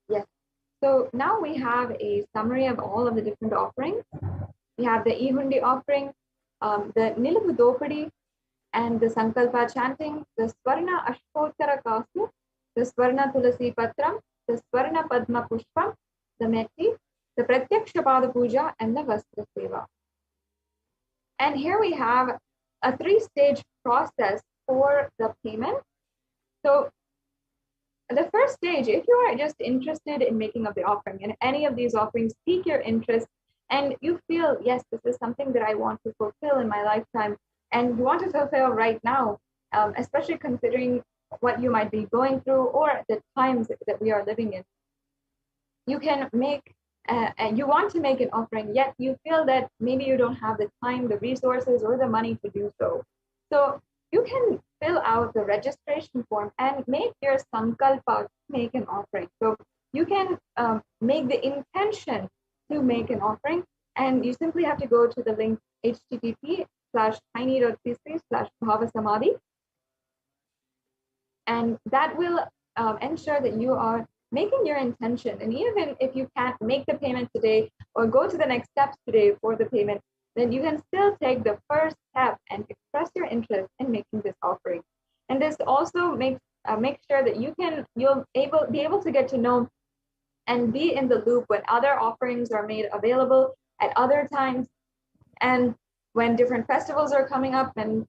Yes. So now we have a summary of all of the different offerings. We have the e-hundi offering, the Nilugu Dopadi, and the Sankalpa chanting, the Swarna Ashkottara Kasu, the Swarna Tulasi Patram, the Swarna Padma Pushpam, the Meti, the Pratyaksha Pada Puja, and the Vastra Seva. And here we have a 3-stage process for the payment. So the first stage, if you are just interested in making up the offering, and any of these offerings pique your interest, and you feel, yes, this is something that I want to fulfill in my lifetime, and you want to fulfill right now, especially considering what you might be going through or the times that we are living in. You can make, and you want to make an offering, yet you feel that maybe you don't have the time, the resources, or the money to do so. So you can fill out the registration form and make your sankalpa to make an offering. So you can make the intention to make an offering, and you simply have to go to the link http://tiny.cc/bhavasamadhi, and that will ensure that you are making your intention. And even if you can't make the payment today or go to the next steps today for the payment, then you can still take the first step and express your interest in making this offering. And this also makes sure that you'll be able to get to know and be in the loop when other offerings are made available at other times, and when different festivals are coming up, and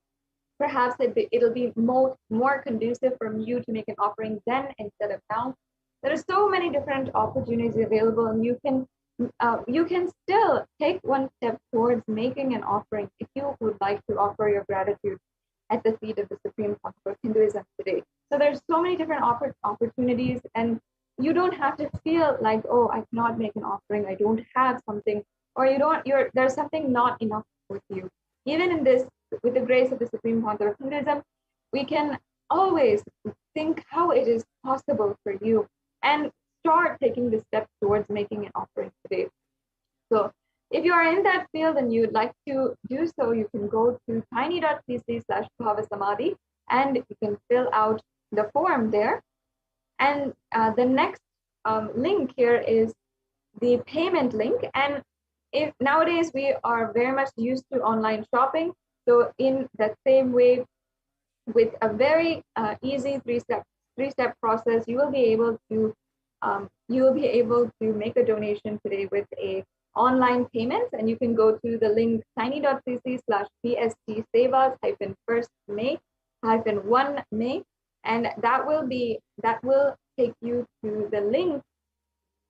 perhaps it'll be more conducive for you to make an offering then instead of now. There are so many different opportunities available, and you can still take one step towards making an offering if you would like to offer your gratitude at the feet of the Supreme Pontiff of Hinduism today. So there's so many different opportunities, and you don't have to feel like, oh, I cannot make an offering, I don't have something, or there's something not enough with you. Even in this, with the grace of the Supreme Pontiff of Hinduism, we can always think how it is possible for you and start taking the steps towards making an offering today. So if you are in that field and you'd like to do so, you can go to tiny.cc/bhavasamadhi and you can fill out the form there. And the next link here is the payment link. And if nowadays we are very much used to online shopping, so in that same way, with a very easy three-step process, you will be able to make a donation today with a online payment, and you can go to the link tiny.cc/bst-first-May-1May, and that will take you to the link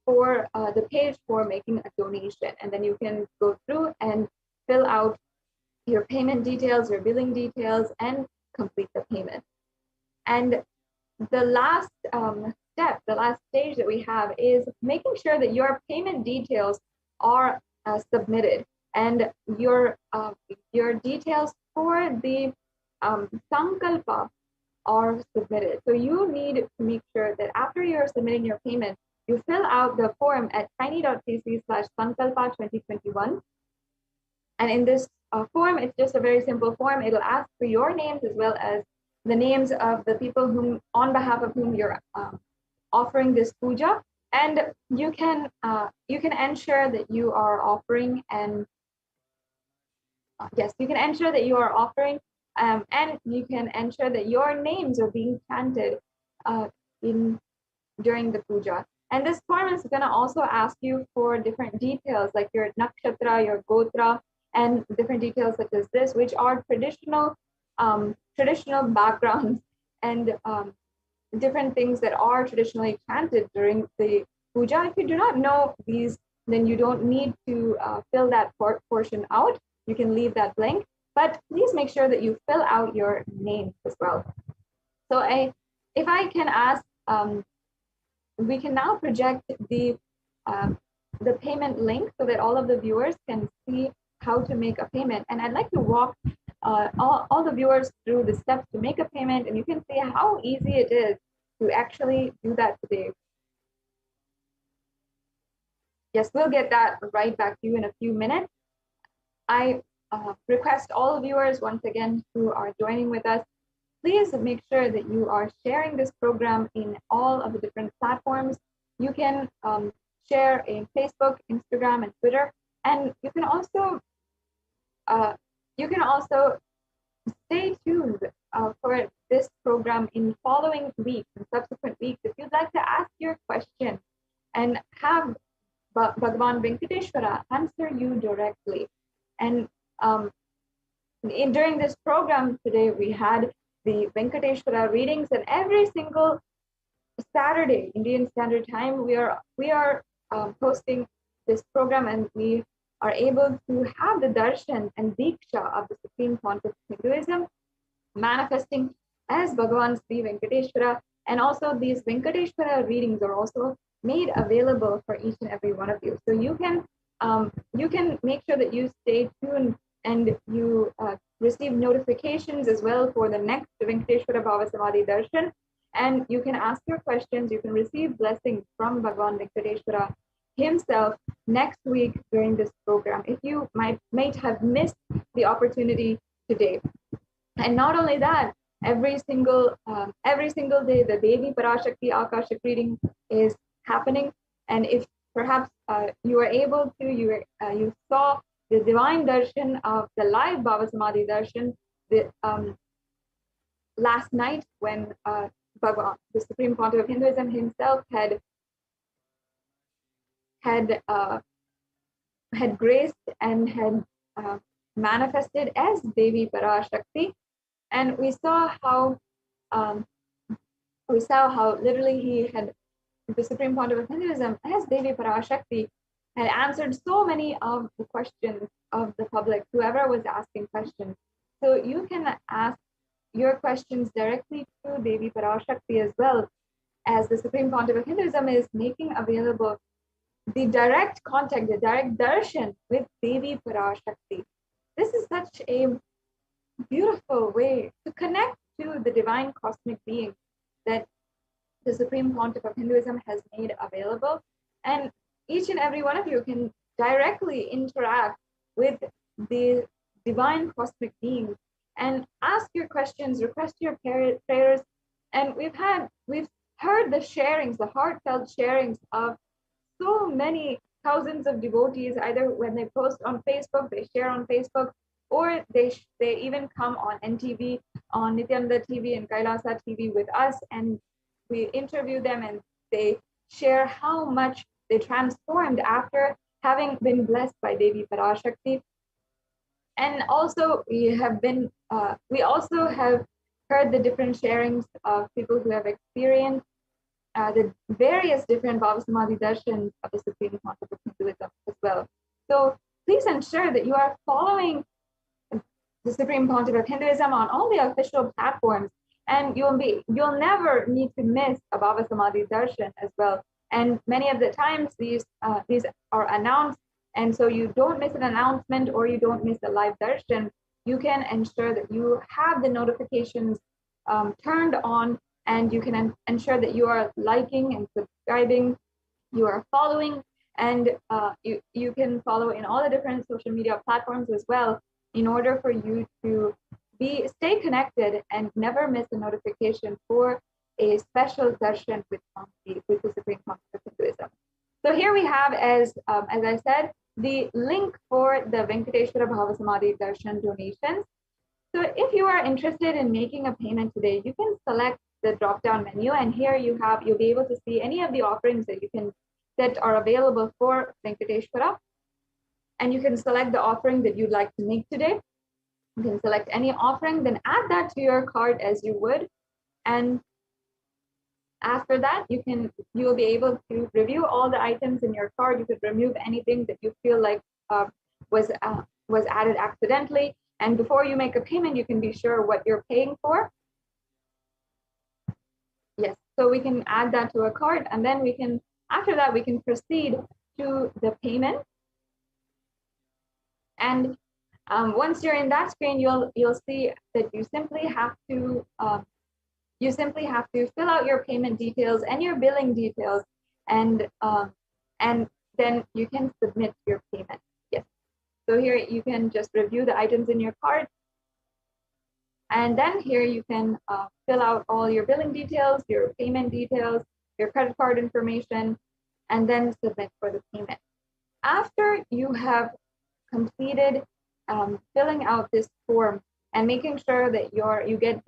for the page for making a donation, and then you can go through and fill out your payment details, your billing details, and complete the payment. And the last step, the last stage that we have is making sure that your payment details are submitted, and your details for the sankalpa are submitted. So you need to make sure that after you're submitting your payment, you fill out the form at tiny.cc/sankalpa2021. And in this form, it's just a very simple form. It'll ask for your names as well as the names of the people on behalf of whom you're offering this puja. And you can ensure that you are offering, and yes, you can ensure that you are offering, and you can ensure that your names are being chanted during the puja. And this form is going to also ask you for different details like your nakshatra, your gotra, and different details such as this, which are traditional backgrounds and different things that are traditionally chanted during the puja. If you do not know these, then you don't need to fill that portion out. You can leave that blank, but please make sure that you fill out your name as well. So if I can ask, we can now project the payment link so that all of the viewers can see how to make a payment. And I'd like to walk all the viewers through the steps to make a payment, and you can see how easy it is to actually do that today. Yes, we'll get that right back to you in a few minutes. I request all viewers once again who are joining with us, please make sure that you are sharing this program in all of the different platforms. You can share in Facebook, Instagram, and Twitter, and you can also stay tuned for this program in following weeks and subsequent weeks. If you'd like to ask your question and have Bhagavan Venkateshwara answer you directly. And during this program today, we had the Venkateshwara readings, and every single Saturday, Indian Standard Time, we are hosting this program, and we are able to have the darshan and diksha of the Supreme Pontiff of Hinduism manifesting as Bhagavan Sri Venkateshwara. And also these Venkateshwara readings are also made available for each and every one of you. So you can make sure that you stay tuned and you receive notifications as well for the next Venkateshwara Bhava Samadhi Darshan. And you can ask your questions, you can receive blessings from Bhagavan Venkateshwara himself next week during this program if you might have missed the opportunity today. And not only that, every single day the Devi Parashakti Akashic reading is happening. And if perhaps you are able to, you saw the divine darshan of the live Bhava Samadhi darshan last night when Bhagavan, the Supreme Pontiff of Hinduism himself, had had graced and had manifested as Devi Parashakti, and we saw how literally he had, the Supreme Pontiff of Hinduism as Devi Parashakti, had answered so many of the questions of the public, whoever was asking questions. So you can ask your questions directly to Devi Parashakti as well, as the Supreme Pontiff of Hinduism is making available the direct contact, the direct darshan with Devi Parashakti. This is such a beautiful way to connect to the divine cosmic being that the Supreme Pontiff of Hinduism has made available. And each and every one of you can directly interact with the divine cosmic being and ask your questions, request your prayers. And we've heard the sharings, the heartfelt sharings of so many thousands of devotees, either when they post on Facebook, they share on Facebook, or they even come on NTV, on Nithyananda TV and Kailasa TV with us, and we interview them and they share how much they transformed after having been blessed by Devi Parashakti. And also we also have heard the different sharings of people who have experienced the various different Bhava Samadhi darshans of the Supreme Pontiff of Hinduism as well. So please ensure that you are following the Supreme Pontiff of Hinduism on all the official platforms, and you'll never need to miss a Bhava Samadhi darshan as well. And many of the times these are announced, and so you don't miss an announcement or you don't miss a live darshan. You can ensure that you have the notifications turned on, and you can ensure that you are liking and subscribing, you are following, and you can follow in all the different social media platforms as well, in order for you to stay connected and never miss a notification for a special darshan with the Supreme Pontiff of Hinduism. So here we have, as I said, the link for the Venkateshwara Bhava Samadhi darshan donations. So if you are interested in making a payment today, you can select the drop-down menu, and here you'll be able to see any of the offerings that are available for Venkateshwara, and you can select the offering that you'd like to make today. You can select any offering, then add that to your cart as you would, and after that you'll be able to review all the items in your cart. You could remove anything that you feel like was added accidentally, and before you make a payment, you can be sure what you're paying for. Yes, so we can add that to a cart, and then after that we can proceed to the payment. And once you're in that screen, you'll see that you simply have to fill out your payment details and your billing details, and then you can submit your payment. Yes, so here you can just review the items in your cart, and then here you can fill out all your billing details, your payment details, your credit card information, and then submit for the payment. After you have completed filling out this form and making sure that you get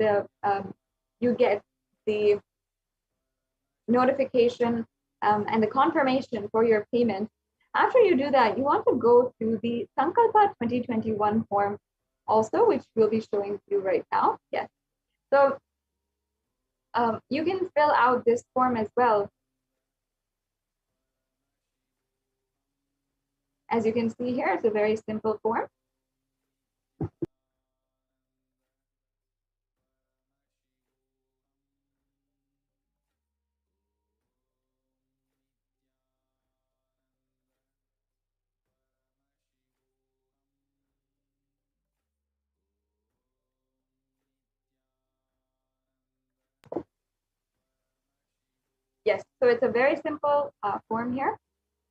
the notification and the confirmation for your payment. After you do that, you want to go to the Sankalpa 2021 form also, which we'll be showing you right now. Yes, so you can fill out this form as well. As you can see here, it's a very simple form. Yes, so it's a very simple form here.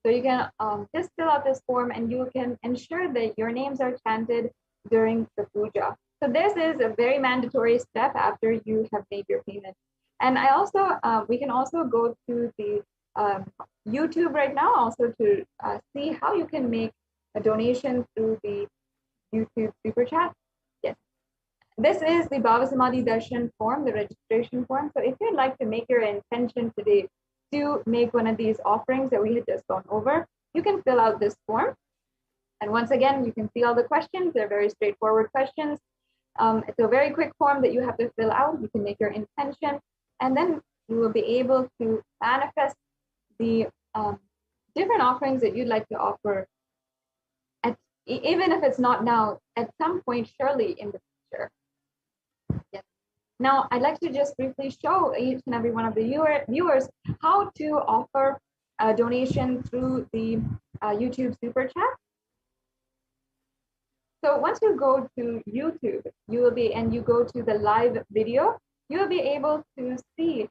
So you can just fill out this form, and you can ensure that your names are chanted during the puja. So this is a very mandatory step after you have made your payment. And we can also go to the YouTube right now also to see how you can make a donation through the YouTube super chat. Yes. This is the Bhava Samadhi Darshan form, the registration form. So if you'd like to make your intention today to make one of these offerings that we had just gone over, you can fill out this form. And once again, you can see all the questions. They're very straightforward questions. It's a very quick form that you have to fill out. You can make your intention, and then you will be able to manifest the different offerings that you'd like to offer, even if it's not now, at some point, surely in the future. Yes. Now, I'd like to just briefly show each and every one of the viewers how to offer a donation through the YouTube Super Chat. So once you go to YouTube, you go to the live video, you will be able to see,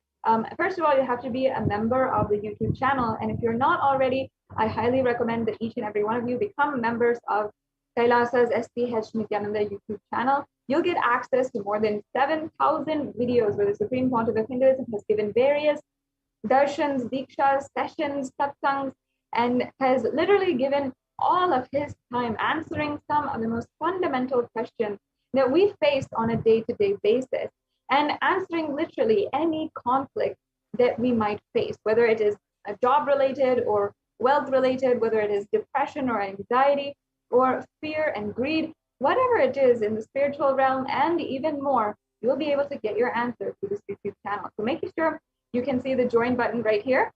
first of all, you have to be a member of the YouTube channel. And if you're not already, I highly recommend that each and every one of you become members of Kailasa's HDH Nithyananda YouTube channel. You'll get access to more than 7,000 videos where the Supreme Pontiff of Hinduism has given various darshans, dikshas, sessions, satsangs, and has literally given all of his time answering some of the most fundamental questions that we face on a day-to-day basis, and answering literally any conflict that we might face, whether it is a job-related or wealth-related, whether it is depression or anxiety or fear and greed, whatever it is in the spiritual realm and even more, you'll be able to get your answer through this YouTube channel. So making sure you can see the join button right here.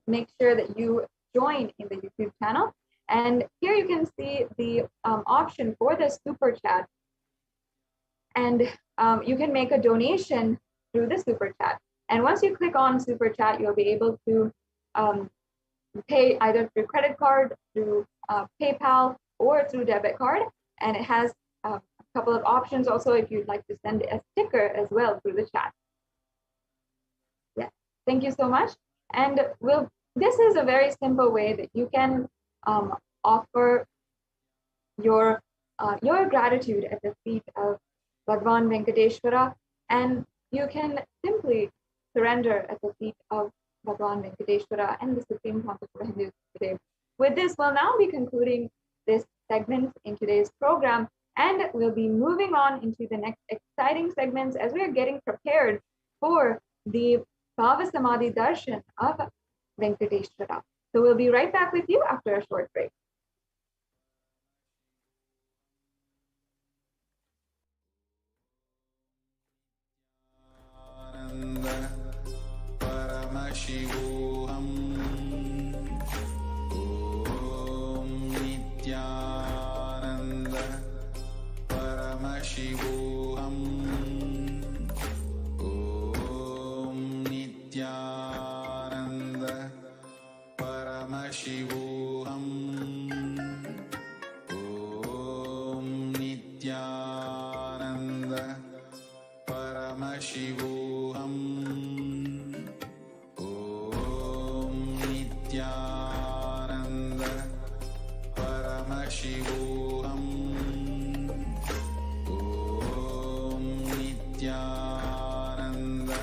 Make sure that you join in the YouTube channel. And here you can see the option for the super chat. And you can make a donation through the super chat. And once you click on super chat, you'll be able to pay either through credit card, through PayPal, or through debit card. And it has a couple of options also if you'd like to send a sticker as well through the chat. Yeah, thank you so much. And this is a very simple way that you can offer your gratitude at the feet of Bhagwan Venkateshwara, and you can simply surrender at the feet of Bhagwan Venkateshwara and the Supreme Pontiff of Hindus today. With this, we'll now be concluding this segment in today's program, and we'll be moving on into the next exciting segments as we are getting prepared for the Bhava Samadhi Darshan of Venkateshwara. So we'll be right back with you after a short break. Paramashivoham. Om Nithyananda Paramashivoham. Om Nithyananda Paramashivoham. Om Nithyananda Paramashivoham. Nithyananda Paramashivoham. Om Nithyananda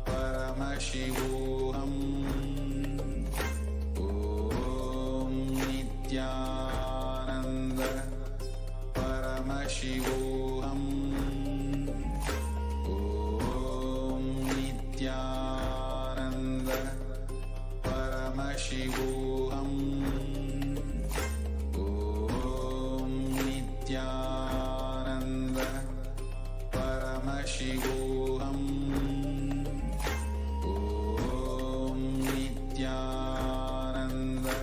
Paramashivoham. Om Nithyananda Paramashivoham. Om Nithyananda Paramashivoham. Om Nithyananda Paramashivoham. Om Nithyananda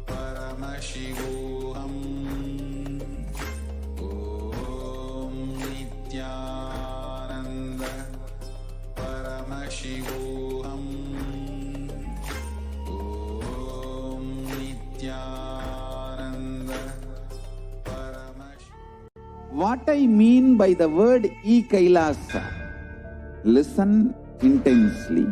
Paramashivoham. Om Nithyananda Paramashivoham. What I mean by the word e-Kailasa, listen intensely.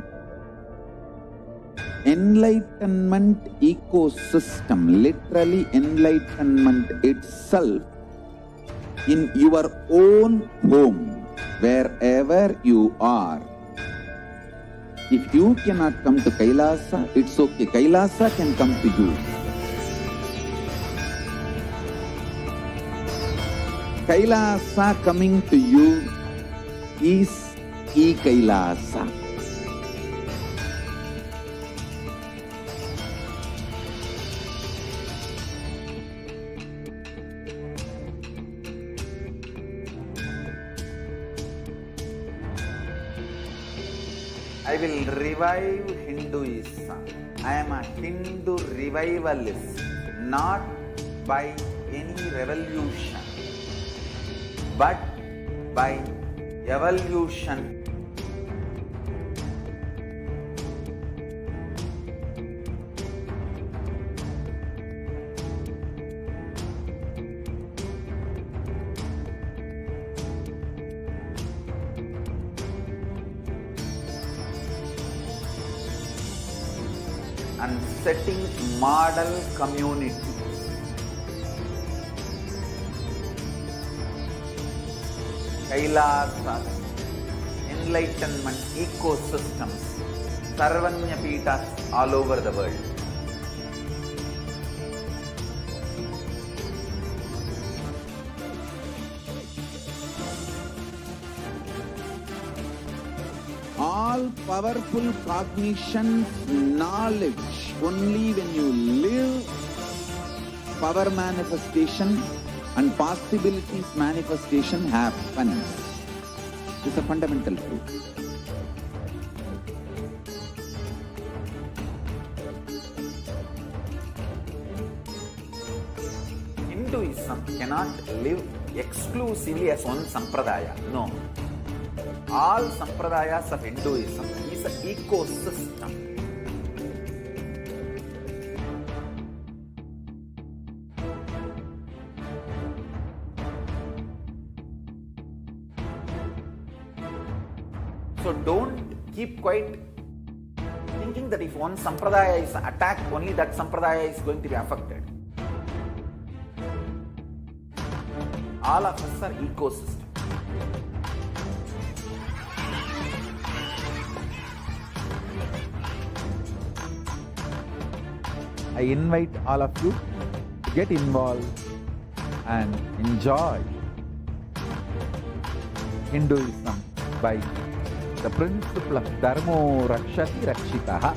Enlightenment ecosystem, literally enlightenment itself, in your own home, wherever you are. If you cannot come to Kailasa, it's okay. Kailasa can come to you. Kailasa coming to you is e-Kailasa. I will revive Hinduism. I am a Hindu revivalist, not by any revolution, but by evolution. And setting model community. Kailasas, enlightenment ecosystems, Sarvanya Pitas all over the world. All powerful cognition, knowledge, only when you live, power manifestation and possibilities manifestation happens. This is a fundamental truth. Hinduism cannot live exclusively as one sampradaya. No. All sampradayas of Hinduism is an ecosystem. So don't keep quiet thinking that if one sampradaya is attacked, only that sampradaya is going to be affected. All of us are ecosystem. I invite all of you to get involved and enjoy Hinduism by the principle of Dharmo Rakshati Rakshitaha.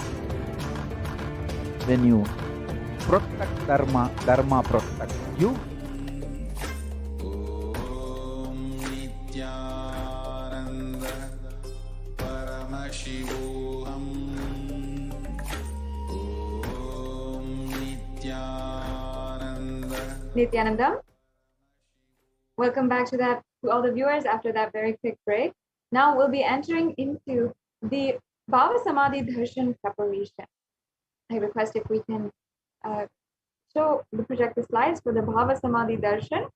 When you protect Dharma, Dharma protects you. Om Nithyananda Paramashivoham. Om Nithyananda. Nithyanandam, welcome back to all the viewers after that very quick break. Now we'll be entering into the Bhava Samadhi Darshan preparation. I request if we can project the slides for the Bhava Samadhi Darshan.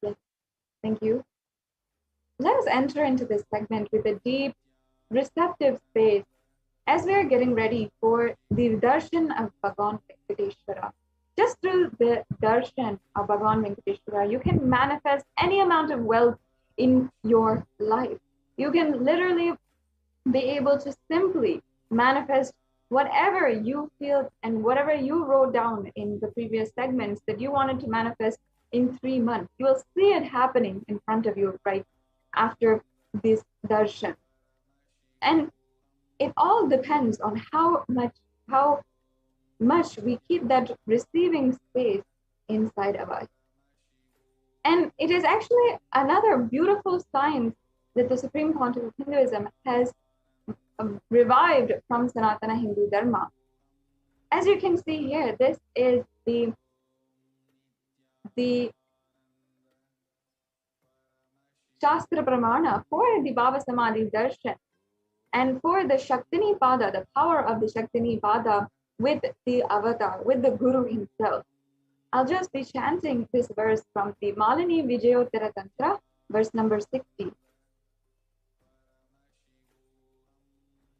Yes, thank you. Let us enter into this segment with a deep, receptive space as we are getting ready for the Darshan of Bhagavan Venkateshwara. Just through the Darshan of Bhagavan Venkateshwara, you can manifest any amount of wealth in your life. You can literally be able to simply manifest whatever you feel and whatever you wrote down in the previous segments that you wanted to manifest in 3 months. You will see it happening in front of you right after this darshan. And it all depends on how much we keep that receiving space inside of us. And it is actually another beautiful science that the Supreme Pontiff of Hinduism has revived from Sanatana Hindu Dharma. As you can see here, this is the Shastra Pramana for the Bhava Samadhi Darshan and for the Shaktini Pada, the power of the Shaktini Pada with the avatar, with the Guru himself. I'll just be chanting this verse from the Malini Vijayottara Tantra, verse number 60.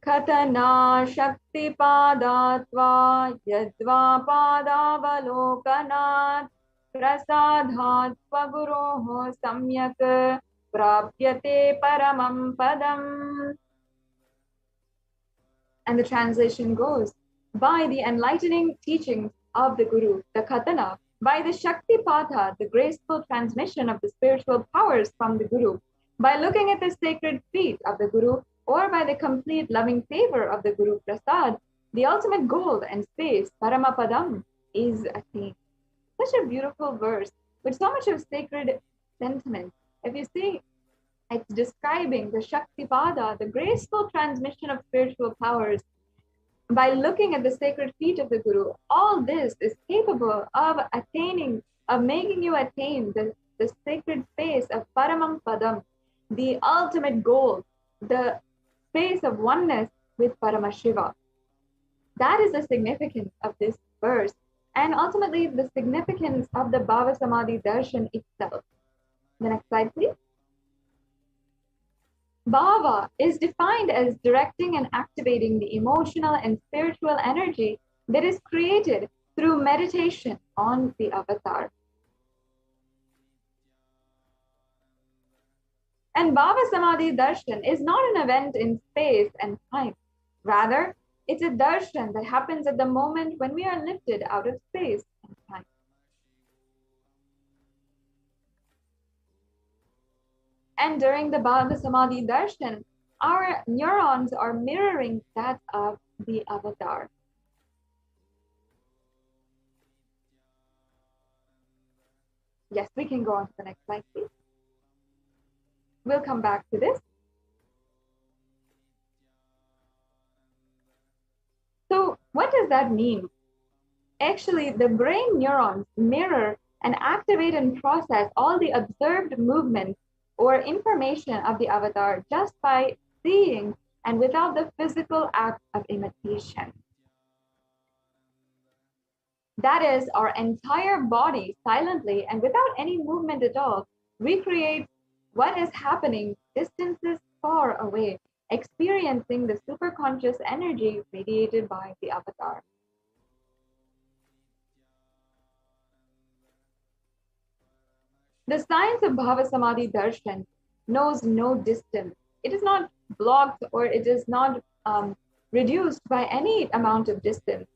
Katana Shakti Padatva Yadva Padavalokanat Prasadhat Swaguroho Samyak Prapyate Paramam Padam. And the translation goes, by the enlightening teachings of the Guru, the Katana, by the Shakti Patha, the graceful transmission of the spiritual powers from the Guru, by looking at the sacred feet of the Guru, or by the complete loving favor of the Guru Prasad, the ultimate goal and space, Paramapadam, is attained. Such a beautiful verse with so much of sacred sentiment. If you see It's describing the Shaktipada, the graceful transmission of spiritual powers. By looking at the sacred feet of the Guru, all this is capable of making you attain the sacred space of Paramam Padam, the ultimate goal, the space of oneness with Paramashiva. That is the significance of this verse, and ultimately the significance of the Bhava Samadhi Darshan itself. The next slide, please. Bhava is defined as directing and activating the emotional and spiritual energy that is created through meditation on the avatar. And Bhava Samadhi Darshan is not an event in space and time. Rather, it's a darshan that happens at the moment when we are lifted out of space and time. And during the Bhava Samadhi Darshan, our neurons are mirroring that of the avatar. Yes, we can go on to the next slide, please. We'll come back to this. So what does that mean? Actually, the brain neurons mirror and activate and process all the observed movements or information of the avatar just by seeing and without the physical act of imitation. That is, our entire body silently and without any movement at all recreates what is happening distances far away, experiencing the superconscious energy radiated by the avatar. The science of Bhava Samadhi Darshan knows no distance. It is not blocked or it is not reduced by any amount of distance.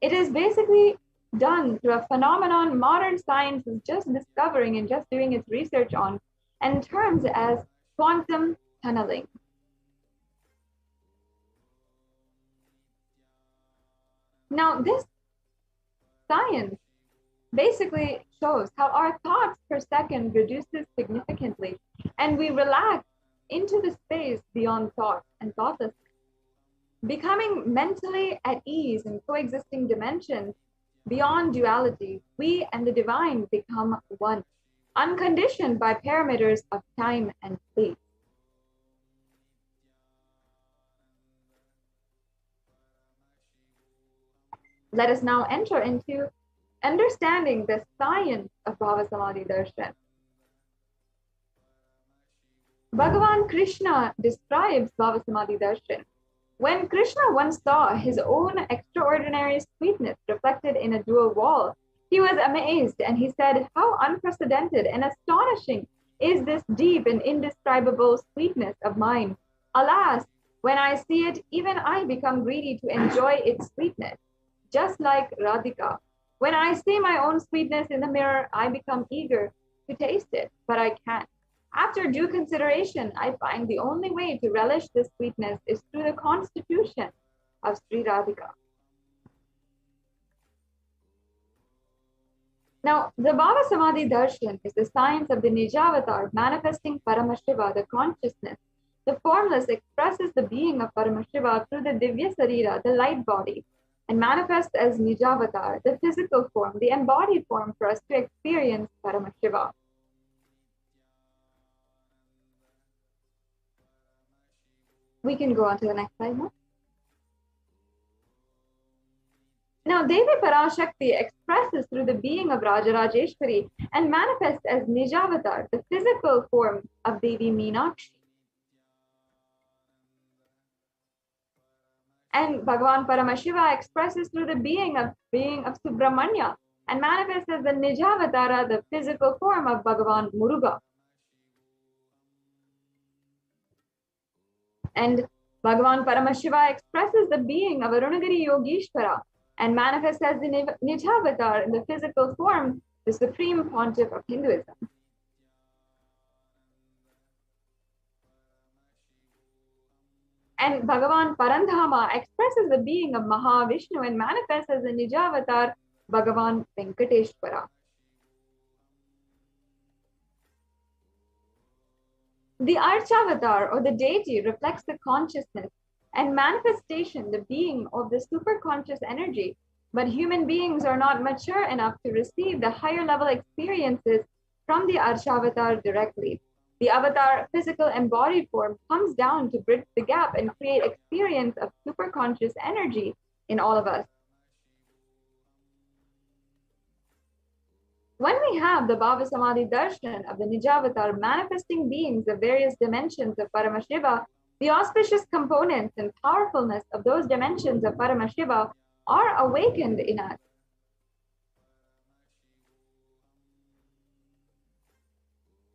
It is basically done through a phenomenon modern science is just discovering and just doing its research on, and terms as quantum tunneling. Now, this science basically shows how our thoughts per second reduces significantly, and we relax into the space beyond thought and thoughtlessness. Becoming mentally at ease in coexisting dimensions beyond duality, we and the divine become one, unconditioned by parameters of time and space. Let us now enter into understanding the science of Bhava Samadhi Darshan. Bhagavan Krishna describes Bhava Samadhi Darshan. When Krishna once saw his own extraordinary sweetness reflected in a jewel wall, he was amazed and he said, "How unprecedented and astonishing is this deep and indescribable sweetness of mine. Alas, when I see it, even I become greedy to enjoy its sweetness, just like Radhika. When I see my own sweetness in the mirror, I become eager to taste it, but I can't. After due consideration, I find the only way to relish this sweetness is through the constitution of Sri Radhika." Now, the Bhava Samadhi Darshan is the science of the Nijavatar manifesting Paramashiva, the consciousness. The formless expresses the being of Paramashiva through the Divya Sarira, the light body, and manifests as Nijavatar, the physical form, the embodied form for us to experience Paramashiva. We can go on to the next slide now. Now, Devi Parashakti expresses through the being of Rajarajeshwari and manifests as Nijavatar, the physical form of Devi Meenakshi. And Bhagavan Paramashiva expresses through the being of Subramanya and manifests as the Nijavatara, the physical form of Bhagavan Muruga. And Bhagavan Paramashiva expresses the being of Arunagiri Yogeshwara and manifests as the Nijavatar in the physical form, the supreme pontiff of Hinduism. And Bhagavan Parandhama expresses the being of Mahavishnu and manifests as the Nijavatar, Bhagavan Venkateshwara. The Archavatar or the deity reflects the consciousness and manifestation, the being of the superconscious energy. But human beings are not mature enough to receive the higher level experiences from the Archavatar directly. The avatar physical embodied form comes down to bridge the gap and create experience of superconscious energy in all of us. When we have the Bhava Samadhi darshan of the Nijavatar manifesting beings of various dimensions of Paramashiva, the auspicious components and powerfulness of those dimensions of Paramashiva are awakened in us.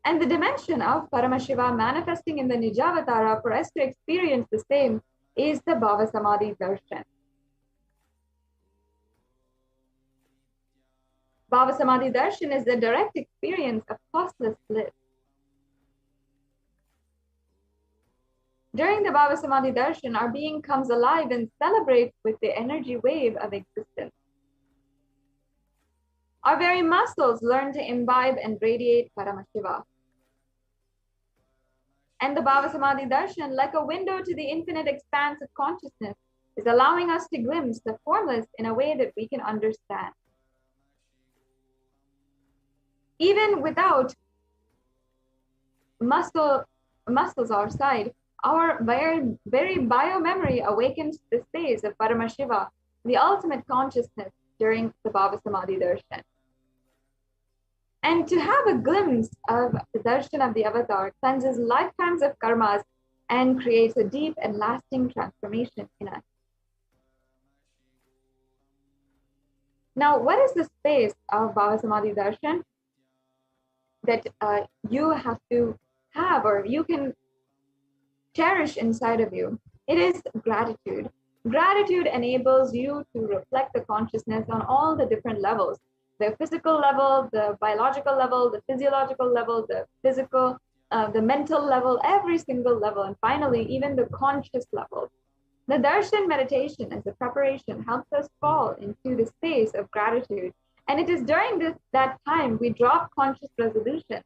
And the dimension of Paramashiva manifesting in the Nijavatara for us to experience the same is the Bhava Samadhi darshan. Bhava Samadhi darshan is the direct experience of costless bliss. During the Bhava Samadhi darshan, our being comes alive and celebrates with the energy wave of existence. Our very muscles learn to imbibe and radiate Paramashiva. And the Bhava Samadhi darshan, like a window to the infinite expanse of consciousness, is allowing us to glimpse the formless in a way that we can understand. Even without muscles outside, our very bio-memory awakens the space of Paramashiva, the ultimate consciousness, during the Bhava Samadhi darshan. And to have a glimpse of the darshan of the avatar cleanses lifetimes of karmas and creates a deep and lasting transformation in us. Now, what is the space of Bhava Samadhi darshan that you have to have, or you can cherish inside of you? It is gratitude. Gratitude enables you to reflect the consciousness on all the different levels: the physical level, the biological level, the physiological level, the physical, the mental level, every single level, and finally, even the conscious level. The darshan meditation as a preparation helps us fall into the space of gratitude. And it is during that time we drop conscious resolution,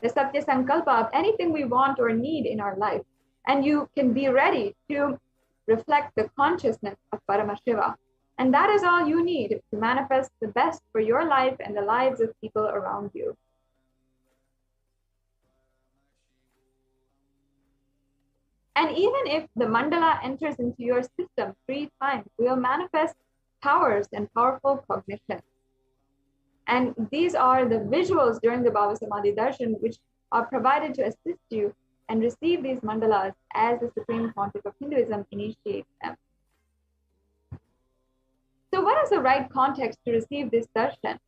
the Satya Sankalpa of anything we want or need in our life. And you can be ready to reflect the consciousness of Paramashiva. And that is all you need to manifest the best for your life and the lives of people around you. And even if the mandala enters into your system 3 times, we will manifest powers and powerful cognition. And these are the visuals during the Bhava Samadhi darshan, which are provided to assist you and receive these mandalas as the Supreme Pontiff of Hinduism initiates them. So what is the right context to receive this darshan?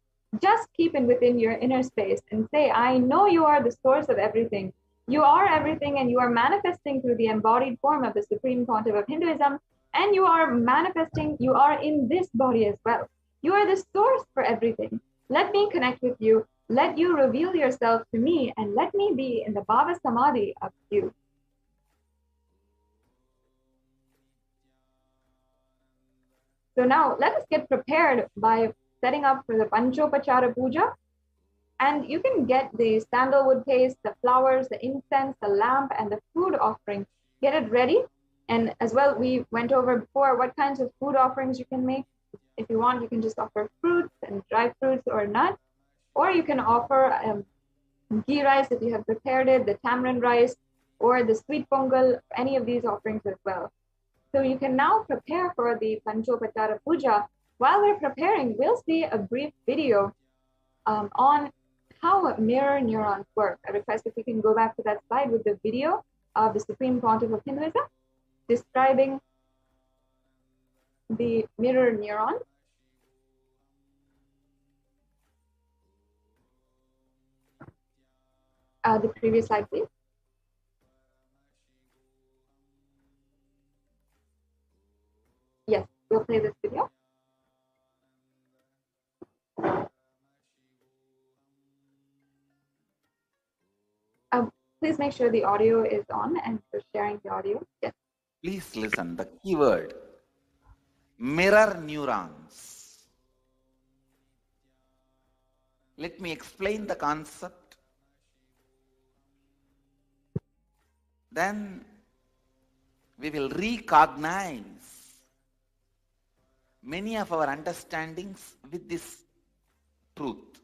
Just keep it within your inner space and say, I know you are the source of everything. You are everything, and you are manifesting through the embodied form of the Supreme Pontiff of Hinduism, and you are manifesting, you are in this body as well. You are the source for everything. Let me connect with you. Let you reveal yourself to me, and let me be in the Bhava Samadhi of you. So now let us get prepared by setting up for the Panchopachara Puja. And you can get the sandalwood paste, the flowers, the incense, the lamp, and the food offering. Get it ready. And as well, we went over before what kinds of food offerings you can make. If you want, you can just offer fruits and dry fruits or nuts. Or you can offer ghee rice if you have prepared it, the tamarind rice, or the sweet pongal, any of these offerings as well. So you can now prepare for the Panchopachara Puja. While we're preparing, we'll see a brief video on how mirror neurons work. I request if we can go back to that slide with the video of the Supreme Pontiff of Hinduism describing the mirror neuron. The previous slide, please. Yes, we'll play this video. Please make sure the audio is on and you're sharing the audio. Yes. Please listen, the keyword, mirror neurons. Let me explain the concept. then we will recognize many of our understandings with this truth.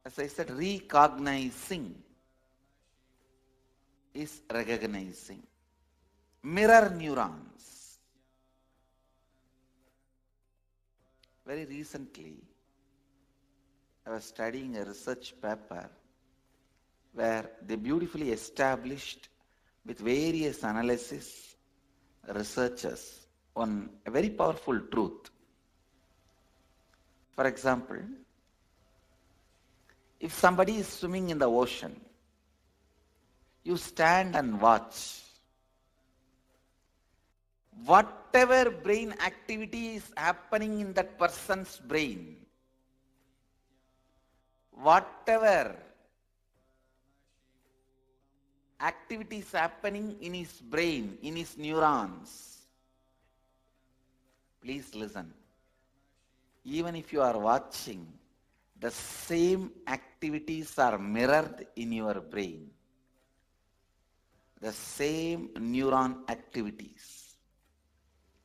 As I said, recognizing is recognizing. Mirror neurons. Very recently, I was studying a research paper where they beautifully established with various analysis researchers on a very powerful truth. For example, if somebody is swimming in the ocean, you stand and watch. Whatever brain activity is happening in that person's brain, whatever activity is happening in his brain, in his neurons, please listen. Even if you are watching, the same activities are mirrored in your brain. The same neuron activities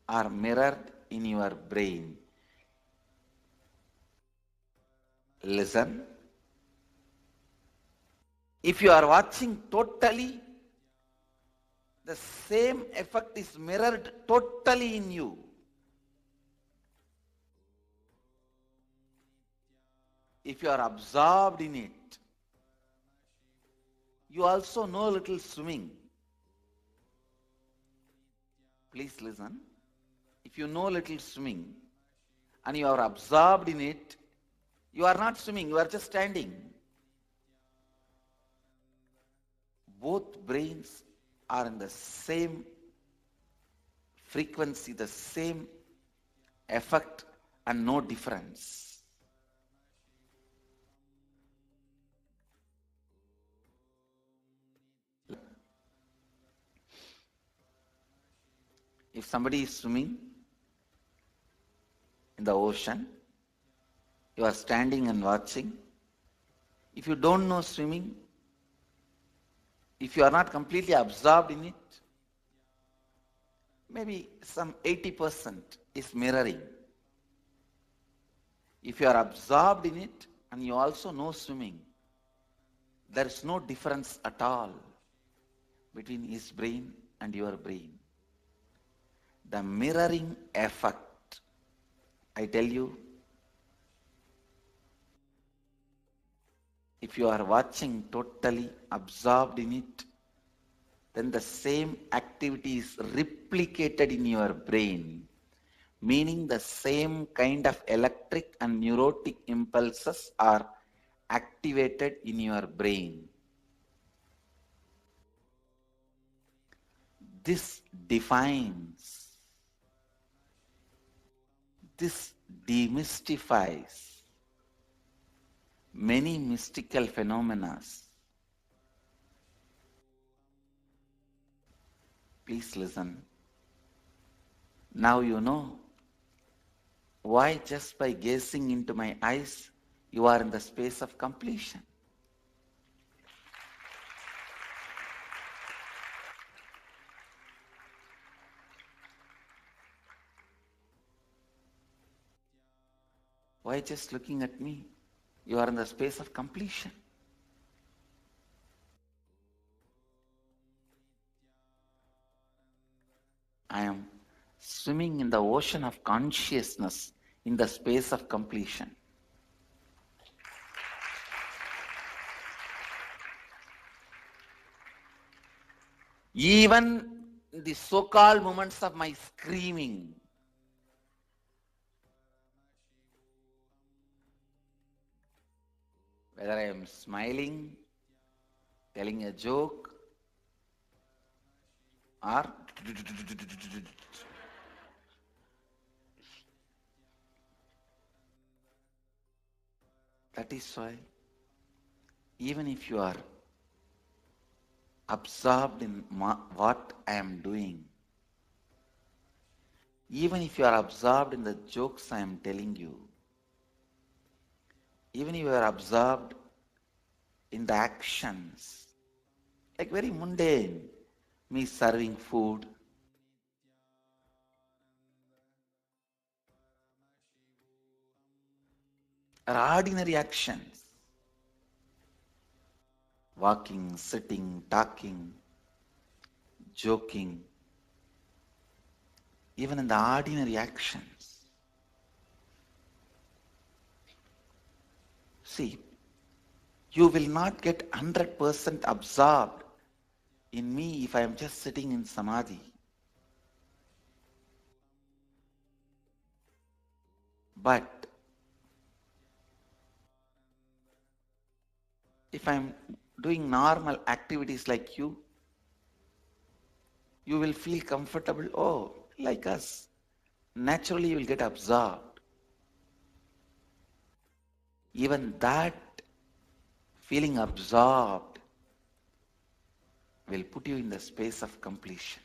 are mirrored in your brain. Listen. If you are watching totally, the same effect is mirrored totally in you. If you are absorbed in it, you also know a little swimming. Please listen. If you know a little swimming and you are absorbed in it, you are not swimming, you are just standing. Both brains are in the same frequency, the same effect, and no difference. If somebody is swimming in the ocean, you are standing and watching. If you don't know swimming, if you are not completely absorbed in it, maybe some 80% is mirroring. If you are absorbed in it and you also know swimming, there is no difference at all between his brain and your brain. The mirroring effect, I tell you, if you are watching totally absorbed in it, then the same activity is replicated in your brain, meaning the same kind of electric and neurotic impulses are activated in your brain. This defines, this demystifies many mystical phenomena. Please listen. Now you know why just by gazing into my eyes, you are in the space of completion. Why just looking at me, you are in the space of completion. I am swimming in the ocean of consciousness in the space of completion. Even the so-called moments of my screaming, whether I am smiling, telling a joke, or that is why even if you are absorbed in what I am doing, even if you are absorbed in the jokes I am telling you, even if you are absorbed in the actions like very mundane, me serving food, or ordinary actions, walking, sitting, talking, joking, even in the ordinary actions. See, you will not get 100% absorbed in me if I am just sitting in samadhi. But if I am doing normal activities like you will feel comfortable. Oh, like us. Naturally, you will get absorbed. Even that feeling absorbed will put you in the space of completion.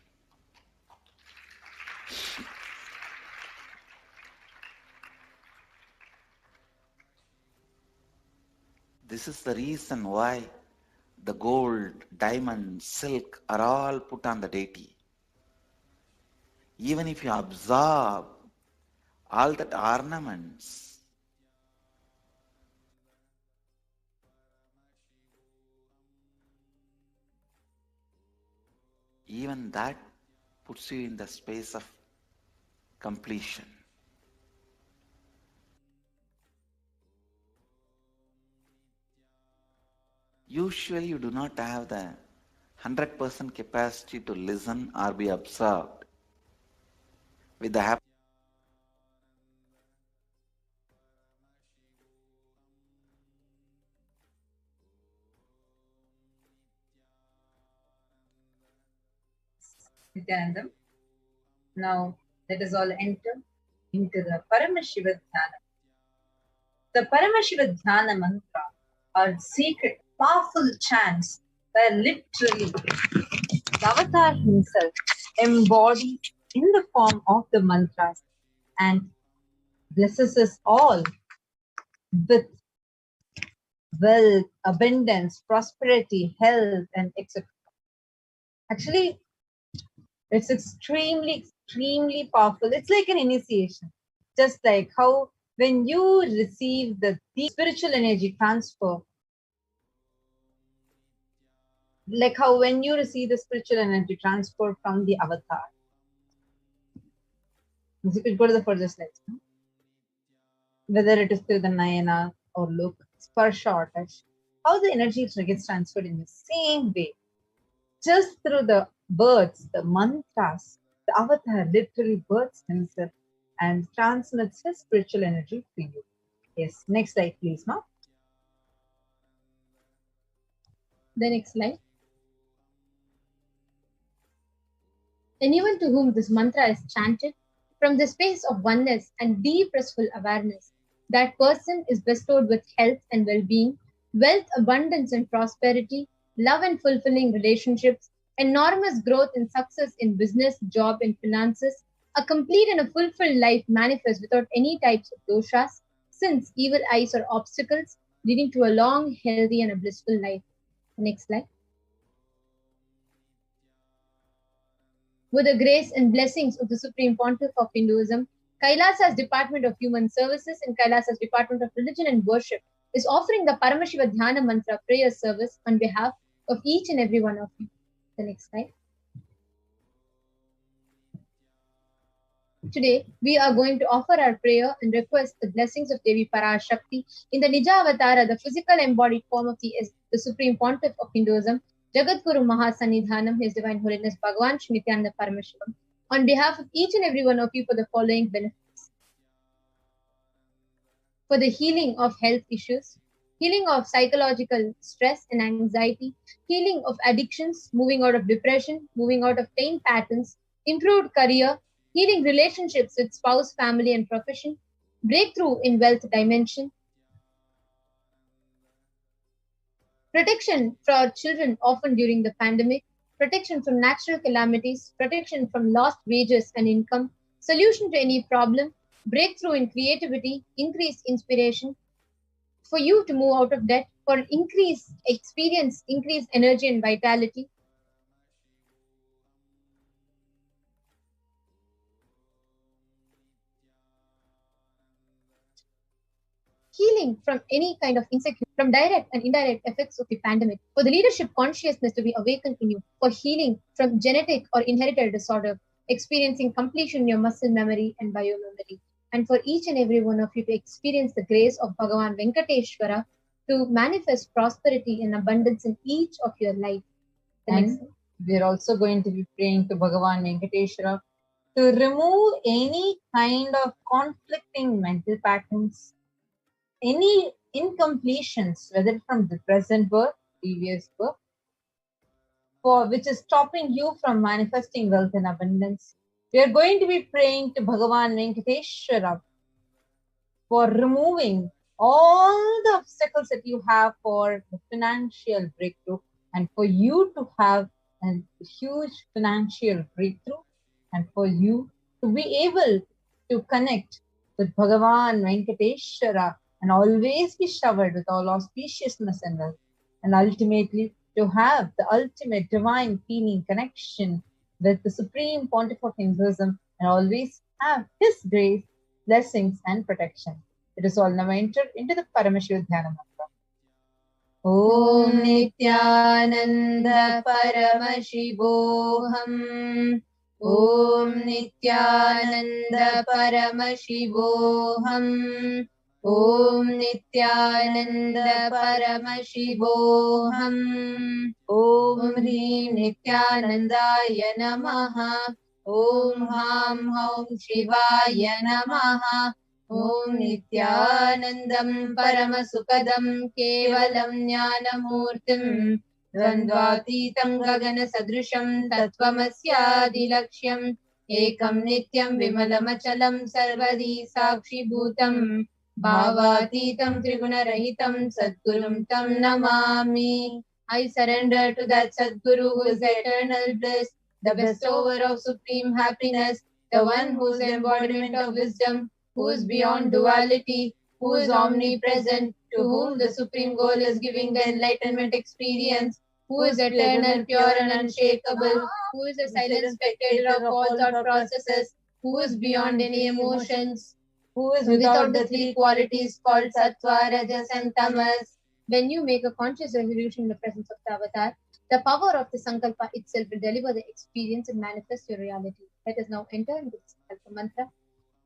This is the reason why the gold, diamond, silk are all put on the deity. Even if you absorb all that ornaments, even that puts you in the space of completion. Usually you do not have the 100% capacity to listen or be absorbed with the Nithyanandam. Now let us all enter into the Paramashiva Dhyana. The Paramashiva Dhyana mantra are secret, powerful chants where literally the avatar himself embodies in the form of the mantras and blesses us all with wealth, abundance, prosperity, health, and etc. Actually, it's extremely powerful. It's like an initiation. Just like how when you receive the spiritual energy transfer, like how when you receive the spiritual energy transfer from the avatar. You could go to the further slides. No? Whether it is through the Nayana or look, sparsha or touch, how the energy gets transferred in the same way. Just through the words, the mantras, the avatar literally births himself and transmits his spiritual energy to you. Yes, next slide, please, Ma. The next slide. Anyone to whom this mantra is chanted from the space of oneness and deep restful awareness, that person is bestowed with health and well-being, wealth, abundance and prosperity, love and fulfilling relationships, enormous growth and success in business, job and finances, a complete and a fulfilled life manifest without any types of doshas, sins, evil eyes or obstacles, leading to a long, healthy and a blissful life. Next slide. With the grace and blessings of the Supreme Pontiff of Hinduism, Kailasa's Department of Human Services and Kailasa's Department of Religion and Worship is offering the Paramashiva Dhyana Mantra prayer service on behalf of each and every one of you. The next slide. Today, we are going to offer our prayer and request the blessings of Devi Parashakti in the Nija Avatara, the physical embodied form of the Supreme Pontiff of Hinduism, Jagadguru Mahasanidhanam, His Divine Holiness Bhagavan Shri Nithyananda Paramashivam, on behalf of each and every one of you for the following benefits. For the healing of health issues, healing of psychological stress and anxiety, healing of addictions, moving out of depression, moving out of pain patterns, improved career, healing relationships with spouse, family, and profession, breakthrough in wealth dimension, protection for our children often during the pandemic, protection from natural calamities, protection from lost wages and income, solution to any problem, breakthrough in creativity, increased inspiration, for you to move out of debt, for experience increased energy and vitality. Healing from any kind of insecurity, from direct and indirect effects of the pandemic, for the leadership consciousness to be awakened in you, for healing from genetic or inherited disorder, experiencing completion in your muscle memory and biomemory, and for each and every one of you to experience the grace of Bhagavan Venkateshwara to manifest prosperity and abundance in each of your life. And we're also going to be praying to Bhagavan Venkateshwara to remove any kind of conflicting mental patterns, any incompletions, whether from the present birth, previous birth, for which is stopping you from manifesting wealth and abundance. We are going to be praying to Bhagavan Venkateshwara for removing all the obstacles that you have for the financial breakthrough, and for you to have a huge financial breakthrough, and for you to be able to connect with Bhagavan Venkateshwara and always be showered with all auspiciousness and wealth, and ultimately to have the ultimate divine feeling connection with the Supreme Pontiff of Hinduism and always have His grace, blessings and protection. It is all now entered into the Paramashivoham mantra. Om Nithyananda Paramashivoham. Om Nithyananda Paramashivoham. Om Nithyananda Paramashivoham. Om Hrim Nithyanandaya Namaha. Om Ham Haum Shivaya Namaha. Om Nithyanandam Paramasukadam Kevalam Jnanamurtim Dvandvatitam Gagana Sadrusham Tattvamasyadilaksham Ekam Nityam Vimalamachalam Sarvadi Sakshi Bhutam Bhavatitam Triguna-rahitam Sadgurum Tam Namami. I surrender to that Sadguru who is eternal bliss, the bestower of supreme happiness, the one who is embodiment of wisdom, who is beyond duality, who is omnipresent, to whom the supreme goal is giving the enlightenment experience, who is eternal, pure and unshakable, who is a silent spectator of all thought processes, who is beyond any emotions, who is without the three qualities called sattva, rajas and tamas. When you make a conscious resolution in the presence of the avatar, the power of the sankalpa itself will deliver the experience and manifest your reality. Let us now enter into the sankalpa mantra.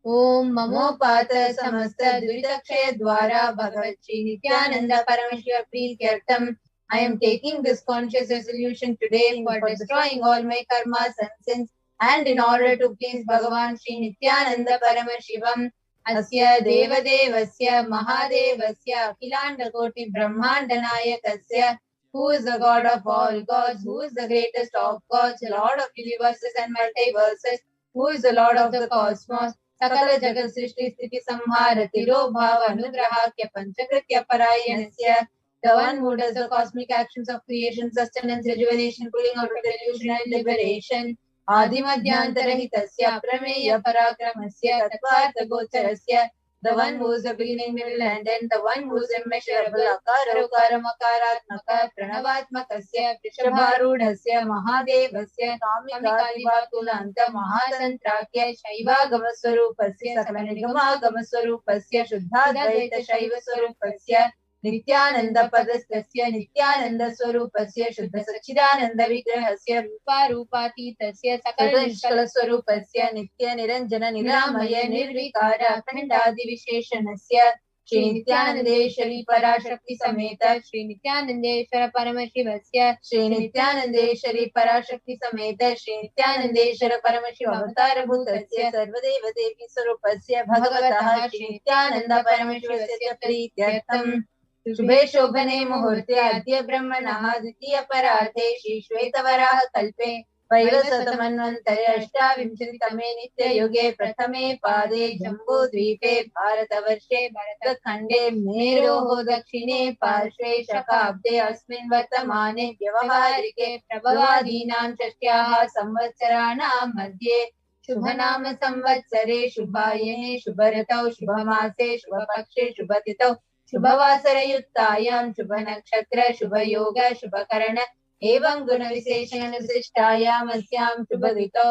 Om Mamopata Samasta Duridakshay Dwara Bhagavat Shri Nithyananda Paramashiva Preetyartham. I am taking this conscious resolution today for destroying all my karmas and sins, and in order to please Bhagavan Shri Nithyananda Paramashivam. Asya Devadevasya Mahadevasya Akhilanda Koti Brahmanda Nayakasya, who is the God of all gods, who is the greatest of gods, the Lord of universes and multiverses, who is the Lord of the cosmos. Sakala Jagat Srishti Sthiti Samhara Tiro Bhava Anugrahakya Panchakritya Parayanasya, the one who does the cosmic actions of creation, sustenance, rejuvenation, pulling out of delusion and liberation. Adimadhyantarahitasya Prameya Parakramasya Tattvartha Gocharasya, the one who is the beginning, middle and end, the one who is immeasurable, Akara Ukara Makaratmaka Pranavatmakasya Vrishabharudhasya Mahadevasya Kamikalivatulanta Mahadantrakya Shaiva Gamaswarupasya Samanigama Gamaswarupasya Shuddhadvaita Shaiva Swarupasya Nithyananda Padastasya Nithyananda Swarupasya Shuddha Sachidananda Vigrahasya Rupa Rupatitasya Sakala Nishkala Swarupasya Nitya Niranjana Niramaya Nirvikara Khandadi Visheshanasya Shri Nithyanandeshwari Parashakti Sameta Shri Nithyanandeshwara Paramashivasya Shri Nithyanandeshwari Parashakti Sameta Shri Nithyanandeshwara Paramashiva Avatara Bhutasya Sarvadeva Devi Swarupasya Bhagavataha Shri Nithyananda Paramashivasya Preetyartham. शुभे शोभने मुहूर्ते अद्य ब्रह्मणः द्वितीय परार्धे श्री श्वेतवराह कल्पे वैवस्वतमन्वन्तरे अष्टाविंशतितमे नित्ययुगे प्रथमे पादे जम्बूद्वीपे भारतवर्षे भरतखण्डे मेरोः दक्षिणे पार्श्वे शकाब्दे अस्मिन् वर्तमाने व्यवहारिके प्रभवादीनां षष्ट्याः संवत्सराणां मध्ये शुभनाम संवत्सरे शुभायने शुभऋतौ शुभमासे शुभपक्षे शुभतिथौ शुभवासरयुक्तायां शुभनक्षत्र शुभयोग शुभकरण एवं गुणविशेषण विशिष्टायाम् अस्यां शुभऋतौ.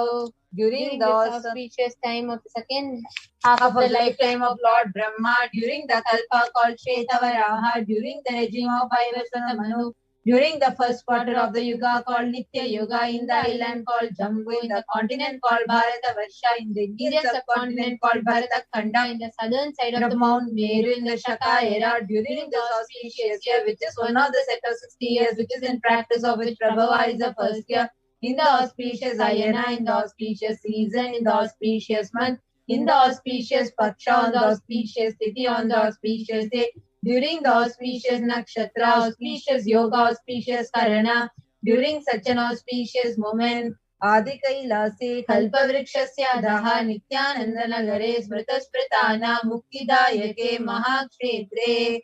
During the auspicious time of the second half of the lifetime of Lord Brahma, during the Kalpa called Shetavaraha, during the regime of Vaivasvata Manu, during the first quarter of the Yuga called Nitya Yuga, in the island called Jambu, in the continent called Bharatavarsha, in the Indian subcontinent called Bharatakhanda, in the southern side of the Mount Meru, in the Shaka era, during the auspicious year, which is one of the set of 60 years, which is in practice of which Prabhava is the first year, in the auspicious Ayana, in the auspicious season, in the auspicious month, in the auspicious Paksha, on the auspicious Tithi, on the auspicious day, during the auspicious Nakshatra, auspicious Yoga, auspicious Karana, during such an auspicious moment, Adi Kailase, Kalpavrikshasya Daha, Nithyananda Nagare, Smritaspritana, Muktidayake, Mahakshetre.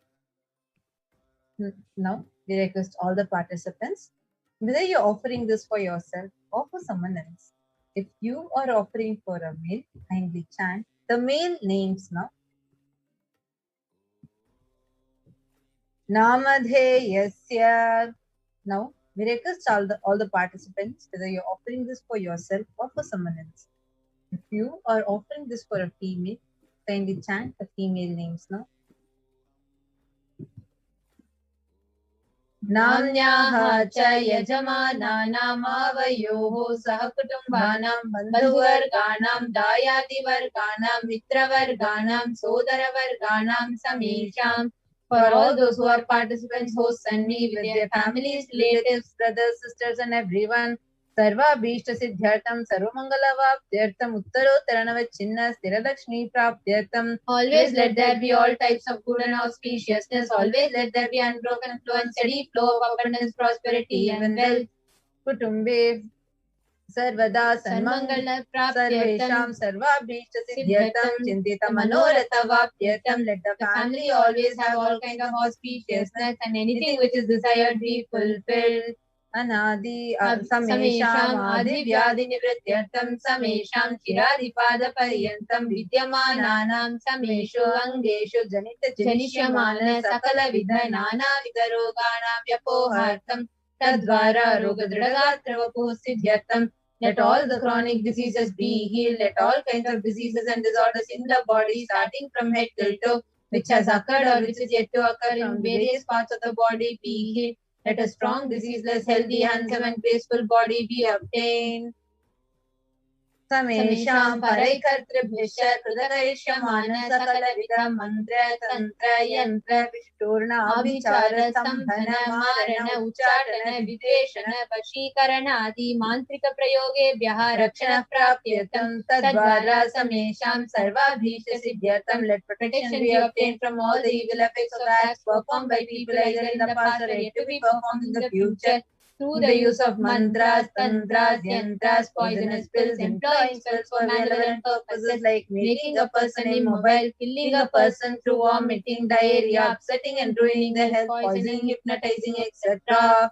Now, we request all the participants, whether you're offering this for yourself or for someone else. If you are offering for a male, kindly chant the male names now. Namadheyasya. Now, we request all the participants, whether you're offering this for yourself or for someone else. If you are offering this for a female, kindly chant the female names now. Namnyaha cha yajamana avayoho sahakutumbanam bandhuvarganam dayadivarganam mitravarganam sodaravarganam samesham. For all those who are participants, hosts and me with their families, relatives, brothers, sisters and everyone, Sarva Bhishta Siddhyartam Sarvamangala Vaptyartam Uttarottaranava Chinna Sthiralakshmi Praptyartam. Always let there be all types of good and auspiciousness. Always let there be unbroken flow and steady flow of abundance, prosperity and wealth. Kutumbe Sarvada Sanmangala Praptyartam Sarva Bhishta Siddhyartam Chintita Manoratha Vaptyartam. Let the family always have all kinds of auspiciousness and anything which is desired be fulfilled. Anadi Samesham Adi Vyadi Nivrityartam Samesham Chiradipada Paryantam Vidyamananam Sameshu Angeshu Janita Janishyamana Sakala Vidha Nana Vidaroganam Vyapohartam Tadvara Rogadradagatravapu Siddhyartam. Let all the chronic diseases be healed. Let all kinds of diseases and disorders in the body, starting from head till toe, which has occurred or which is yet to occur in various parts of the body, be healed. Let a strong, diseaseless, healthy, handsome and graceful body be obtained. Samesham Paraikartribhisha Krudakarishamana Sakala Vida Mantra Tantra Yantra Vishturna Abhichara Sambhana Marana Uchatana Videshana Vashikarana Adi Mantrika Prayoge Vyaha Rakshana Praptyatam Tadvara Samesham Sarva Bhisha Siddhyatam. Let protection be obtained from all the evil effects of acts performed by people either in the past or yet to be performed in the future. Through the use of mantras, tantras, yantras, poisonous pills, employing spells for malevolent purposes like making a person immobile, killing a person through vomiting, diarrhea, upsetting and ruining their health, poisoning, hypnotizing, etc.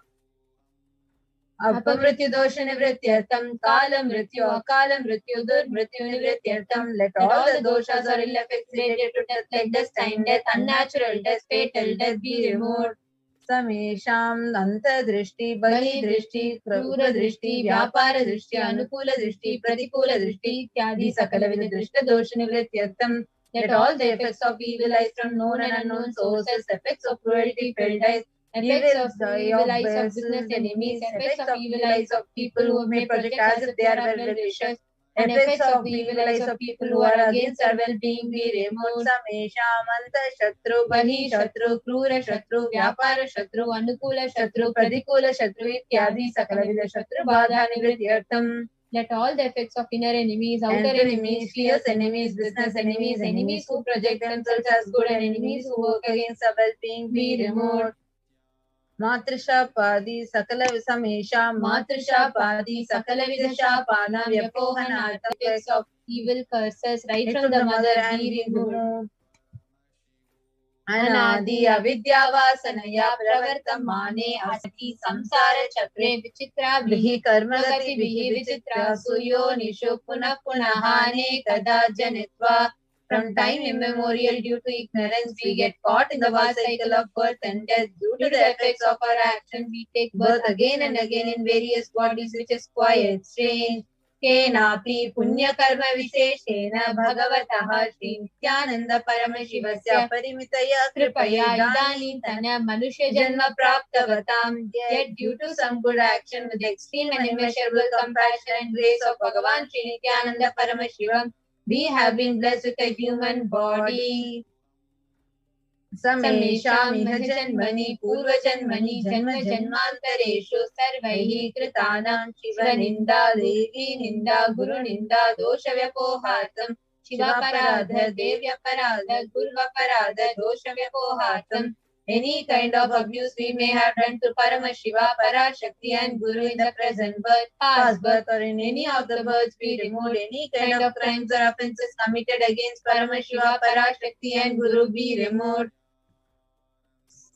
Apamrityu dosha nivrityartam, kala mrityu, akala mrityu, durmrityu nivrityartam. Let all the doshas or ill effects related to death like destined death, unnatural death, fatal death be removed. Samesham Anta Drishti, Bali Drishti, Krura Drishti, Vyapara Drishti, Anukula Drishti, Pratikula Drishti, Ityadi Sakala Vida Drishta Dosha Nivrityartam. Let all the effects of evil eyes from known and unknown sources, effects of cruelty, felt eyes, effects of evil eyes of business enemies, effects of evil eyes of people who may project as if they are well-wishers, and effects of the evil eyes of people who are against our well-being be removed. Sameshamanta Shatru, Bahi Shatru, Krura Shatru, Vyapara Shatru, Anukula Shatru, Pratikula Shatru, Ityadi Sakalavida Shatru, Badha Nivrityartam. Let all the effects of inner enemies, outer enemies, fierce enemies, business enemies, enemies who project themselves as good and enemies who work against our well-being be removed. Matrisha Padi Sakala Visamesha Matrisha Padi Sakala Vidashapana Vyapohana. Effects of evil curses right from the mother and be removed. Anadi Avidya Vasanaya Pravartamane Asati Samsara Chakre Vichitra Vihi Karmagati Vihi Vichitra Suyo Nishu Punah Punahane Kada Janitva. From time immemorial, due to ignorance, we get caught in the vast cycle of birth and death. Due to the effects of our actions, we take birth again and again in various bodies, which is quite strange. केनापि पुण्यकर्म विशेषेण भगवतः श्री नित्यानंद परमशिवस्य परिमितया कृपया इदानीन्तन मनुष्य जन्म प्राप्तवतां. Yet due to some good action with extreme and immeasurable compassion and grace of Bhagavan Shri Nithyananda Paramashivam, we have been blessed with a human body. समेषां इह जन्मनि पूर्वजन्मनि जन्म जन्मान्तरेषु सर्वैः कृतानां शिवनिन्दा देवी निन्दा गुरुनिन्दा दोषव्यपोहार्थं शिवापराध देव्यपराध गुरुवपराध दोषव्यपोहार्थं. Any kind of abuse we may have done to Paramashiva, Parashakti and Guru in the present birth, past birth, or in any of the births we removed, any kind of crimes or offences committed against Paramashiva, Parashakti and Guru be removed.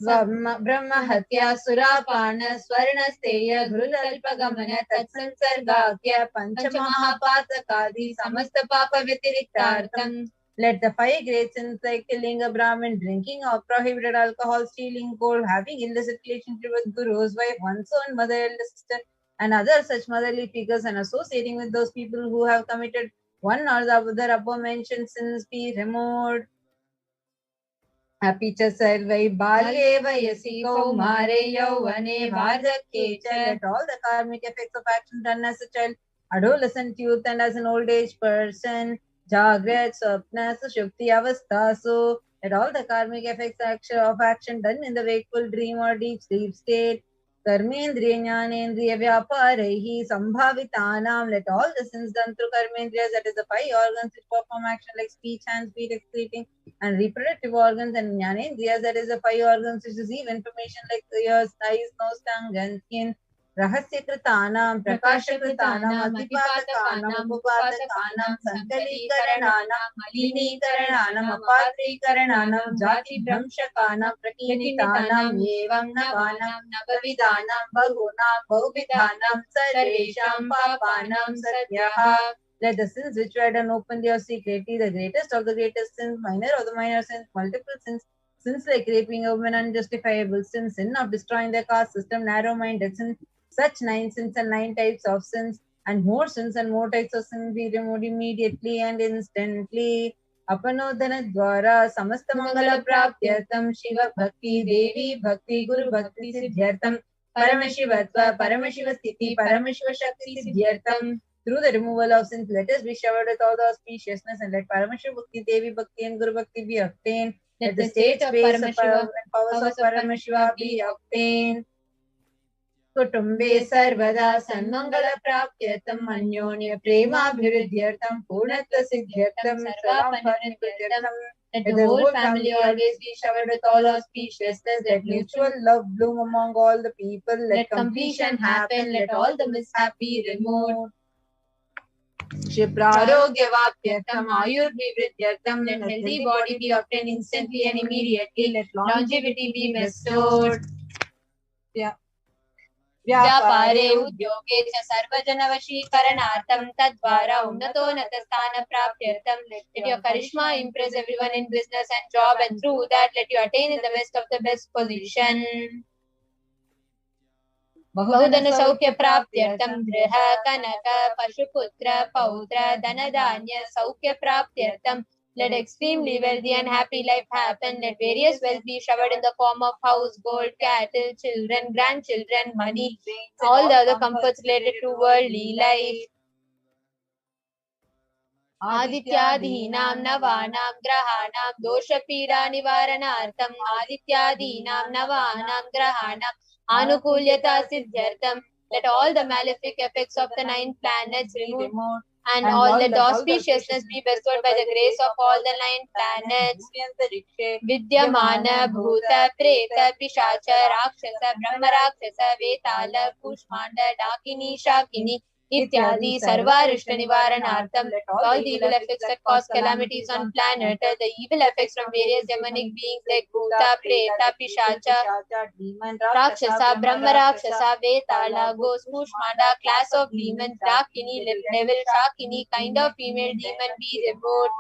ब्रह्महत्या सुरापान स्वर्णस्तेय गुरुतल्पगमन तत्संसर्गाख्य पंचमहापातकादि समस्त पाप व्यतिरिक्तार्थं. Let the 5 great sins like killing a Brahmin, drinking of prohibited alcohol, stealing gold, having illicit relationship with Guru's wife, one's own mother, elder sister, and other such motherly figures, and associating with those people who have committed one or the other above mentioned sins be removed. अपि च सर्वै बाल्ये वयसि कौमारे यौवने वार्धक्ये च. Let all the karmic effects of action done as a child, adolescent, youth, and as an old age person, Jagrat, Swapna, Sushupti, Avastasu. Let all the karmic effects of action done in the wakeful dream or deep sleep state, Karmendriya Jnanendriya Vyaparehi Sambhavitanam. Let all the sins done through Karmendriyas, that is the 5 organs which perform action like speech, hands, feet, excreting, and reproductive organs, and Jnanendriyas, that is the 5 organs which receive information like ears, eyes, nose, tongue, and skin. रहस्यकृतानां प्रकाशकृतानां अतिपातकानां उपपातकानां संकलीकरणानां मलिनीकरणानां अपात्रीकरणानां जातिभ्रंशकानां प्रकीर्तितानां एवं नवानां नवविधानां बहुनां बहुविधानां सर्वेषां पापानां सद्यः. Let the sins which were done openly or secretly, the greatest of the greatest sins, minor of the minor sins, multiple sins, sins like raping a woman, unjustifiable sins, sin of destroying the caste system, narrow-minded sins, such 9 sins and 9 types of sins, and more sins and more types of sins be removed immediately and instantly. Apanodhana dwara samasta mangala praptyartam Shiva bhakti Devi bhakti Guru bhakti siddhyartam Paramashivatva Paramashiva sthiti Paramashiva shakti siddhyartam. Through the removal of sins, let us be showered with all the auspiciousness, and let Paramashiva bhakti Devi bhakti and Guru bhakti be obtained. Let the states of Paramashiva and powers of Paramashiva be obtained. कुटुम्बे सर्वदा सन्मंगल प्राप्त्यर्थम अन्योन्य प्रेमाभिवृद्ध्यर्थम पूर्णत्व सिद्ध्यर्थम सर्वापरिवर्त्यर्थम. Let the whole family always be showered with all auspiciousness. Let mutual love bloom among all the people. Let completion happen. Let all the mishap be removed. Shiprarogyavyapyatam ayurvivridyartam. Let healthy body be obtained instantly and immediately. Let longevity be bestowed. व्यापारे उद्योगे च सर्वजनवशीकरणार्थं तद्वारा उन्नतोन्नतस्थान प्राप्त्यर्थं. Let your charisma impress everyone in business and job, and through that let you attain in the best of the best position. बहुधन सौख्य प्राप्त्यर्थं गृह कनक पशुपुत्र पौत्र धन धान्य सौख्य प्राप्त्यर्थं. Let extremely wealthy and happy life happen. Let various wealth be showered in the form of house, gold, cattle, children, grandchildren, money, all the other comforts related to worldly life. आदित्यादीनां नवानां ग्रहाणां दोषपीडा निवारणार्थं आदित्यादीनां नवानां ग्रहाणां आनुकूल्यता सिद्ध्यर्थं. Let all the malefic effects of the 9 planets be removed, and all the auspiciousness be bestowed by the grace of all the 9 planets. Vidyamana bhuta preta pishacha rakshasa brahma rakshasa vetala kushmanda dakini shakini ityadi sarvarishta nivaranartham. Let all the evil effects that cause calamities on planet, the evil effects from various demonic beings like bhuta preta pishacha rakshasa brahma rakshasa vetala ghost kushmanda class of demons dakini devil shakini kind of female demon be removed.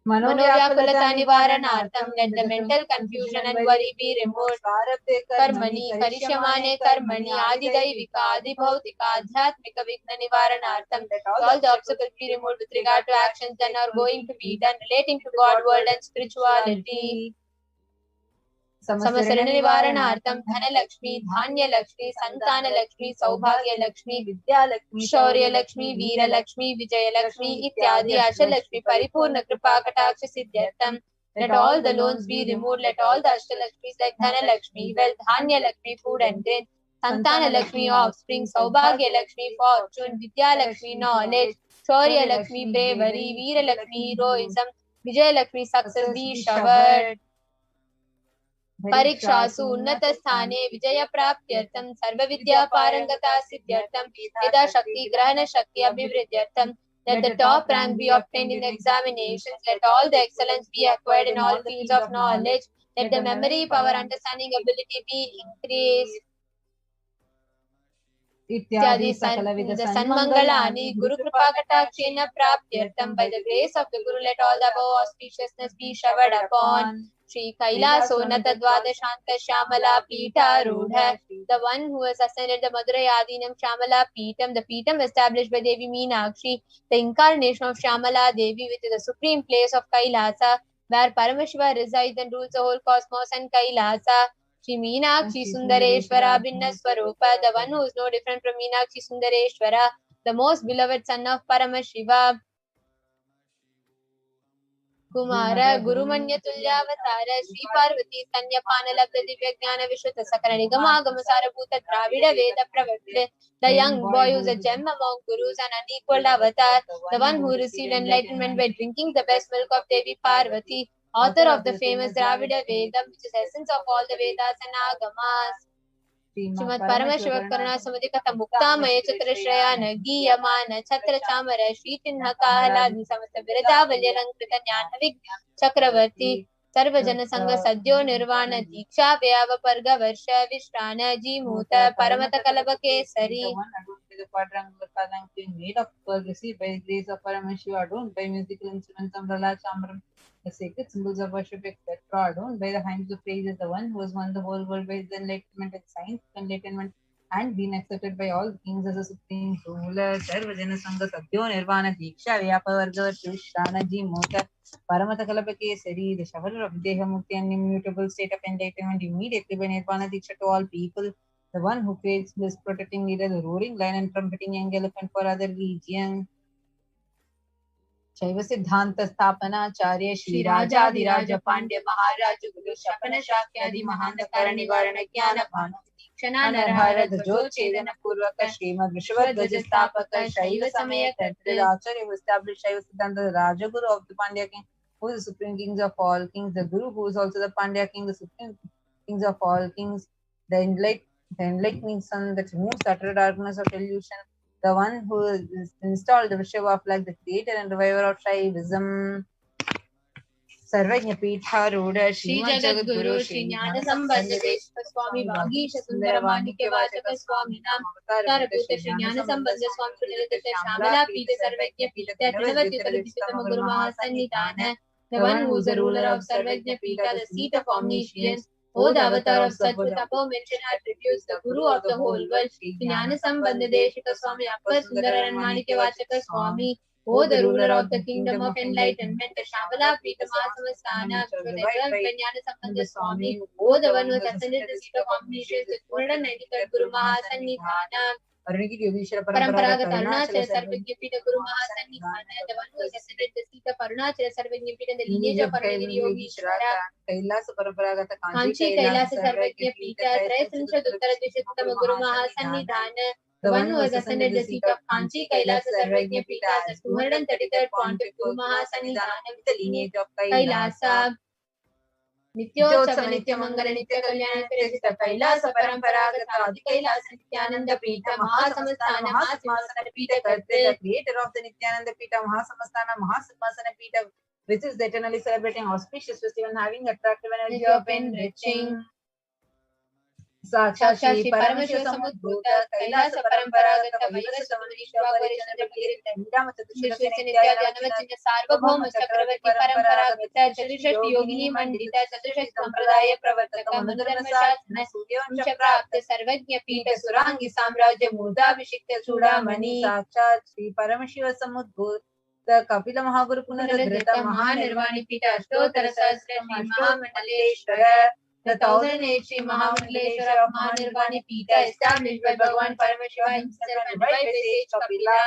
Manovyakulata nivaranartham, let the mental confusion and worry be removed. Karmani, karishyamane karmani, adidaivika, adibhautika, adhyatmika vigna nivaranartham, let all the obstacles be removed with regard to actions that are going to be done relating to God, world and spirituality. Samasarana nivaranartham, dhana lakshmi, dhanya lakshmi, santana lakshmi, saubhagya lakshmi, vidya lakshmi, shaurya lakshmi, veera lakshmi, vijaya lakshmi, ityadi asha lakshmi, paripurna kripa kataksha siddhyartham. Let all the loans be removed, let all the ashtalakshmis like dhana lakshmi, wealth, dhanya lakshmi, food and grain, santana lakshmi, offspring, saubhagya lakshmi, fortune, vidya lakshmi, knowledge, shaurya lakshmi, bravery, veera lakshmi, heroism, vijaya lakshmi, success be showered. परीक्षासु उन्नत स्थाने विजय प्राप्त्यर्थं सर्व विद्या पारंगता सिद्ध्यर्थं मेधा शक्ति ग्रहण शक्ति अभिवृद्ध्यर्थं. Let the top rank be obtained in the examinations. Let all the excellence be acquired in all fields of knowledge. Let the memory, power, understanding, ability be increased. Ityadi Sanmangalani Guru Kripa Katakshena Praptyartham. By the grace of the Guru, let all the above auspiciousness be showered upon. Shri Kailasonata Dvadashanta Shamala Pita Rudha, the one who has ascended the Madurai Adinam Shamala Pitam, the Pitam established by Devi Meenakshi, the incarnation of Shamala Devi, which is the supreme place of Kailasa, where Paramashiva resides and rules the whole cosmos and Kailasa. Shri Meenakshi Sundareshwara Bhinna Swarupa, the one who is no different from Meenakshi Sundareshwara, the most beloved son of Paramashiva. Kumara Gurumanya Tulyavatara Sri Parvati Sanyapana Pradivya Jnana Vishwata Sakara Nigama Gamasara Bhuta Dravida Veda Pravartite, the young boy who is a gem among gurus and unequaled avatar, the one who received enlightenment by drinking the best milk of Devi Parvati, author of the famous Dravida Vedam, which is essence of all the Vedas and Agamas. Srimad Paramashiva Karuna Samadhikata Mukta Maya Chatra Shrayana Giyamana Chatra Chamara Shri Chinna Kahaladi Samasta Virajavalya Lankrita Jnana Vigna Chakravarti Sarva Jana Sangha Sadhyo Nirvana Diksha Vyava Parga Varsha Vishrana Jimuta Paramata Kalaba Kesari. The quadrangular palanquin made of pearl received by the grace of Paramashiva, adorned by musical instruments, umbrella, chambram, the sacred symbols of worship, etc., adorned by the hymns of praise, is the one who has won the whole world by his enlightenment and science enlightenment, and been accepted by all kings as a supreme ruler. Sarvajana Sangha Sadhyo Nirvana Diksha Vyapavarga Shranaji Mota Paramata Kalapakesari, the shower of Dehamukti and immutable state of enlightenment immediately by Nirvana Diksha to all people. The one who creates bliss, protecting leader, the roaring lion and trumpeting young elephant for other regions. Shaiva Siddhanta Sthapana Acharya Shri Rajadiraja Pandya Maharaja Guru Shapana Shakyadi Mahanda Karanivarana Jnana Bhanu Kshana Narhara Dhajo Chedana Purvaka Srimad Vishwadvaja Sthapaka Shaiva Samaya Kartra Acharya who established Shaiva Siddhanta, the Raja Guru of the Pandya king, who is the supreme kings of all kings, the Guru who is also the Pandya king, the supreme kings of all kings, the enlightening sun that removes the utter darkness of illusion, the one who is installed the Vishwa of life, the creator and reviver of Shaivism. Sarvajna Pitha Rudha Shri Jagat Guru Shri Jnana Sambandha Deshika Swami Vagisha Sundara Manikya Vachaka Swami Nam Avatar Bhuta Shri Jnana Sambandha Swami Punilita Shamala Pita Sarvajna Pita Tinavati Talabhisitama Guru Mahasannidhana, the one who is the ruler of Sarvajna Pita, the seat of omniscience. O the avatar of such with above mentioned attributes, the Guru of the whole world, Shri Jnana Sambandha Deshika Swami Appa Sundara Manikya Vachaka Swami. O the ruler of the kingdom of enlightenment, the Shambhala Prita Mahasamastana, Jnana Sambandha Swami. O the one who has ascended the seat of omniscience, the 293rd Guru Mahasannidhana. Paramparagata Arunachala Sarvajna Pita Guru Mahasannidhana, the one who has ascended the seat of Arunachala Sarvajna Pita in the lineage of Parvagiri Yogeshwara. Kailasa Paraparagata Kanchi Kailasa Sarvajna Pita, Traisancha Duttara Dvishattama Guru Mahasannidhana, the one who has ascended the seat of Kanchi Kailasa Sarvajna Pita as the 233rd Pontiff Guru Mahasannidhana with the lineage of Kailasa. Nityotsava Nityamangala Nitya Kalyana Virazita Kailasa Paramparagata Adi Kailasa Nithyananda Pita Mahasamastana Mahasimhasana Pita Karte, the creator of the Nithyananda Pita Mahasamastana Mahasimhasana Pita, which is eternally celebrating auspicious festival and having attractive energy of enriching. साक्षात् श्री परमशिव समुद्भूत कैलास परंपरागत नित्यानवचिन्त सार्वभौम चक्रवर्ती परंपरागत चतुष्षष्टि योगिनी मंडित चतुष्षष्टि संप्रदाय प्रवर्तक मनुधर्म शासन वंश प्राप्त सर्वज्ञ पीठ सुरांगी साम्राज्य मूर्धाभिषिक्त चूड़ामणि साक्षात् श्री परमशिव समुद्भूत कपिल महागुरु पुनरुद्धृत महानिर्वाणी पीठ अष्टोत्तर सहस्र श्री महामंडलेश्वर The 1008 Sri Mahamangaleshwara of Mahanirvani Pita established by Bhagavan Paramashiva himself and by sage Kapila.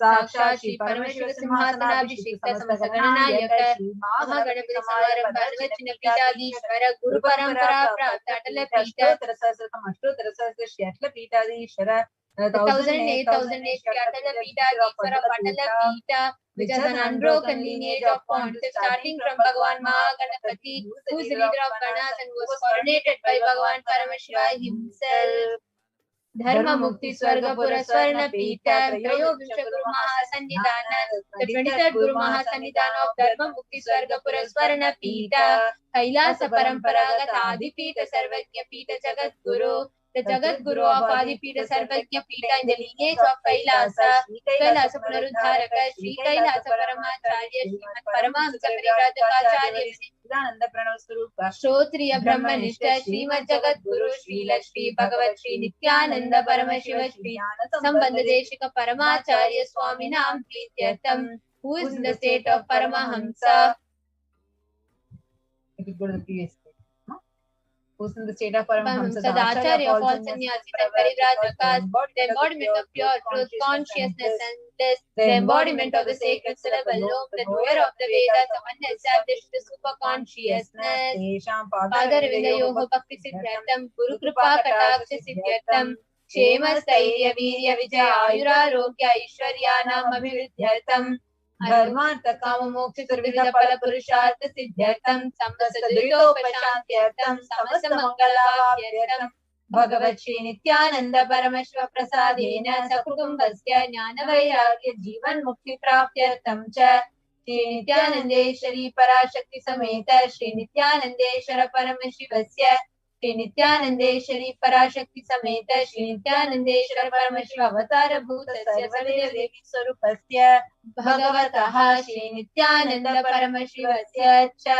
Sakshat Shri Paramashiva Simhasanabhishekta Samasagananayaka Mahaganapati Samarambha Arvachina Pitadishvara Guru Parampara Prapta Atala Pita. The 1008 Shri Atala Pitadishvara of Atala Pita, which has an unbroken lineage of pontiffs starting from Bhagavan Mahaganapati, who is the leader of Ganas and was coronated by Bhagavan Paramashiva himself. Dharma Mukti Swargapura Swarna Pita, Trayovisha Guru Mahasannidhana, the 23rd Guru Mahasannidhana of Dharma Mukti Swargapura Swarna Pita, Kailasa Paramparagata Adipita Sarvajña Pita Jagat Guru, the Jagat Guru of Adipita Sarvajña Pita in the lineage of Kailasa, Kailasa Punarudharaka, Sri Kailasa Paramacharya, Srimad Paramahamsa Parivrajakacharya, Shrotriya Brahmanishta, Srimad Jagat Guru, Sri Lakshmi Bhagavat Sri Nithyananda Paramashivam Sri Sambandha Deshika Paramacharya Swami Nam Prityartham, who is in the state of Paramahamsa. If you go to the previous state, no? Who's in the state of Paramahamsa? The Acharya of all sannyasis and parivrajakas, the embodiment of pure truth, consciousness and bliss, the embodiment of the sacred syllable Om, the doer of the Vedas, the one established the super consciousness. Padar Vilayoho Bhakti Siddhyartham, Guru Kripa Kataksha Siddhyartham, Shema Stairya Virya Vijaya Ayurarogya Aishwaryanam Abhividyartham, Dharmartha Kama Moksha Trivida Pala Purushartha Siddhyartham, Samasta Dritopashantyartham, Samasta Mangalavapyartham, Bhagavat Shri Nithyananda Paramashiva Prasadena Sakutumbasya Jnana Vairagya Jivan Mukti Praptyartham Cha Shri Nithyanandeshwari Parashakti Sameta Shri Nithyanandeshwara Paramashivasya Shri Nithyanandeshwari Parashakti Sameta Shri Nithyanandeshwara Paramashiva Avatara Bhutasya Savidya Devi Swarupasya Bhagavataha Shri Nithyananda Paramashivasya Cha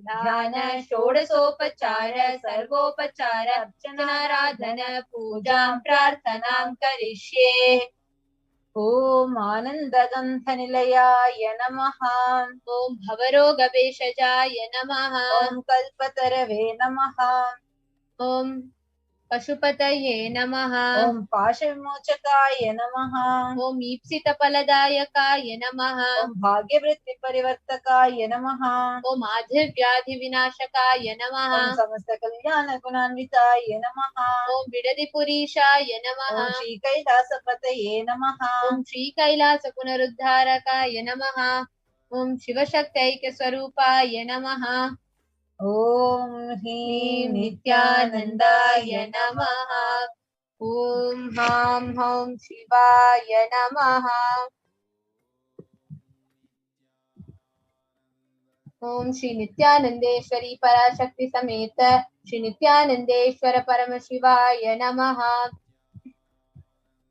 Dhyana Shodasopachara Sarvopachara Archanaradhana Pujam Prarthanam Karishye. Om Anandagandhanilaya Namaha. Om Bhavarogabeshajaya Namaha. Om Kalpatarave Namaha. Om Pashupataye Namaha. Om Pashavimochakaya Namaha. Om Ipsitapaladayakaya Namaha. Om Bhagyavritti Parivartakaya Namaha. Om Adhivyadhi Vinashakaya Namaha. Om Samasta Kalyana Gunanvitaya Namaha. Om Vidadipurishaya Namaha. Om Shri Kailasapataye Namaha. Om Shri Kailasa Punaruddharakaya Namaha. Om Shivashaktaika Swarupaya Namaha. Om Him Nithyanandaya Namaha. Om Ham Hom Shivaya Namaha. Om Shri Nithyanandeshwari Parashakti Sameta Shri Nithyanandeshwara Paramashivaya Namaha.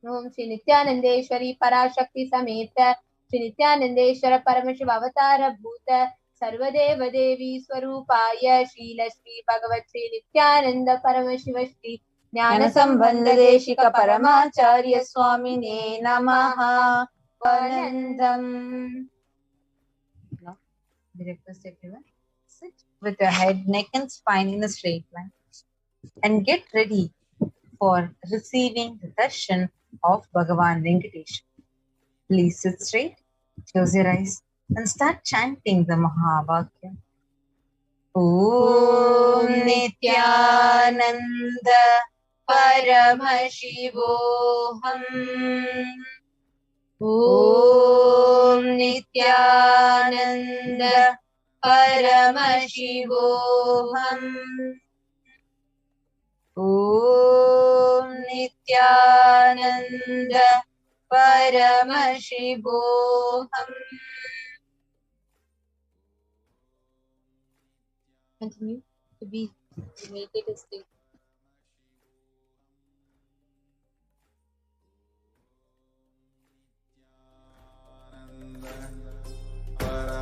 Om Shri Nithyanandeshwari Parashakti Sameta Shri Nithyanandeshwara Paramashiva Avatara Bhuta Sarvadeva Devi Swarupaya Shri Lakshmi Bhagavat Shri Nithyananda Paramashiva Shri Jnana Sambandha Deshika Paramacharya Swamine Namaha. Anandam. We request everyone sit with your head, neck and spine in a straight line and get ready for receiving the darshan of Bhagavan Venkatesh. Please sit straight, close your eyes and start chanting the Mahavakya. Om Nithyananda Paramashivoham. Om Nithyananda Paramashivoham. Om Nithyananda Paramashivoham. Continue to be in meditative state.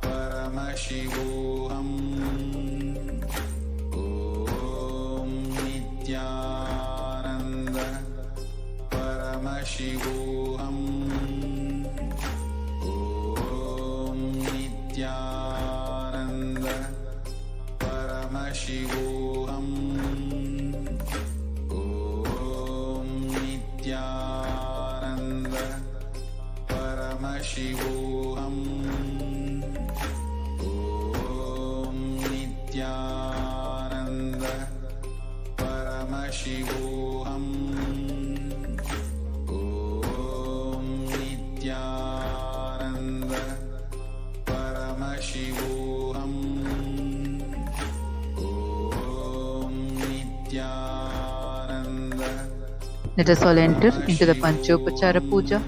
Paramashivoham. Om Nithyananda Paramashivoham. Om Nithyananda Paramashivoham. Om Nithyananda Paramashivoham. Om Nithyananda Paramashivoham. Om Nithyananda Paramashivoham. Om Nithyananda. Let us all enter into the Panchopachara Puja.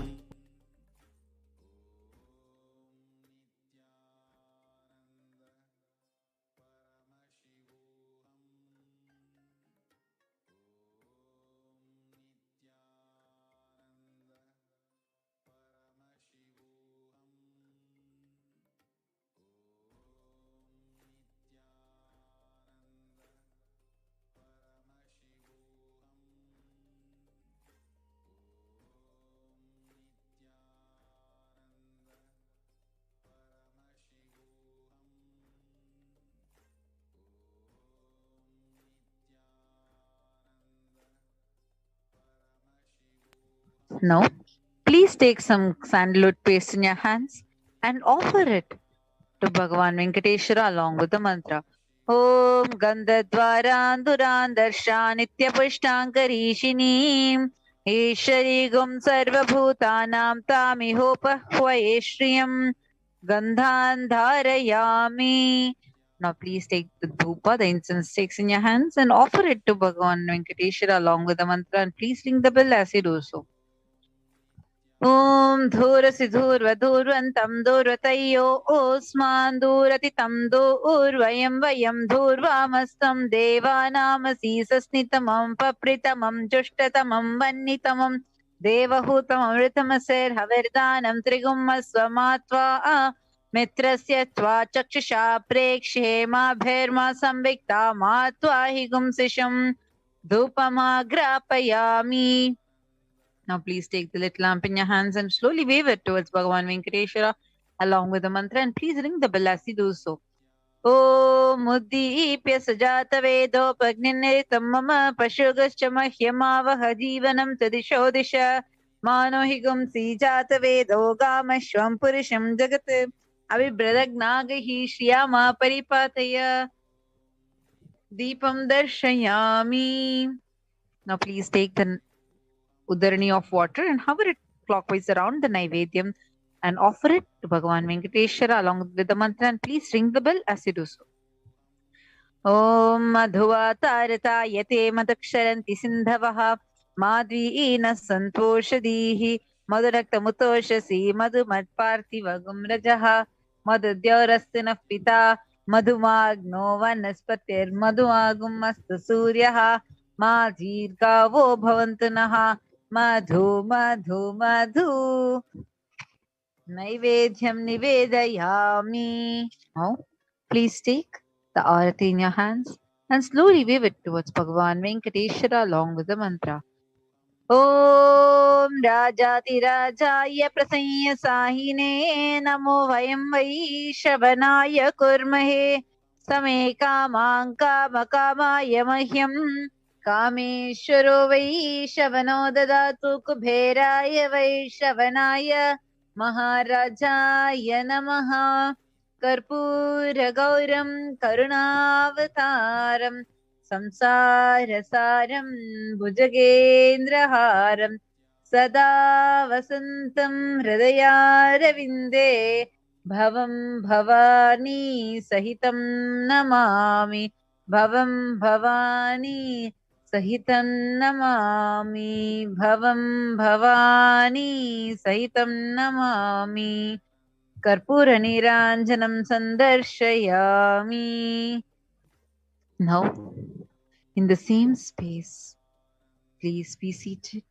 Now, please take some sandalwood paste in your hands and offer it to Bhagavan Venkateshwara along with the mantra. Om Gandhadvaran Duran Darsha Nitya Pushtankarishinim Ishari Gum Sarva Bhutanam Tamihopa Hvaeshriyam Gandhan Dharayami. Now please take the dhupa, the incense sticks in your hands and offer it to Bhagavan Venkateshwara along with the mantra, and please ring the bell as you do so. Om Dhurasi Dhurvantam Dhurvatayo Osman Dhuratitam Dhurvayam Vayam Dhurvamastam Devanamasi Sasnitamam Papritamam Jushtatamam Vannitamam Devahutamam Ritamaser Haverdanam Trigumasvamatva Mitrasya Tva Chakshusha Prekshema Bherma Samvikta Matva Higumsisham Dhupamagrapayami. Now please take the little lamp in your hands and slowly wave it towards Bhagavan Venkateshwara along with the mantra, and please ring the bell as you do so. Om Uddipya Sajata Vedo Pagniniritam Mama Pashugascha Mahyamavaha Jivanam Tadisho Disha Mano Higum Sijata Vedo Gamashvam Purisham Jagat Abhibradagnagahi Shriyama Paripataya Deepam Darshayami. Now please take the udarani of water and hover it clockwise around the Naivedyam and offer it to Bhagavan Venkateshwara along with the mantra, and please ring the bell as you do so. Om Madhuva Tarata Yate Madaksharanti Sindhavaha Madviina Santoshadihi Madhurakta Mutoshasi Madhumatparthiva Gumrajaha Madhudyaurastina Pita Madhumagno Vanaspatir Madhumagumasta Suryaha Madhirgavo Bhavantunaha Madhu Madhu Madhu Naivedyam Nivedayami. Now, please take the arati in your hands and slowly wave it towards Bhagavan Venkateshwara along with the mantra. Om Rajati Rajaya Prasanya Sahine Namo Vayam Vaishavanaya Kurmahe Same Kamang Kama Kamaya Mahyam Kameshwaro Vaishavano Dadatu Kubheraya Vaishavanaya Maharajaya Namaha Karpura Gauram Karunavataram Samsarasaram Bhujagendraharam Sada Vasantam Hridayaravinде Bhavam Bhavani Sahitam Namami Bhavam Bhavani Sahitam Namami Bhavam Bhavani Sahitam Namami Karpura Niranjanam Sandarshayami. Now, in the same space, please be seated,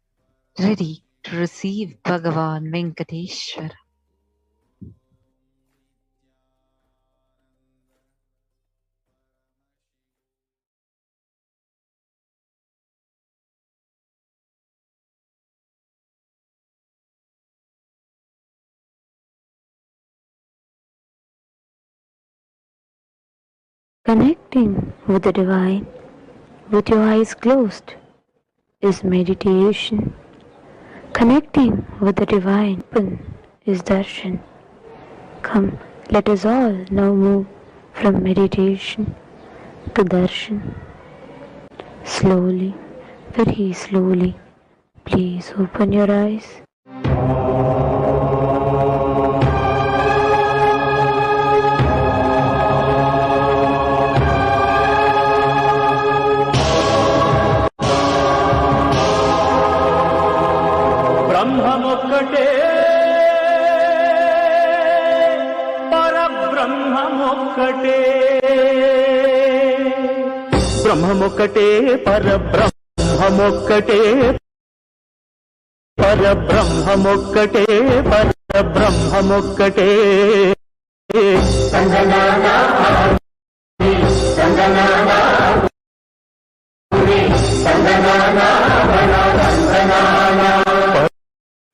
ready to receive Bhagavan Venkateshwara. Connecting with the divine with your eyes closed is meditation. Connecting with the divine is darshan. Come, let us all now move from meditation to darshan. Slowly, very slowly, please open your eyes. బ్రహ్మమొక్కటే పరబ్రహ్మమొక్కటే బ్రహ్మమొక్కటే పరబ్రహ్మమొక్కటే పరబ్రహ్మమొక్కటే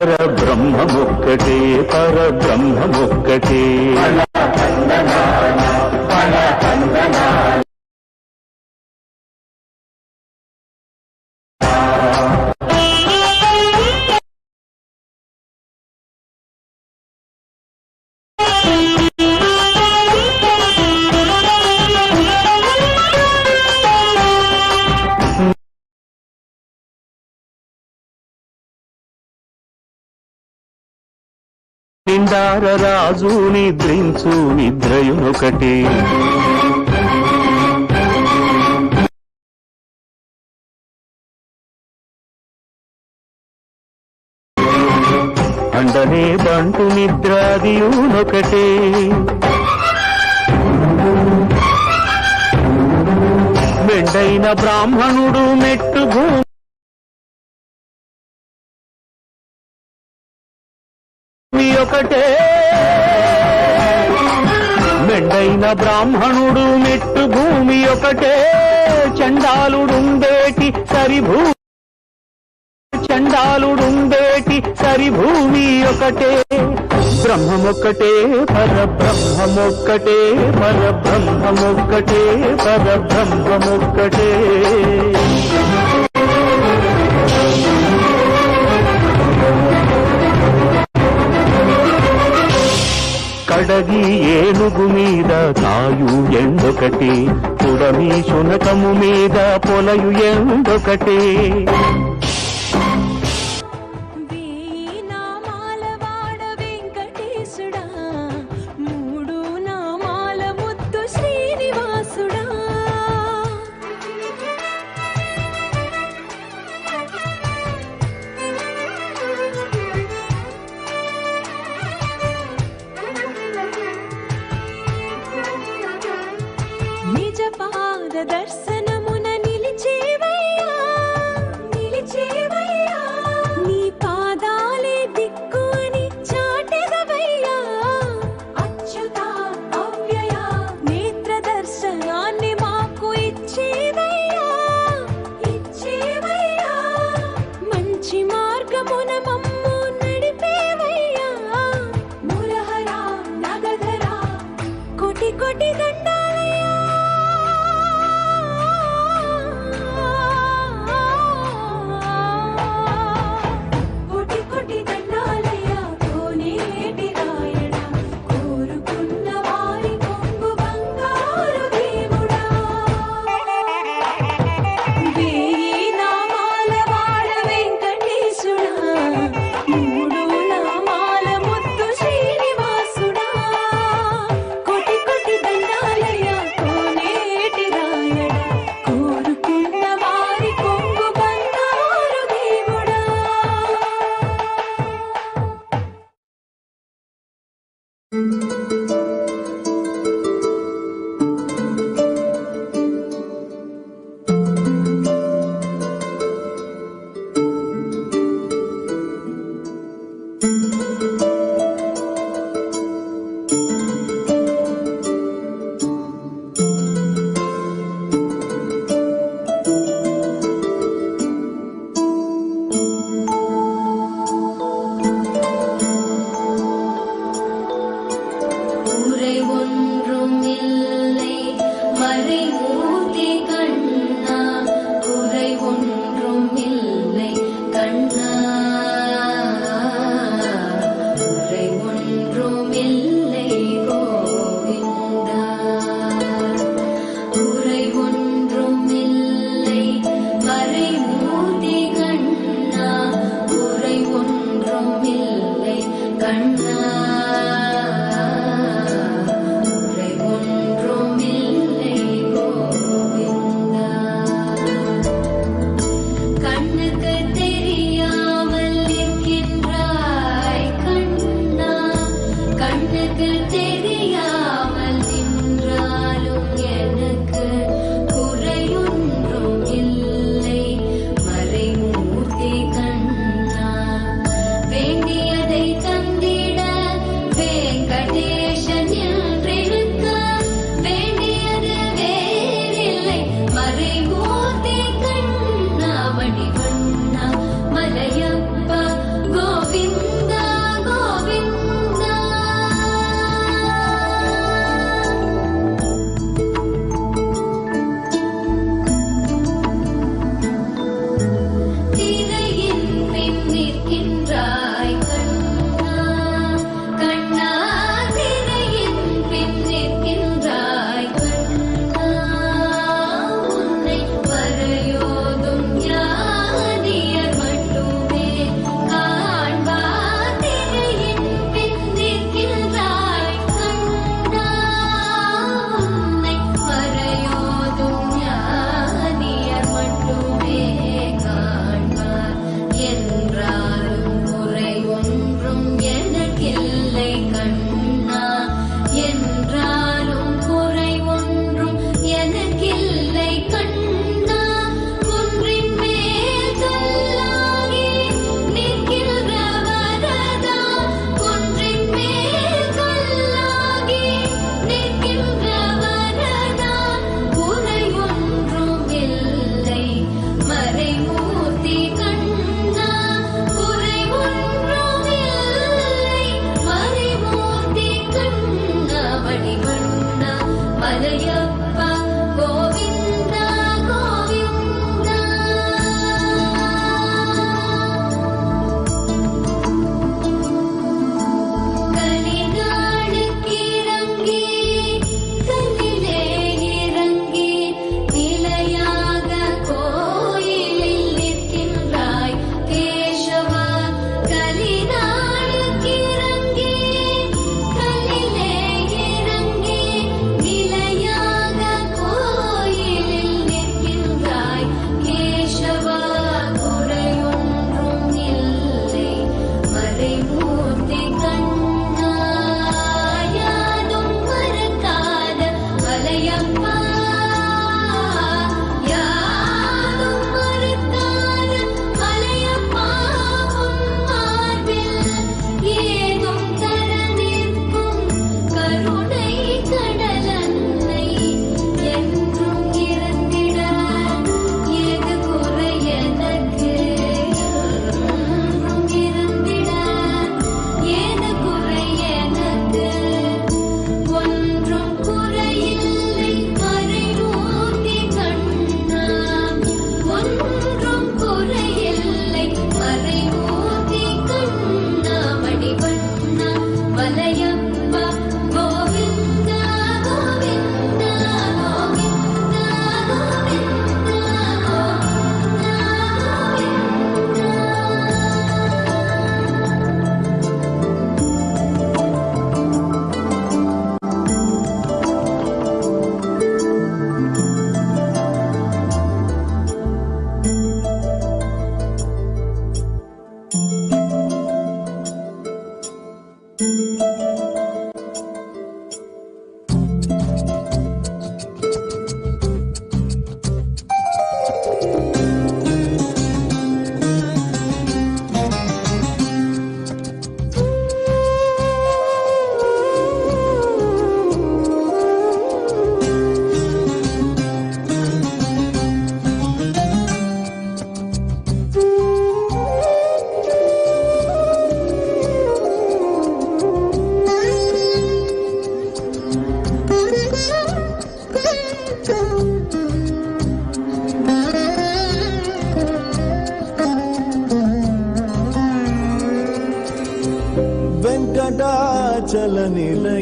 పరబ్రహ్మమొక్కటే పరబ్రహ్మమొక్కటే పరబ్రహ్మమొక్కటే నిండార రాజు నిద్రించు నిద్రయునొకటే అండనే బంటు నిద్రాదియునొకటే మెండైన బ్రాహ్మణుడు మెట్టు భూమి ఒకటే మెండైన బ్రాహ్మణుడు మెట్టు భూమి ఒకటే చండాలుడుండేటి చండాలుడుండేటి సరిభూమి ఒకటే బ్రహ్మమొక్కటే పరబ్రహ్మమొక్కటే పరబ్రహ్మమొక్కటే పరబ్రహ్మమొక్కటే కడగి ఏనుగు మీద తాయు ఎండొకటి పుడమి శునకము మీద పొలయు ఎండొకటి దర్శనమున నిలిచేవయ్యా నిలిచేవయ్యా నీ పాదాలే దిక్కు అని చాటెదవయ్యా అచ్యుత అవ్యయ నేత్ర దర్శనాన్ని మాకు ఇచ్చేవయ్యా ఇచ్చేవయ్యా మంచి మార్గమున మమ్ము నడిపేవయ్యా మురహర నగధర కోటి కోటి దండాలయ్యా மறைமூர்த்தி கண்ணா குறை ஒன்றும் இல்லை கண்ணா குறை ஒன்றும் இல்லை கோவிந்தா குறை ஒன்றும் இல்லை மறைமூர்த்தி கண்ணா குறை ஒன்றும் இல்லை கண்ணா குறை ஒன்றும் இல்லை கோவிந்தா கண்ணுக்கு தெரியாமல் நிற்கின்றாய் கண்ணா கண்ணுக்கு தெரியாமல் நின்றாலும் எனக்கு குறையொன்றும் இல்லை மறைமூர்த்தி கண்ணா வேண்டியதை தந்திட வெங்கடேசன் என்றிருக்க வேண்டியது வேறில்லை மறைமூர்த்தி கண்ணா மணிவண்ணா மலையப்பா கோவிந்தா கோவிந்தா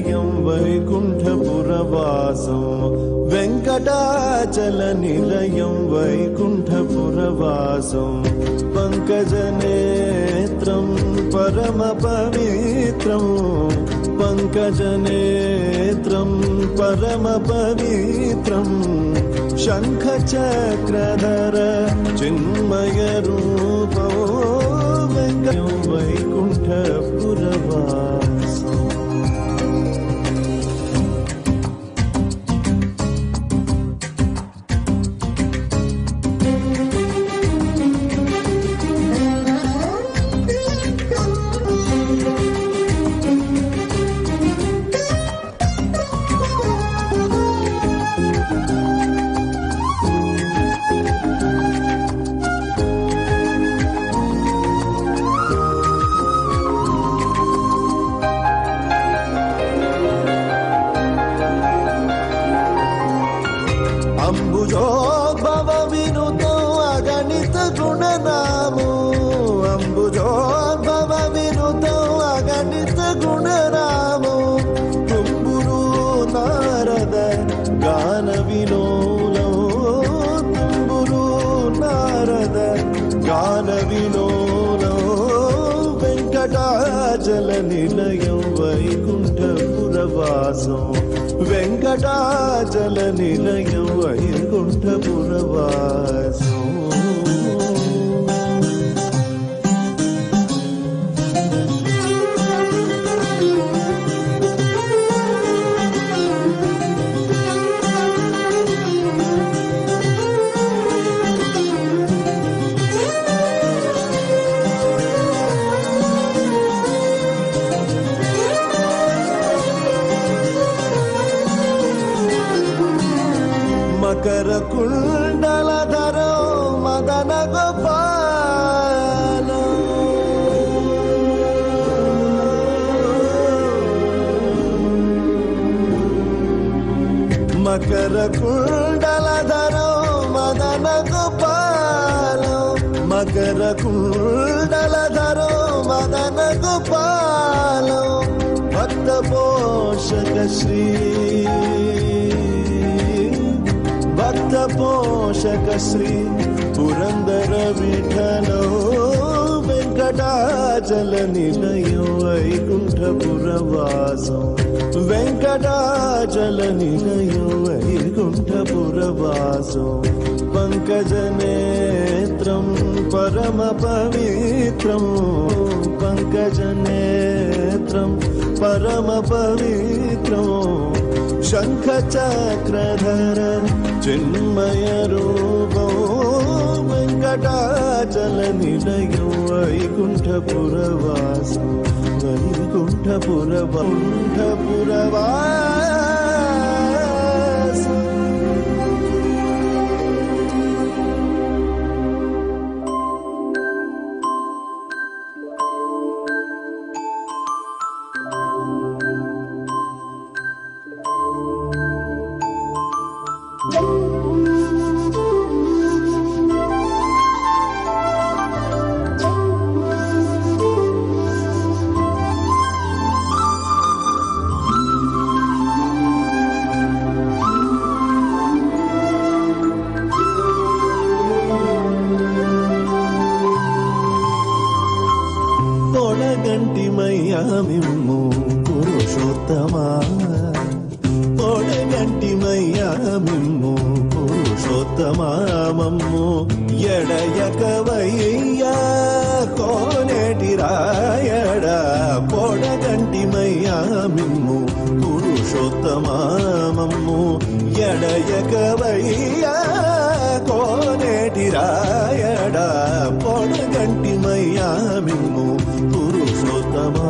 నిలయం వైకుంఠపురవాసం వెంకటాచల నిలయం వైకుంఠపురవాసం పంకజనేత్రం పరమ పవిత్రం పంకజనేత్రం పరమ పవిత్రం శంఖచక్రధర చిన్మయ రూపో వెంకటం వైకుంఠపురవాసం. అంబుజోద్భవ వినుతో అగణిత గుణనామో అంబుజోద్భవ వినుతో అగణిత గుణనామో తుంబురు నారద గాన విలోలో తుంబురు నారద గాన విలోలో వెంకటాచల నిలయం వైకుంఠపురవాసం వెంకటాచల నిలయం వైకుంఠపురవాసం. మకర కుండలధరో మదన గోపాల మకర కుండలధరో మదన గోపాల మకర కుండలధరో మదన గోపాల భక్త పోషక శ్రీ భక్త పోషక శ్రీ పురందర విఠలో వెంకటాచల నిలయం వైకుంఠపురవాసం వెంకటాచల నిలయం వైకుంఠపురవాసం పంకజనేత్రం పరమ పవిత్రం పంకజనేత్రం పరమ పవిత్రం శంఖచక్రధర చిన్మయ రూపో వెంకటాచల నిలయం వైకుంఠపురవాసం వైకుంఠపురవాసం. పొడగంటిమయ్యా మిమ్ము పురుషోత్తమా పొడగంటిమయ్యా మిమ్ము పురుషోత్తమా మమ్ము ఎడయకవయ్యా కోనేటి రాయడా పొడగంటిమయ్యా మిమ్ము పురుషోత్తమా మమ్ము ఎడయకవయ్యా కోనేటి రాయడా పొడగంటిమయ్యా మిమ్ము పురుషోత్తమా.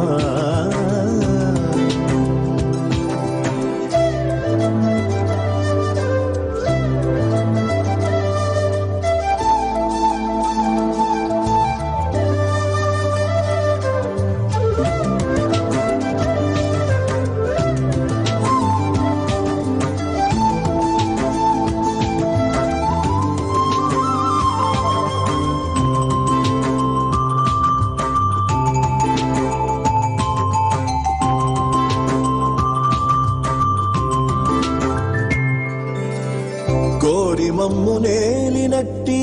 కోరి మమ్ము నేలినట్టి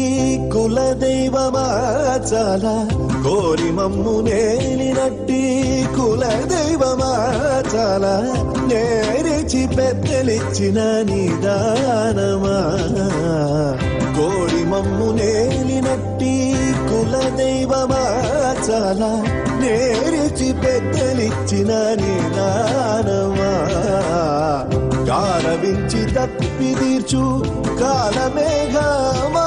కులదైవమా చాలా కోరి మమ్ము నేలినట్టి కులదైవమా చాలా నేరిచి పెద్దలిచ్చిన నిదానమా కోరి మమ్ము నేలినట్టి కులదైవమా చాలా నేరిచి పెద్దలిచ్చిన నిదానమా గారవించి తప్పి తీర్చు కాలమేఘమా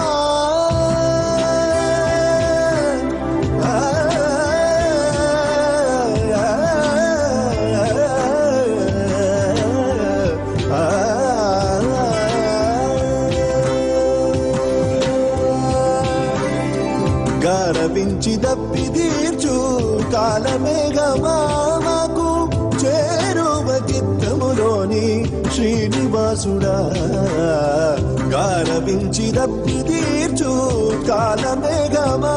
గారవించి తప్పి తీర్చు కాలమేఘమా మాకు చేరువ చిత్తములోని శ్రీనివాసుడా గారవించి తప్పి తీర్చు కాలమేఘమా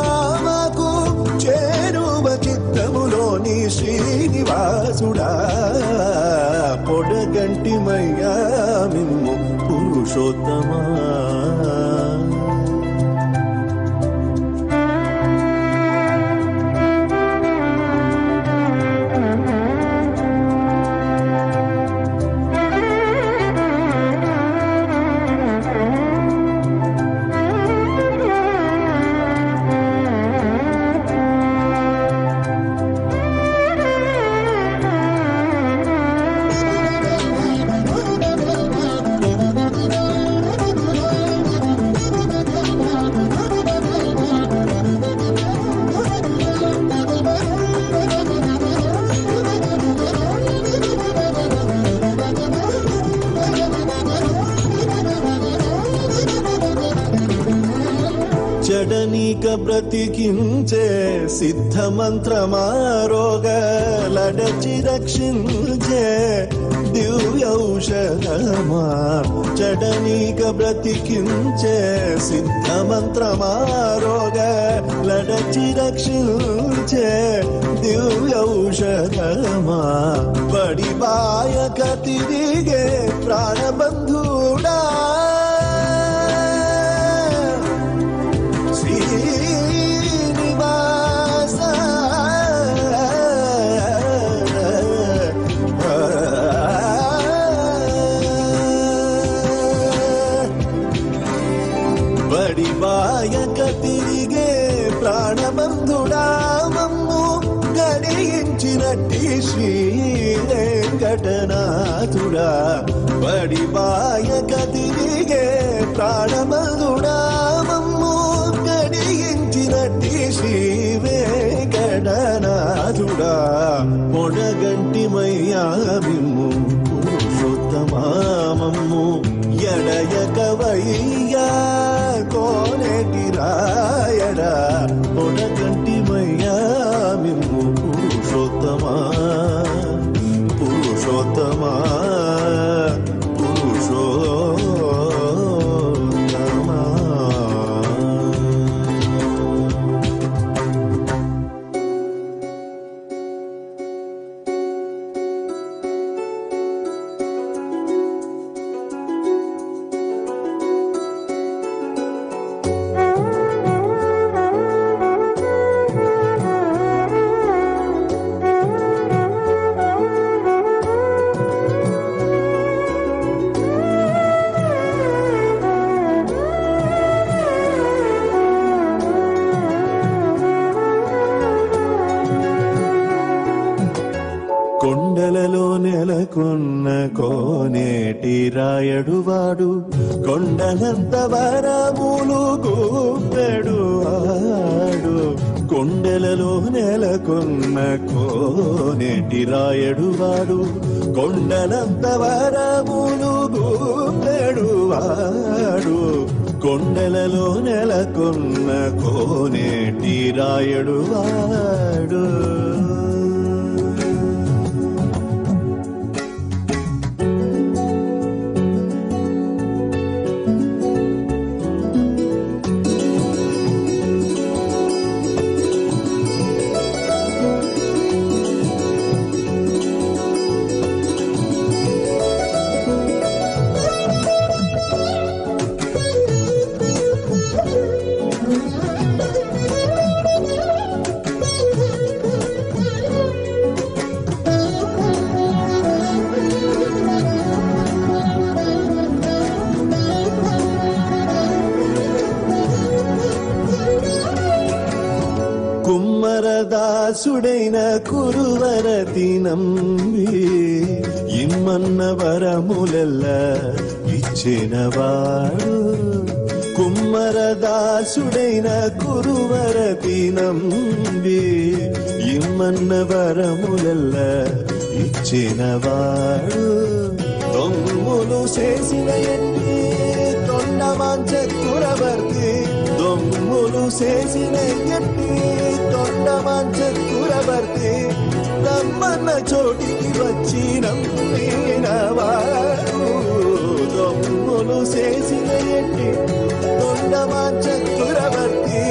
మాకు చేరువ చిత్తములోని శ్రీనివాసుడా పొడగంటిమయ్యా మిమ్ము పురుషోత్తమా చెడనీక బ్రతికించే సిద్ధ మంత్రమారోగలడచి రక్షించే దివ్యౌషధమా చెడనీక బ్రతికించే సిద్ధ మంత్రమారోగలడచి రక్షించే దివ్యౌషధమా బడిబాయక తిరిగే ప్రాణబంధుడా శ్రీనివాస బడిబాయక తిరిగే ప్రాణబంధుడా మమ్ము గడియించినట్టి శ్రీ వెంకటనాథుడా బడిబాయక తిరిగే ప్రాణబంధుడా మమ్ము గడియించినట్టి శ్రీ వెంకటనాథుడా పొడగంటిమయ్యా మిమ్ము పురుషోత్తమా మమ్ము ఎడయకవయ్యా కోనేటి రాయడా పొడగంటిమయ్యా మిమ్ము పురుషోత్తమా పురుషోత్తమా పురుషోత్తమా కొండలలో నెలకొన్న కోనేటి రాయడువాడు కొండలంత వరములు గూపెడు ఆడు కొండలలో నెలకొన్న కోనేటి రాయడువాడు కొండలంత వరములు గూపెడు ఆడు కొండలలో నెలకొన్న కోనేటి రాయడువాడు దాసుడైన కురువరతి నంబి ఇమ్మన్న వరములెల్ల ఇచ్చినవాడు కుమ్మర దాసుడైన కురువరతి నంబి ఇమ్మన్న వరములెల్ల ఇచ్చినవాడు దొంగులు చేసిన ఎన్ని తొండమాంచ కురవర్తి దొంగులు చేసిన ఎన్ని తొండమాంచ కురవర్తి రమ్మన్న చోటికి వచ్చి నమ్మినవాడు దొంగులు చేసిన ఎన్ని తొండమాంచ కురవర్తి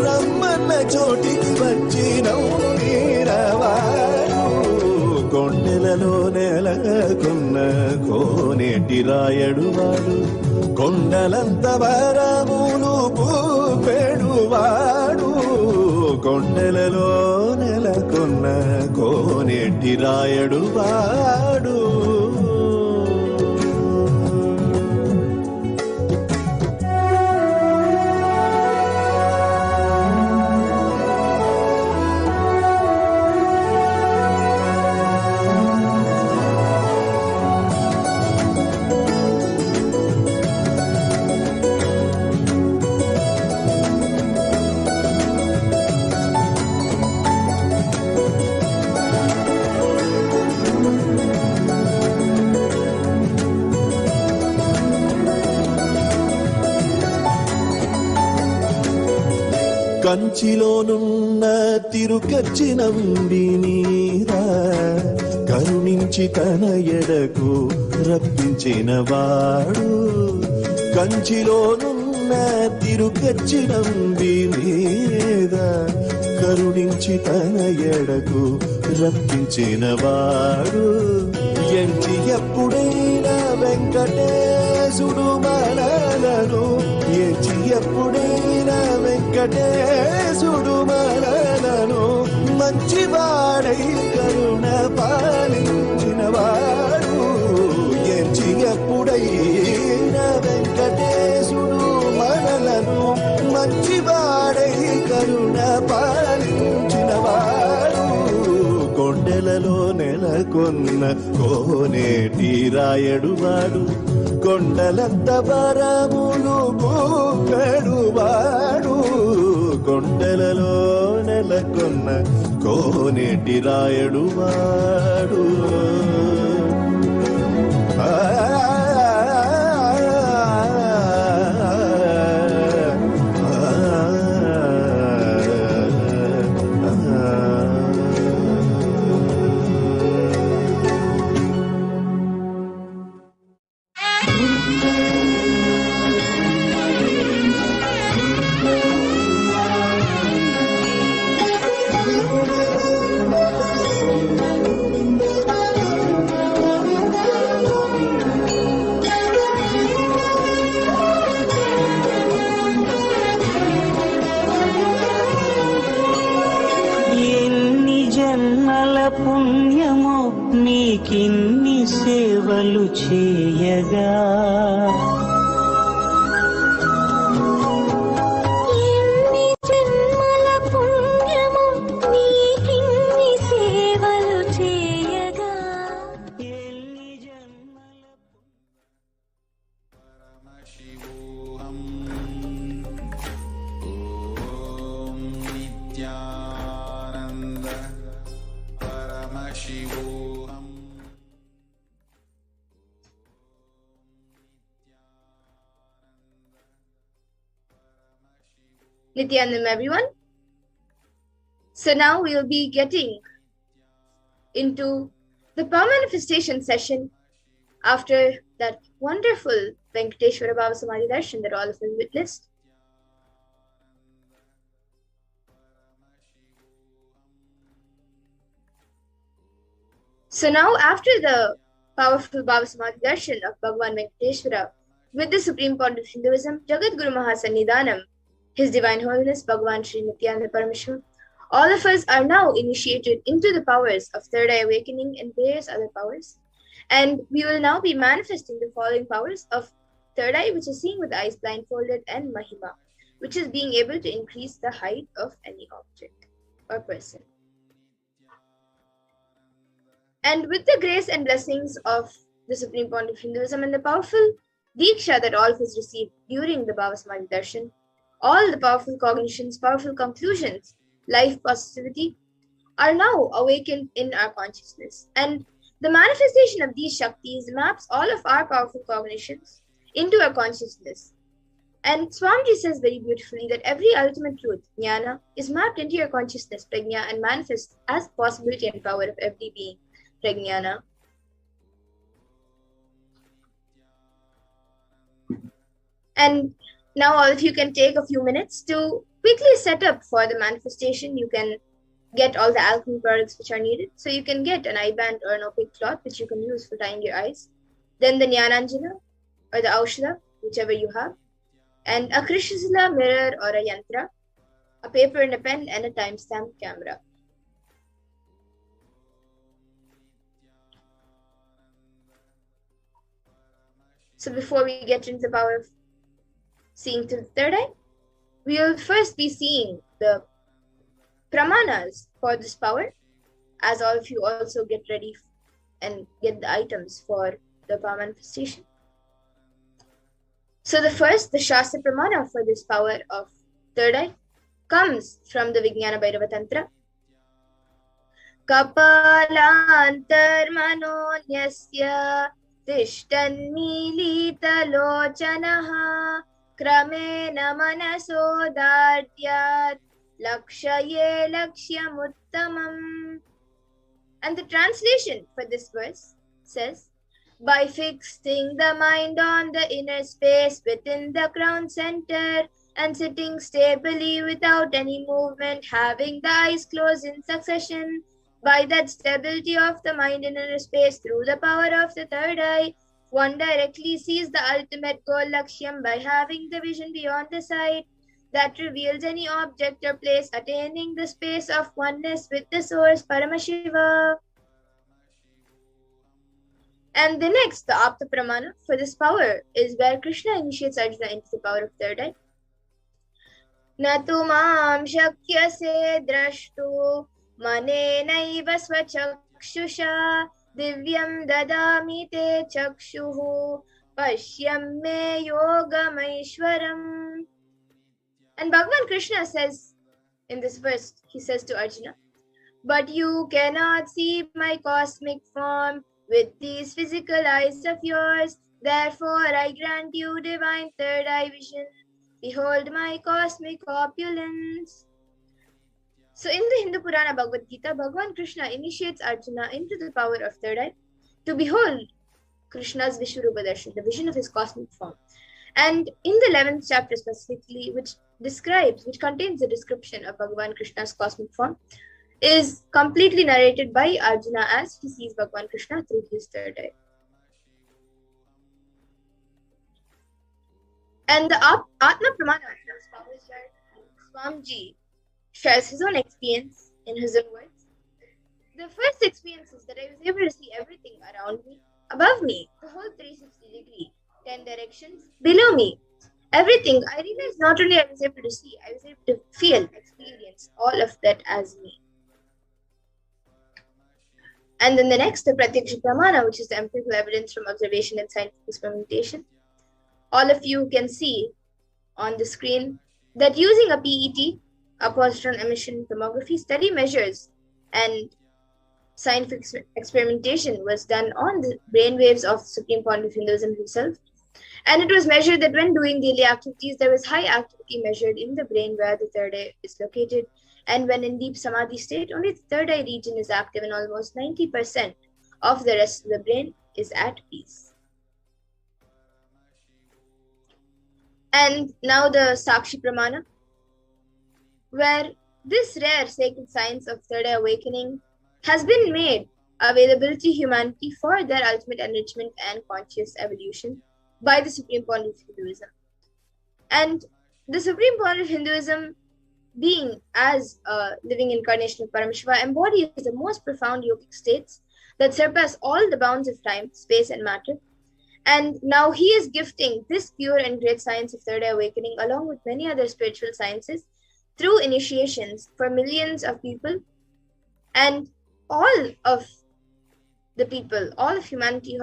రమ్మన్న చోటికి వచ్చి నమ్మినవాడు కొండెలలో నెలకొన్న కోనేటి రాయడువాడు కొండలంత వరములు పూపెడువాడు కొండెలలో నెలకొన్న కోనేటి రాయడువాడు కంచిలోనున్న తిరుకచ్చి నంబి నీరా కరుణించి తన ఎడకు రప్పించినవాడు కంచిలోనున్న తిరుకచ్చి నంబి నీరా కరుణించి తన ఎడకు రప్పించినవాడు ఎంచి ఎప్పుడైనా వెంకటేశుడు మనలను ఎంచి ఎప్పుడైనా వెంకటేశుడు మనలను మంచివాడై కరుణ పాలించినవాడు ఎంచి ఎప్పుడైనా వెంకటేశుడు మనలను మంచివాడై కరుణ పాలించినవాడు కొండెలలో నెలకొన్న కోనేటి రాయడువాడు కొండలంత వరములు పూపెడువాడు కొండలలో నెలకొన్న కోనేటి రాయడువాడు పుణ్యము నీకిన్ని సేవలు చేయగా ఎన్ని జన్మల పుణ్యము నీకిన్ని సేవలు చేయగా Paramashivoham. Om Nithyananda Paramashivoham. Nithyanandam, everyone. So now we will be getting into the power manifestation session after that wonderful Venkateshwara Bhava Samadhi Darshan that all of us witnessed. So now after the powerful Bhava Samadhi Darshan of Bhagavan Venkateshwara with the Supreme Pontiff of Hinduism, Jagat Guru Mahasannidhanam, His Divine Holiness Bhagavan Sri Nithyananda Paramashivam, all of us are now initiated into the powers of Third Eye Awakening and various other powers. And we will now be manifesting the following powers of Third Eye, which is seeing with eyes blindfolded, and Mahima, which is being able to increase the height of any object or person. And with the grace and blessings of the Supreme Pontiff of Hinduism and the powerful Diksha that all of us received during the Bhava Samadhi Darshan, all the powerful cognitions, powerful conclusions, life positivity are now awakened in our consciousness. And the manifestation of these Shaktis maps all of our powerful cognitions into our consciousness. And Swamiji says very beautifully that every ultimate truth, jnana, is mapped into your consciousness, prajna, and manifests as possibility and power of every being, prajnana. And now all of you can take a few minutes to quickly set up for the manifestation. You can get all the alchemy products which are needed. So you can get an eye band or an opaque cloth which you can use for tying your eyes. Then the Jnananjana or the Aushadha, whichever you have. And a Krishnasila mirror or a yantra, a paper and a pen, and a timestamp camera. So before we get into the power of seeing through the third eye, we will first be seeing the pramanas for this power, as all of you also get ready and get the items for the power manifestation. So the Shastra Pramana for this power of third eye comes from the Vijnana Bhairava Tantra. Kapalantarmanonyasya tishtanmilitalochanaha kramena manasodadyat lakshaye lakshyamuttamam. And the translation for this verse says, by fixing the mind on the inner space within the crown center and sitting stably without any movement, having the eyes closed in succession, by that stability of the mind in inner space through the power of the third eye, one directly sees the ultimate goal lakshyam by having the vision beyond the sight that reveals any object or place, attaining the space of oneness with the source, Paramashiva. And the next, the Apta Pramana for this power is where Krishna initiates Arjuna into the power of third eye. Natu mam shakyase drashtu manenaiva swachakshusha divyam dadami te chakshuhu pashyam me yogamaishwaram. And Bhagavan Krishna says in this verse, he says to Arjuna, but you cannot see my cosmic form with these physical eyes of yours. Therefore, I grant you divine third eye vision. Behold my cosmic opulence. So in the Hindu Purana Bhagavad Gita, Bhagavan Krishna initiates Arjuna into the power of third eye to behold Krishna's Vishwarupa Darshan, the vision of his cosmic form. And in the 11th chapter specifically, which contains the description of Bhagavan Krishna's cosmic form, is completely narrated by Arjuna as he sees Bhagavan Krishna through his third eye. And the Atma Pramana Swamiji shares his own experience in his own words. The first experience is that I was able to see everything around me, above me, the whole 360 degree, 10 directions, below me. Everything, I realized not only I was able to see, I was able to feel, experience all of that as me. And then the next, the Pratyaksha Pramana, which is the empirical evidence from observation and scientific experimentation. All of you can see on the screen that using a PET, a positron emission tomography, study measures and scientific experimentation was done on the brainwaves of Supreme Pontiff Hinduism himself. And it was measured that when doing daily activities, there was high activity measured in the brain where the third eye is located. And when in deep samadhi state, only the third eye region is active and almost 90% of the rest of the brain is at peace. And now the Sakshi Pramana, where this rare sacred science of third eye awakening has been made available to humanity for their ultimate enrichment and conscious evolution by the Supreme Pontiff of Hinduism. And the Supreme Pontiff of Hinduism, being as a living incarnation of Paramashiva, embodies the most profound yogic states that surpass all the bounds of time, space, and matter. And now he is gifting this pure and great science of third eye awakening along with many other spiritual sciences through initiations for millions of people. And all of the people, all of humanity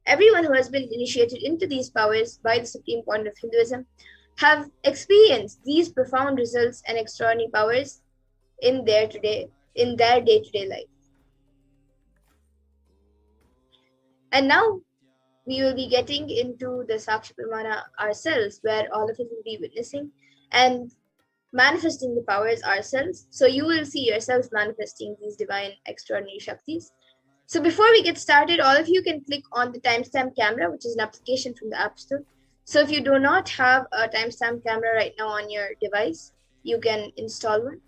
everyone who has been initiated into these powers by the Supreme Point of Hinduism have experienced these profound results and extraordinary powers in their day-to-day life. And now we will be getting into the Sakshi Pramana ourselves, where all of us will be witnessing and manifesting the powers ourselves. So you will see yourselves manifesting these divine extraordinary Shaktis. So before we get started, all of you can click on the timestamp camera, which is an application from the App Store. So if you do not have a timestamp camera right now on your device, you can install one.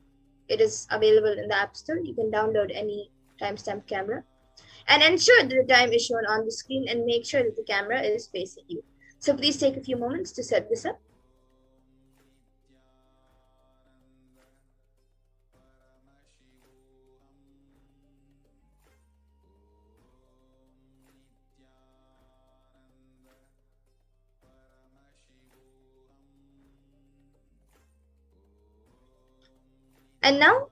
It is available in the App Store. You can download any timestamp camera and ensure that the time is shown on the screen and make sure that the camera is facing you. So please take a few moments to set this up. And now,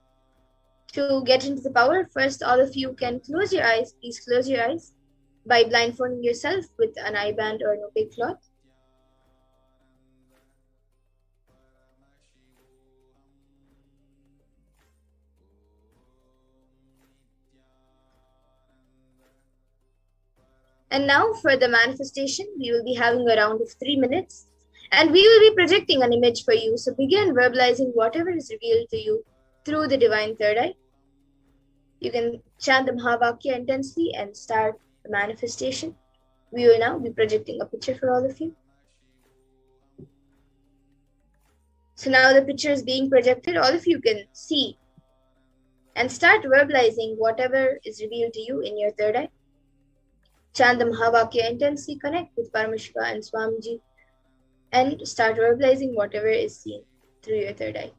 to get into the power, first all of you can close your eyes. Please close your eyes by blindfolding yourself with an eye band or an opaque cloth. And now for the manifestation, we will be having a round of 3 minutes and we will be projecting an image for you. So begin verbalizing whatever is revealed to you through the divine third eye. You can chant the Mahavakya intensely and start the manifestation. We will now be projecting a picture for all of you. So now the picture is being projected. All of you can see and start verbalizing whatever is revealed to you in your third eye. Chant the Mahavakya intensely, connect with Paramashiva and Swamiji, and start verbalizing whatever is seen through your third eye.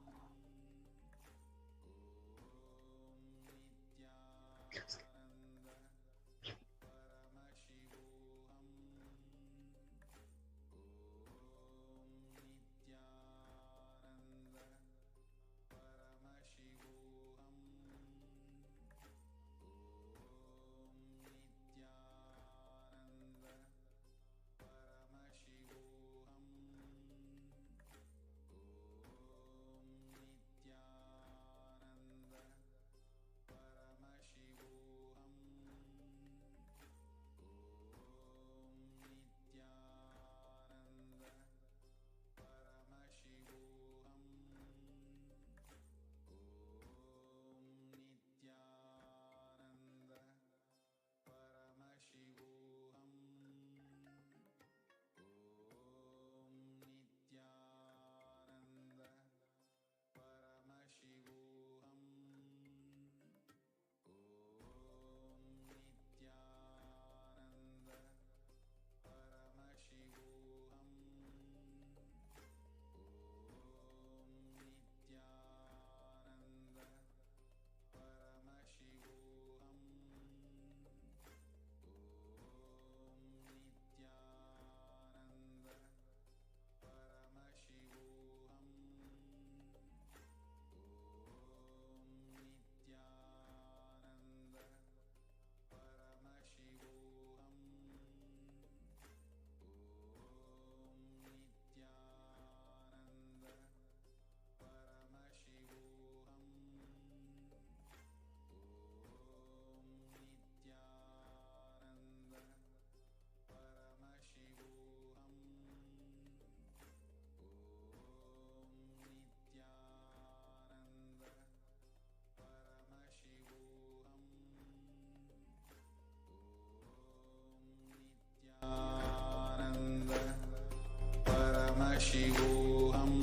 Paramashivoham.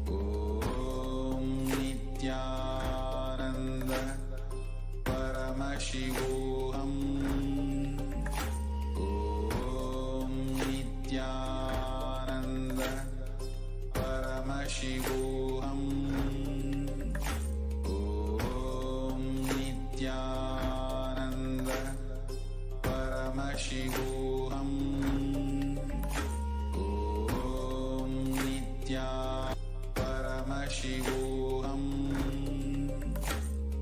Om Nithyananda Paramashivoham. Om Nithyananda Paramashivoham. Om Nithyananda Paramashivoham. Paramashivoham.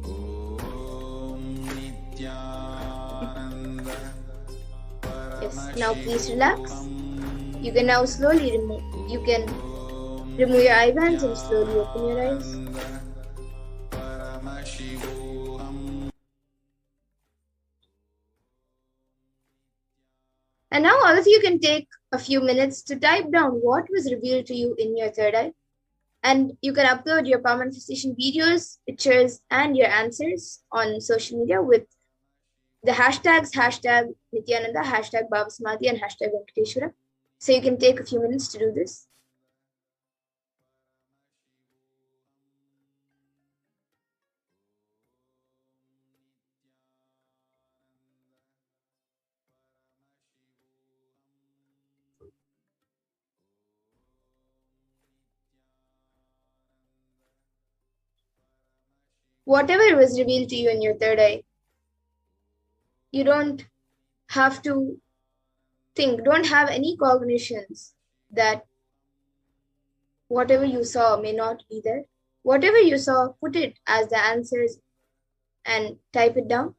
Om Yes, now please relax. You can now slowly remove your eye bands and slowly open your eyes. Paramashivoham. And now all of you can take a few minutes to type down what was revealed to you in your third eye. And you can upload your power manifestation videos, pictures, and your answers on social media with the hashtags #Nithyananda, #Bhavasamadhi, and #Venkateshwara. So you can take a few minutes to do this. Whatever was revealed to you in your third eye, you don't have to think, don't have any cognitions that whatever you saw may not be there. Whatever you saw, put it as the answers and type it down.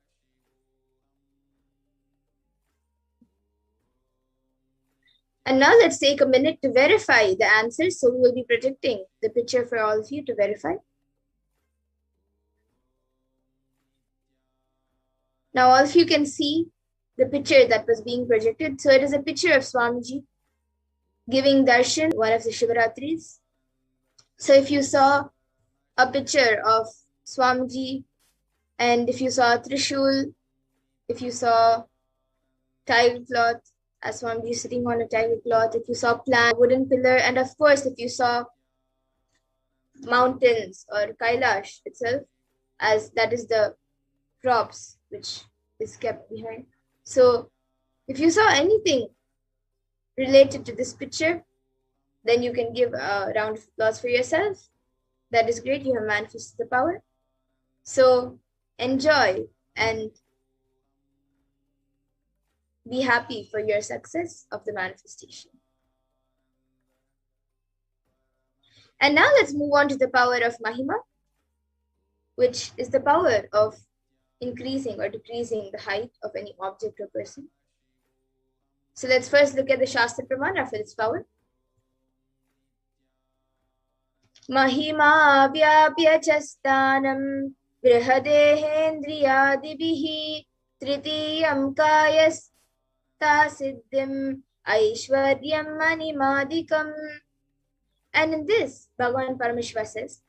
And now let's take a minute to verify the answers. So we will be projecting the picture for all of you to verify. Now all of you can see the picture that was being projected. So it is a picture of Swamiji giving darshan one of the Shivaratris. So if you saw a picture of Swamiji, and if you saw Trishul, if you saw tile cloth, as Swamiji sitting on a tile cloth, if you saw plant, wooden pillar, and of course if you saw mountains or Kailash itself, as that is the props which is kept behind. So if you saw anything related to this picture, then you can give a round of applause for yourself. That is great, you have manifested the power. So enjoy and be happy for your success of the manifestation. And now let's move on to the power of Mahima, which is the power of increasing or decreasing the height of any object or person. So let's first look at the Shastra Pramana for its power. Mahima vyapya chastanam brihadehendriyadibihi tritiyam kayasta siddhim aishwaryam manimadikam. And in this, Bhagavan Paramashiva says,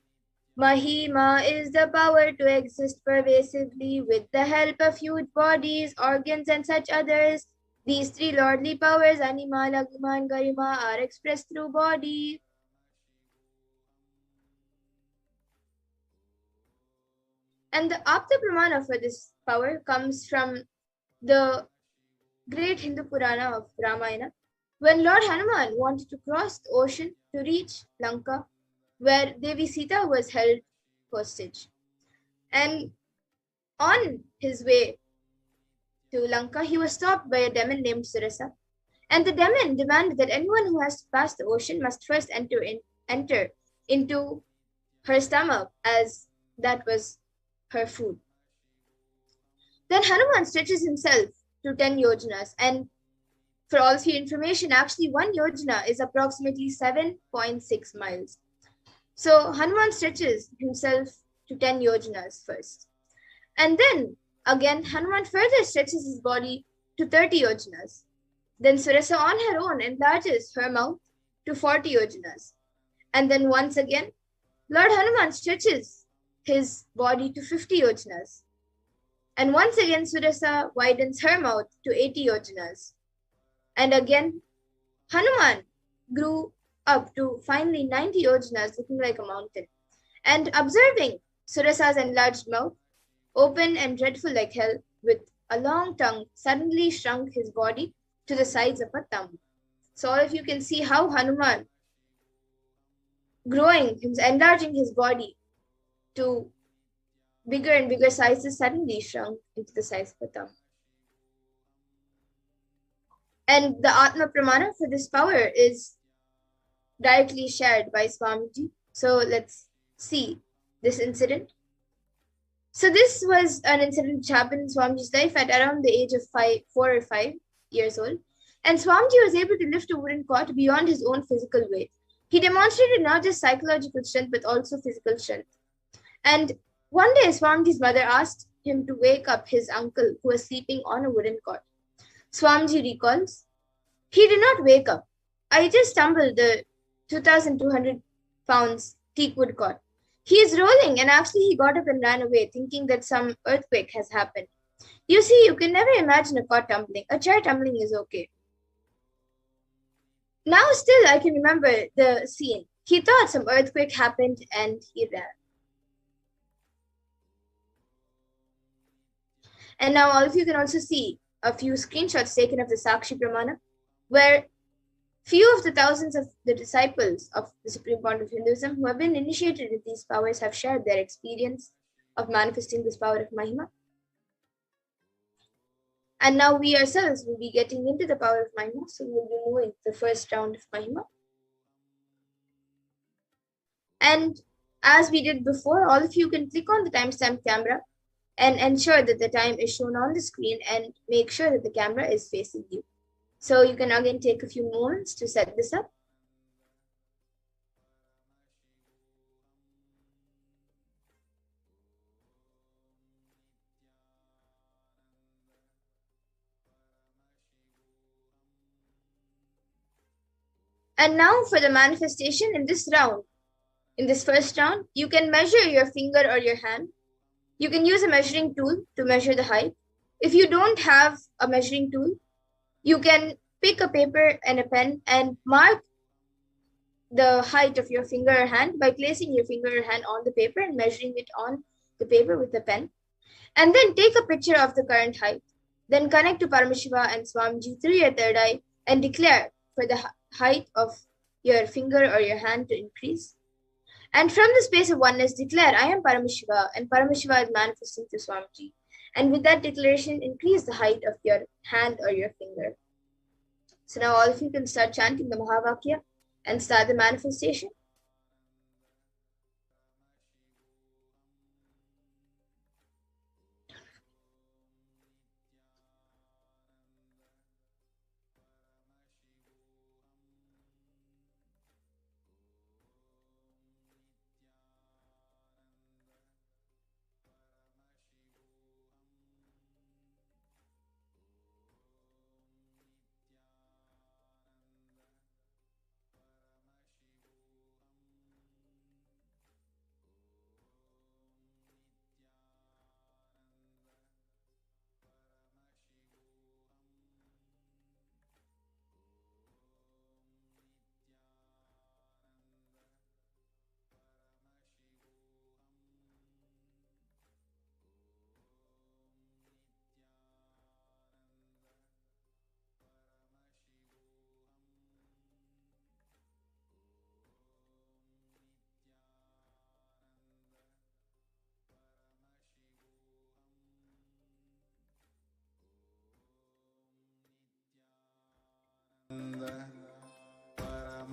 Mahima is the power to exist pervasively with the help of huge bodies, organs, and such others. These three lordly powers, Anima, Lagima, and Garima, are expressed through body. And the Apta Pramana for this power comes from the great Hindu Purana of Ramayana, when Lord Hanuman wanted to cross the ocean to reach Lanka, where Devi Sita was held hostage. And on his way to Lanka, he was stopped by a demon named Surasa. And the demon demanded that anyone who has to pass the ocean must first enter into her stomach, as that was her food. Then Hanuman stretches himself to 10 yojanas. And for all of your information, actually 1 yojana is approximately 7.6 miles. So Hanuman stretches himself to 10 yojanas first. And then again, Hanuman further stretches his body to 30 yojanas. Then Surasa on her own enlarges her mouth to 40 yojanas. And then once again, Lord Hanuman stretches his body to 50 yojanas. And once again, Surasa widens her mouth to 80 yojanas. And again, Hanuman grew up to finally 90 yojanas, looking like a mountain. And observing Surasa's enlarged mouth, open and dreadful like hell, with a long tongue, suddenly shrunk his body to the size of a thumb. So all of you can see how Hanuman, enlarging his body to bigger and bigger sizes, suddenly shrunk into the size of a thumb. And the Atma Pramana for this power is directly shared by Swamiji. So let's see this incident. So this was an incident which happened in Swamiji's life at around the age of 4 or 5 years old. And Swamiji was able to lift a wooden cot beyond his own physical weight. He demonstrated not just psychological strength, but also physical strength. And one day, Swamiji's mother asked him to wake up his uncle who was sleeping on a wooden cot. Swamiji recalls, "He did not wake up. I just stumbled the 2,200 pounds teak wood cot. He is rolling, and actually he got up and ran away, thinking that some earthquake has happened. You see, you can never imagine a cot tumbling. A chair tumbling is okay." Now still I can remember the scene. He thought some earthquake happened and he ran. And now all of you can also see a few screenshots taken of the Sakshi Pramana, where few of the thousands of the disciples of the Supreme Point of Hinduism who have been initiated with these powers have shared their experience of manifesting this power of Mahima. And now we ourselves will be getting into the power of Mahima, so we will be moving the first round of Mahima. And as we did before, all of you can click on the timestamp camera and ensure that the time is shown on the screen and make sure that the camera is facing you. So you can again take a few moments to set this up. And now for the manifestation in this round. In this first round, you can measure your finger or your hand. You can use a measuring tool to measure the height. If you don't have a measuring tool, you can pick a paper and a pen and mark the height of your finger or hand by placing your finger or hand on the paper and measuring it on the paper with the pen. And then take a picture of the current height. Then connect to Paramashiva and Swamiji through your third eye and declare for the height of your finger or your hand to increase. And from the space of oneness, declare, "I am Paramashiva," and Paramashiva is manifesting to Swamiji. And with that declaration, increase the height of your hand or your finger. So now all of you can start chanting the Mahavakya and start the manifestation.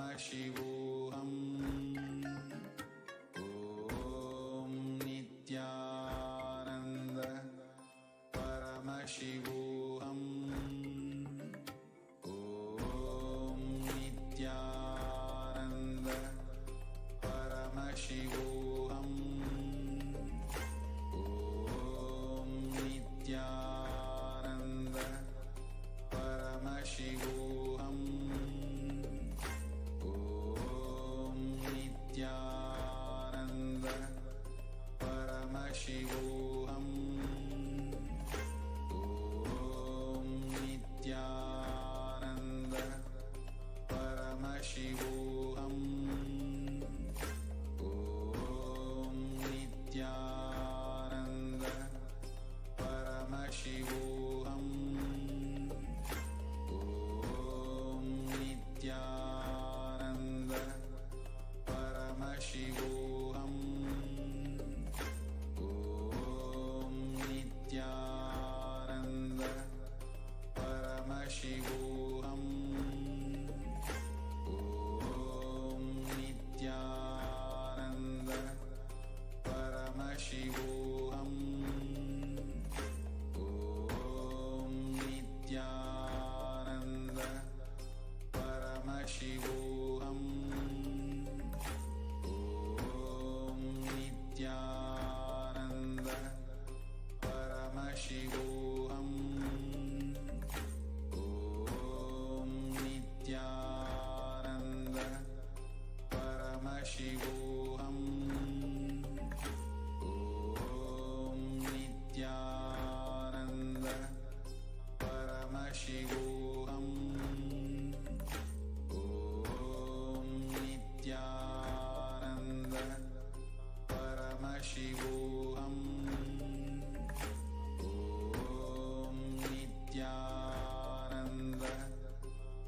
Paramashivoham. Om Nithyananda Paramashivoham. Om Nithyananda Paramashivoham. Om Nithyananda Paramashivoham. Nithyananda Paramashivoham. Om Nithyananda Paramashivoham. Om Nithyananda Paramashivoham. Om Nithyananda Paramashivoham. Om Nithyananda Paramashivoham. Om Nithyananda Paramashivoham. Paramashivoham. Om Nithyananda Paramashivoham. Om Nithyananda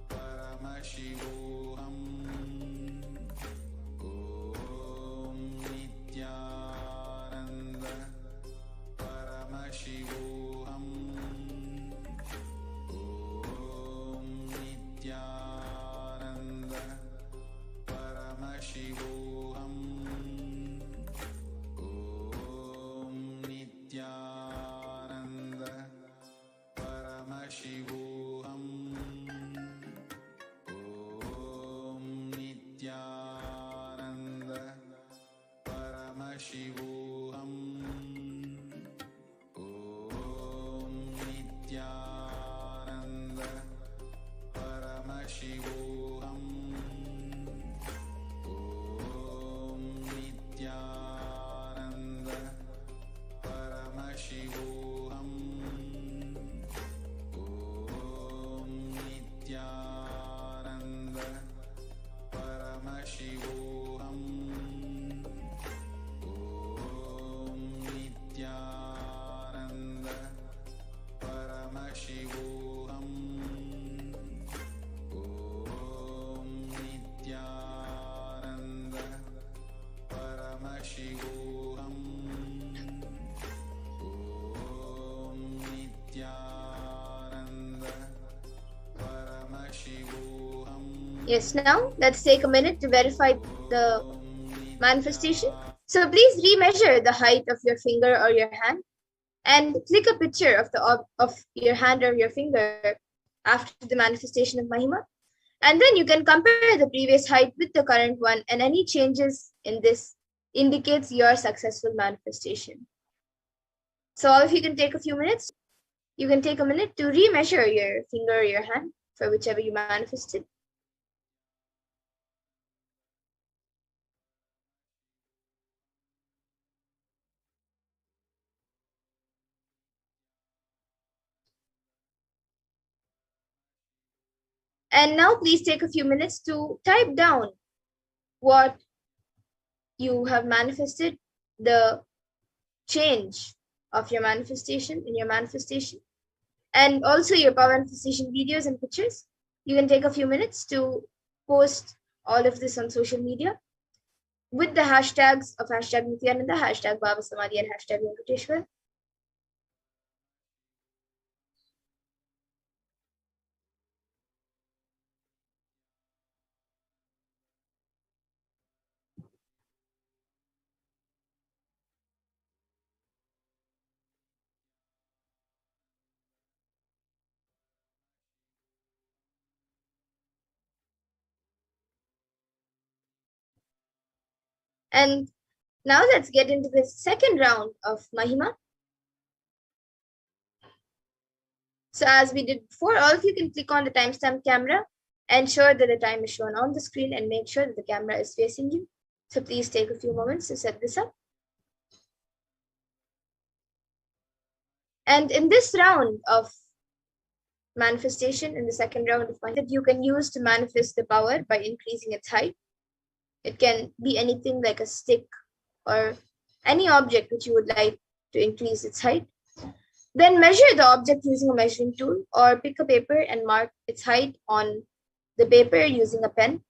Paramashivoham. Om Nithyananda Paramashivoham. Om Nithyananda Paramashivoham. Om Nithyananda Paramashivoham. Om Nithyananda Paramashivoham. Om Nithyananda Paramashivoham. Om Nithyananda Paramashivoham. Om Nithyananda Paramashivoham. Om Nithyananda Paramashivoham. Om Nithyananda Paramashivoham. Om Nithyananda Paramashivoham. Yes, now let's take a minute to verify the manifestation. So please remeasure the height of your finger or your hand and click a picture of of your hand or your finger after the manifestation of Mahima. And then you can compare the previous height with the current one, and any changes in this indicates your successful manifestation. So all of you can take a few minutes. You can take a minute to remeasure your finger or your hand for whichever you manifested. And now please take a few minutes to type down what you have manifested, the change of your manifestation in your manifestation, and also your power manifestation videos and pictures. You can take a few minutes to post all of this on social media with the hashtags of hashtag Nithyananda, hashtag Baba Samadhi, and hashtag Venkateshwar. And now let's get into the second round of Mahima. So as we did before, all of you can click on the timestamp camera, ensure that the time is shown on the screen, and make sure that the camera is facing you. So please take a few moments to set this up. And in this round of manifestation, in the second round of Mahima, that you can use to manifest the power by increasing its height. It can be anything like a stick or any object which you would like to increase its height. Then measure the object using a measuring tool, or pick a paper and mark its height on the paper using a pen.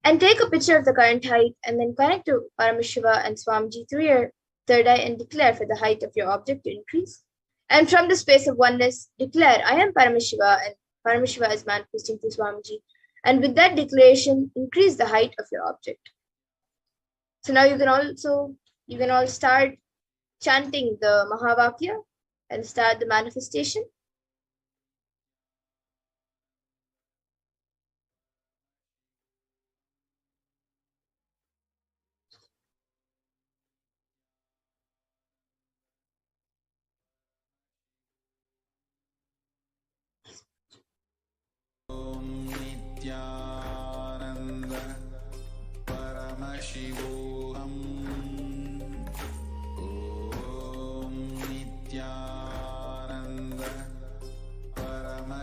And take a picture of the current height, and then connect to Paramashiva and Swamiji through your third eye and declare for the height of your object to increase. And from the space of oneness, declare, I am Paramashiva, and Paramashiva is manifesting through Swamiji. And with that declaration, increase the height of your object. So now you can all start chanting the Mahavakya and start the manifestation. Om Nithyananda Paramashivoham. Om Nithyananda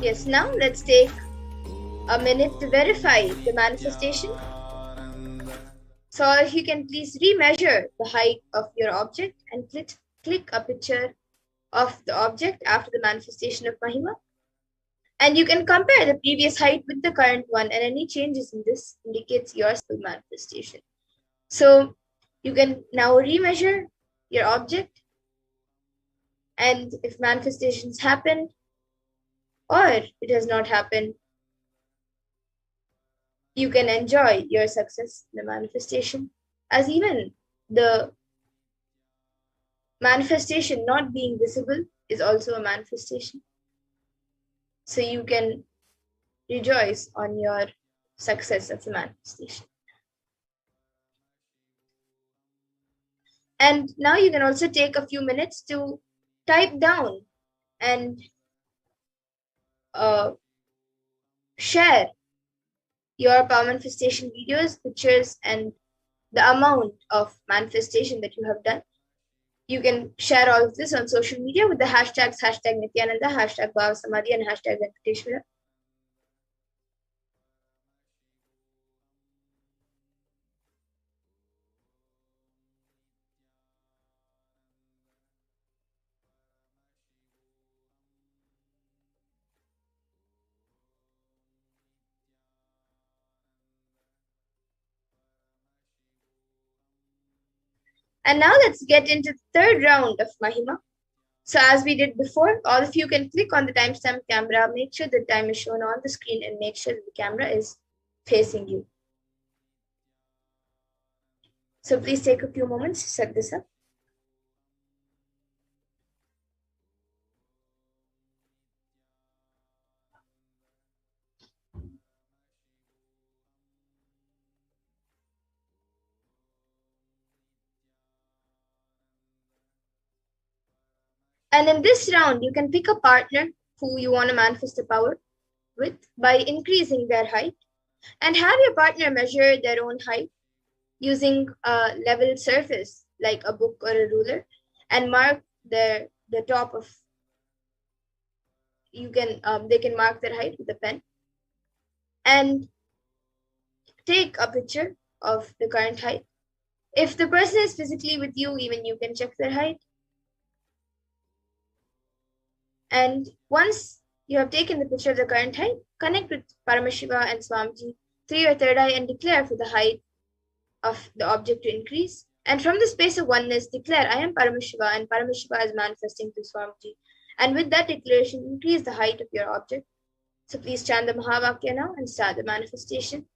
Yes, now let's take a minute to verify the manifestation. So if you can please remeasure the height of your object and click a picture of the object after the manifestation of Mahima. And you can compare the previous height with the current one, and any changes in this indicates your full manifestation. So you can now remeasure your object, and if manifestations happen or it has not happened, you can enjoy your success in the manifestation, as even the manifestation not being visible is also a manifestation. So you can rejoice on your success of the manifestation. And now you can also take a few minutes to type down and share your power manifestation videos, pictures, and the amount of manifestation that you have done. You can share all of this on social media with the hashtags #Nithyananda, #Bhavasamadhi, and #Venkateshwara. And now let's get into the third round of Mahima. So as we did before, all of you can click on the timestamp camera, make sure the time is shown on the screen, and make sure that the camera is facing you. So please take a few moments to set this up. And in this round, you can pick a partner who you want to manifest the power with by increasing their height, and have your partner measure their own height using a level surface like a book or a ruler, and mark the top of, they can mark their height with a pen, and take a picture of the current height. If the person is physically with you, even you can check their height. And once you have taken the picture of the current height, connect with Paramashiva and Swamiji through your third eye and declare for the height of the object to increase. And from the space of oneness, declare, I am Paramashiva, and Paramashiva is manifesting through Swamiji. And with that declaration, increase the height of your object. So please chant the Mahavakya now and start the manifestation.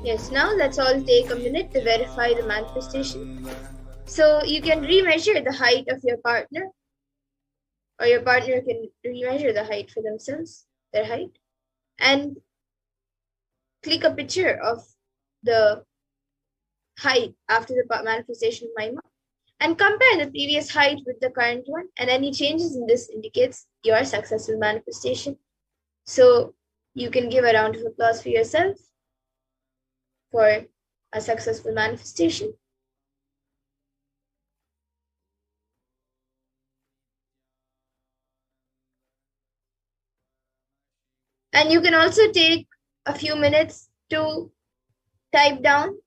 Yes, now let's all take a minute to verify the manifestation. So you can remeasure the height of your partner, or your partner can remeasure the height for themselves, their height, and click a picture of the height after the manifestation of Mahima, and compare the previous height with the current one, and any changes in this indicates your successful manifestation. So you can give a round of applause for yourself for a successful manifestation. And you can also take a few minutes to type down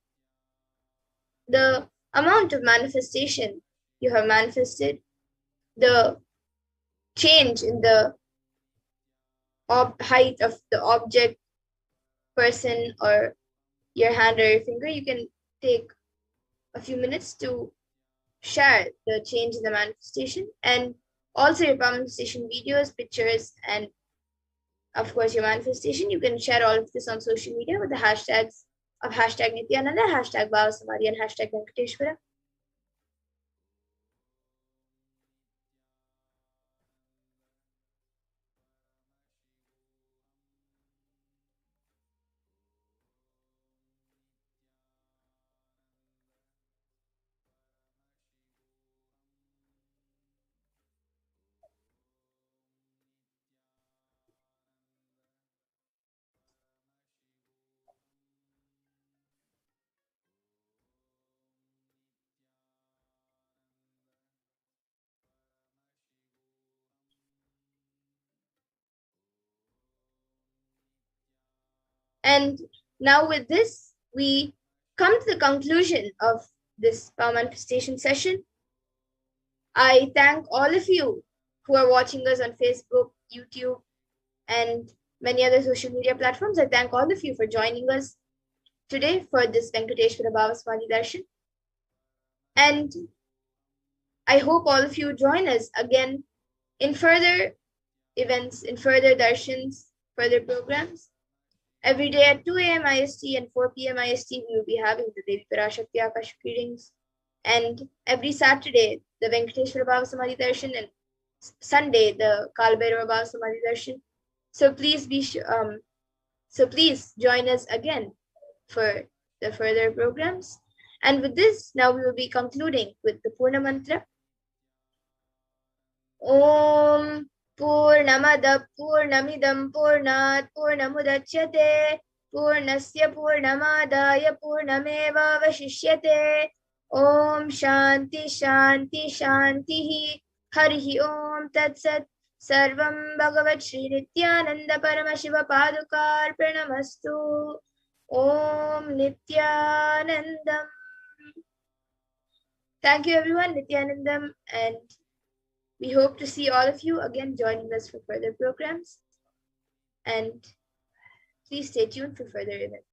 the amount of manifestation you have manifested, the change in the height of the object, person, or your hand or your finger. You can take a few minutes to share the change in the manifestation, and also your manifestation videos, pictures, and of course your manifestation. You can share all of this on social media with the hashtags of hashtag Nithyananda, hashtag Bhavasamadhi, and hashtag Venkateshwara. And now with this, we come to the conclusion of this power manifestation session. I thank all of you who are watching us on Facebook, YouTube, and many other social media platforms. I thank all of you for joining us today for this Venkateshwara Bhavasamadhi Darshan. And I hope all of you join us again in further events, in further darshans, further programs. Every day at 2 a.m. IST and 4 p.m. IST, we will be having the Devi Parashakti Akashic readings. And every Saturday, the Venkateshwara Bhavasamadhi Darshan, and Sunday, the Kalbhairava Bhavasamadhi Darshan. So please join us again for the further programs. And with this, now we will be concluding with the Purna Mantra. Om Purnamada Purnamidam Purnat Purnamudachyate Purnasya Purnamadaya Purnameva Vashishyate. Om Shanti Shanti Shantihi Harihi Om Tat Sat. Sarvam Bhagavat Shri Nithyananda Paramashiva Padukar Pranamastu. Om Nithyanandam. Thank you everyone, Nithyanandam, and we hope to see all of you again joining us for further programs. And please stay tuned for further events.